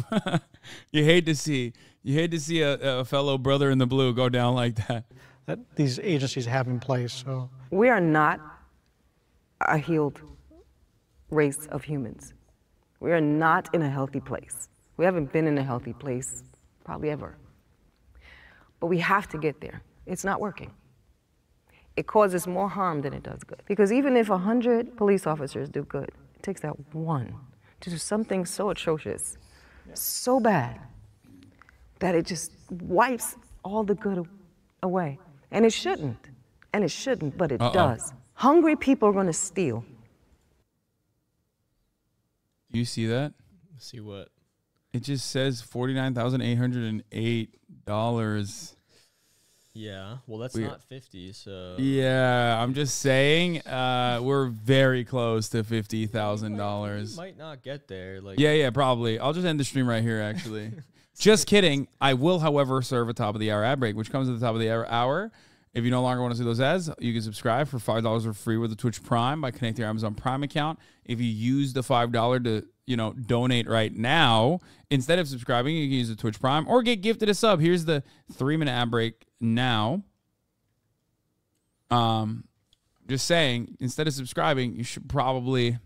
You hate to see a fellow brother in the blue go down like that. That these agencies have in place. So we are not a healed race of humans. We are not in a healthy place. We haven't been in a healthy place probably ever. But we have to get there. It's not working. It causes more harm than it does good. Because even if 100 police officers do good, it takes that one to do something so atrocious, so bad, that it just wipes all the good away. And it shouldn't. And it shouldn't, but it does. Hungry people are going to steal. Do you see that? See what? It just says $49,808. Yeah, well, that's not 50, so... Yeah, I'm just saying we're very close to $50,000. Might not get there. Like. Yeah, probably. I'll just end the stream right here, actually. Just kidding. I will, however, serve a top-of-the-hour ad break, which comes at the top of the hour. If you no longer want to see those ads, you can subscribe for $5 for free with the Twitch Prime by connecting your Amazon Prime account. If you use the $5 to, donate right now, instead of subscribing, you can use the Twitch Prime or get gifted a sub. Here's the 3-minute ad break now. Just saying, instead of subscribing, you should probably